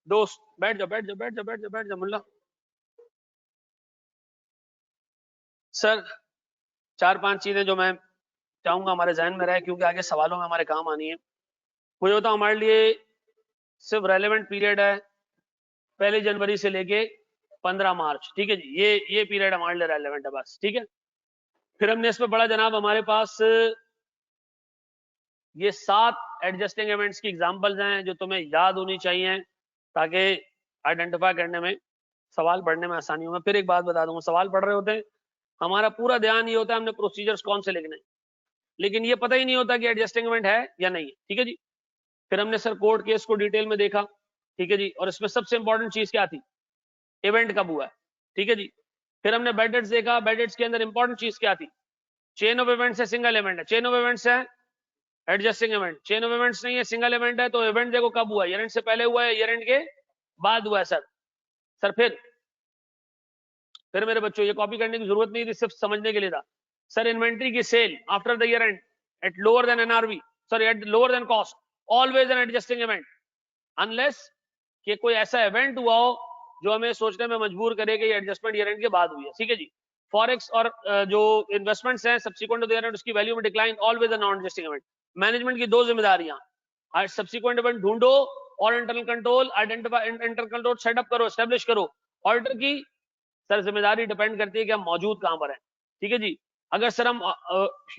A: दोस्त, बैठ जाओ बैठ जाओ बैठ जाओ बैठ जाओ बैठ जाओ मुल्ला। सर 4-5 चीजें जो मैं चाहूंगा हमारे जहन में रहे, क्योंकि आगे सवालों में हमारे काम आनी है। वो ये होता हमारे लिए सिर्फ रेलेवेंट पीरियड है 1 जनवरी से लेके 15 मार्च। ठीक है जी, ये पीरियड हमारे लिए रेलेवेंट है बस। ठीक है, फिर हमने इसमें पढ़ा जनाब हमारे पास ये 7 एडजस्टिंग इवेंट्स की एग्जांपल्स हैं जो तुम्हें याद होनी चाहिए ताकि आइडेंटिफाई करने में, सवाल पढ़ने में आसानी हो। मैं फिर एक बात बता दूंगा, सवाल पढ़ रहे होते हैं, हमारा पूरा ध्यान ये होता है हमने प्रोसीजर्स कौन से लिखने हैं, लेकिन ये पता ही नहीं होता कि एडजस्टिंग इवेंट है या नहीं है। ठीक है जी। फिर हमने सर कोर्ट केस को डिटेल में देखा। ठीक है जी। और इसमें सबसे इंपॉर्टेंट चीज क्या थी, इवेंट कब हुआ है। ठीक है जी। फिर हमने बेडेट्स देखा, बेडेट्स के अंदर इंपॉर्टेंट चीज क्या थी, चेन ऑफ इवेंट्स है, सिंगल इवेंट है। चेन ऑफ इवेंट्स है adjusting event, chain of events नहीं है, सिंगल इवेंट है। तो इवेंट देखो कब हुआ है, ईयर एंड से पहले हुआ है, ईयर एंड के बाद हुआ है सर। सर फिर मेरे बच्चों ये कॉपी करने की जरूरत नहीं थी, सिर्फ समझने के लिए था। सर इन्वेंट्री की sale after the year end at lower than NRV, sorry at lower than cost, always an adjusting event, unless कि कोई ऐसा इवेंट हुआ हो जो हमें सोचने में मजबूर करे कि ये एडजस्टमेंट ईयर एंड के बाद हुई है। ठीक है जी। फॉरेक्स और जो इन्वेस्टमेंट्स हैं subsequent to the year end, उसकी वैल्यू में decline, always a non adjusting event. Management की 2 जिम्मेदारियां, सब्सिक्वेंट इवेंट ढूंढो और internal control identify, internal control setup करो, एस्टेब्लिश करो। ऑडिटर की सर जिम्मेदारी डिपेंड करती है कि हम मौजूद कहां पर हैं। ठीक है जी। अगर सर हम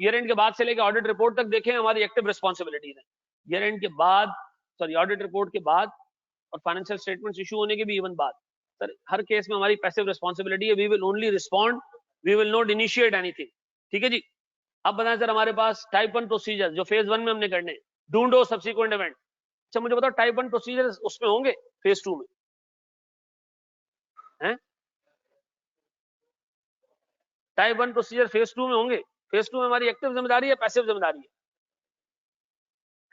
A: ईयर एंड के बाद से लेकर ऑडिट रिपोर्ट तक देखें, हमारी एक्टिव रिस्पॉन्सिबिलिटीज है। ईयर एंड के बाद, सॉरी ऑडिट रिपोर्ट के बाद और फाइनेंशियल स्टेटमेंट्स इशू होने के भी इवन बाद, सर हर केस में हमारी पैसिव रिस्पॉन्सिबिलिटी है। We will only respond, we will not initiate anything. ठीक है जी। अब बताएं सर, हमारे पास टाइप 1 प्रोसीजर जो फेज 1 में हमने करने, ढूंढो सब्सिक्वेंट इवेंट। अच्छा मुझे बताओ, टाइप 1 प्रोसीजर उसमें होंगे फेज 2 में हैं? टाइप 1 प्रोसीजर फेज 2 में होंगे? फेज 2 में हमारी एक्टिव जिम्मेदारी है, पैसिव जिम्मेदारी है?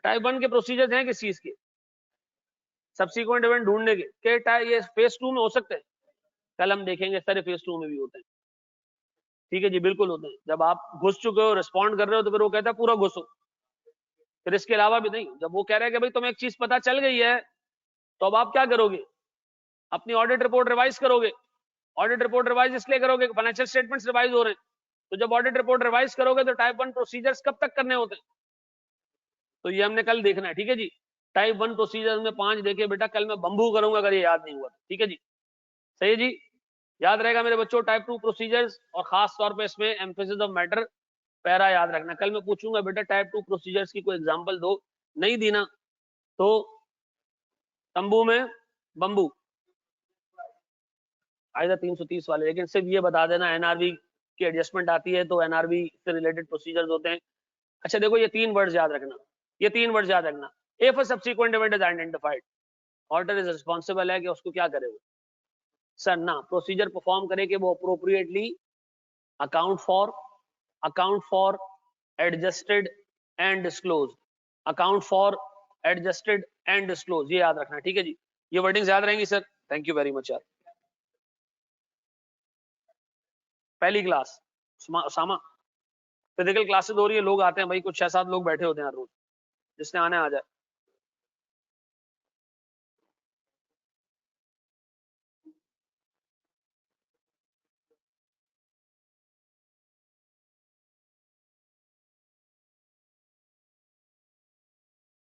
A: टाइप 1 के प्रोसीजर हैं किस चीज के, सब्सिक्वेंट इवेंट ढूंढने के ये फेज 2 में हो सकते हैं? कल हम देखेंगे सर फेज 2 में भी होते हैं। ठीक है जी, बिल्कुल होते हैं। जब आप घुस चुके हो, रिस्पॉन्ड कर रहे हो, तो फिर वो कहता है पूरा घुसो। फिर इसके अलावा भी नहीं, जब वो कह रहे हैं कि भाई तुम्हें एक चीज पता चल गई है, तो अब आप क्या करोगे, अपनी ऑडिट रिपोर्ट रिवाइज करोगे। ऑडिट रिपोर्ट रिवाइज इसलिए करोगे, फाइनेंशियल स्टेटमेंट्स रिवाइज हो रहे हैं, तो जब ऑडिट रिपोर्ट रिवाइज करोगे तो टाइप 1 प्रोसीजर्स कब तक करने होते हैं, तो ये हमने कल देखना है। ठीक है जी। टाइप 1 प्रोसीजर में 5 देखे बेटा, कल मैं बंबू करूंगा अगर ये याद नहीं हुआ। ठीक है जी, सही है जी, याद रहेगा मेरे बच्चों। टाइप 2 प्रोसीजर्स और खास तौर पे इसमें एम्फेसिस ऑफ मैटर पैरा याद रखना। कल मैं पूछूंगा बेटा टाइप 2 प्रोसीजर्स की कोई एग्जांपल दो, नहीं दी ना तो तंबू में बंबू आएगा 330 वाले। लेकिन सिर्फ ये बता देना एनआरवी की एडजस्टमेंट आती है तो एनआरवी से रिलेटेड प्रोसीजर्स होते हैं। अच्छा देखो, ये 3 वर्ड्स याद रखना, ये 3 वर्ड्स याद रखना। If a subsequent event is identified, auditor is responsible है कि उसको क्या करे वो, सर ना प्रोसीजर परफॉर्म करे कि वो appropriately account for adjusted and disclose, account for adjusted and disclose, ये याद रखना। ठीक है जी, ये वर्डिंग्स याद रहेंगी sir. Thank you very much यार। पहली क्लास उसामा, फिजिकल क्लासेस हो रही है, लोग आते हैं भाई, कुछ 6-7 लोग बैठे होते हैं हर रोज, जिसने आना आ जाए।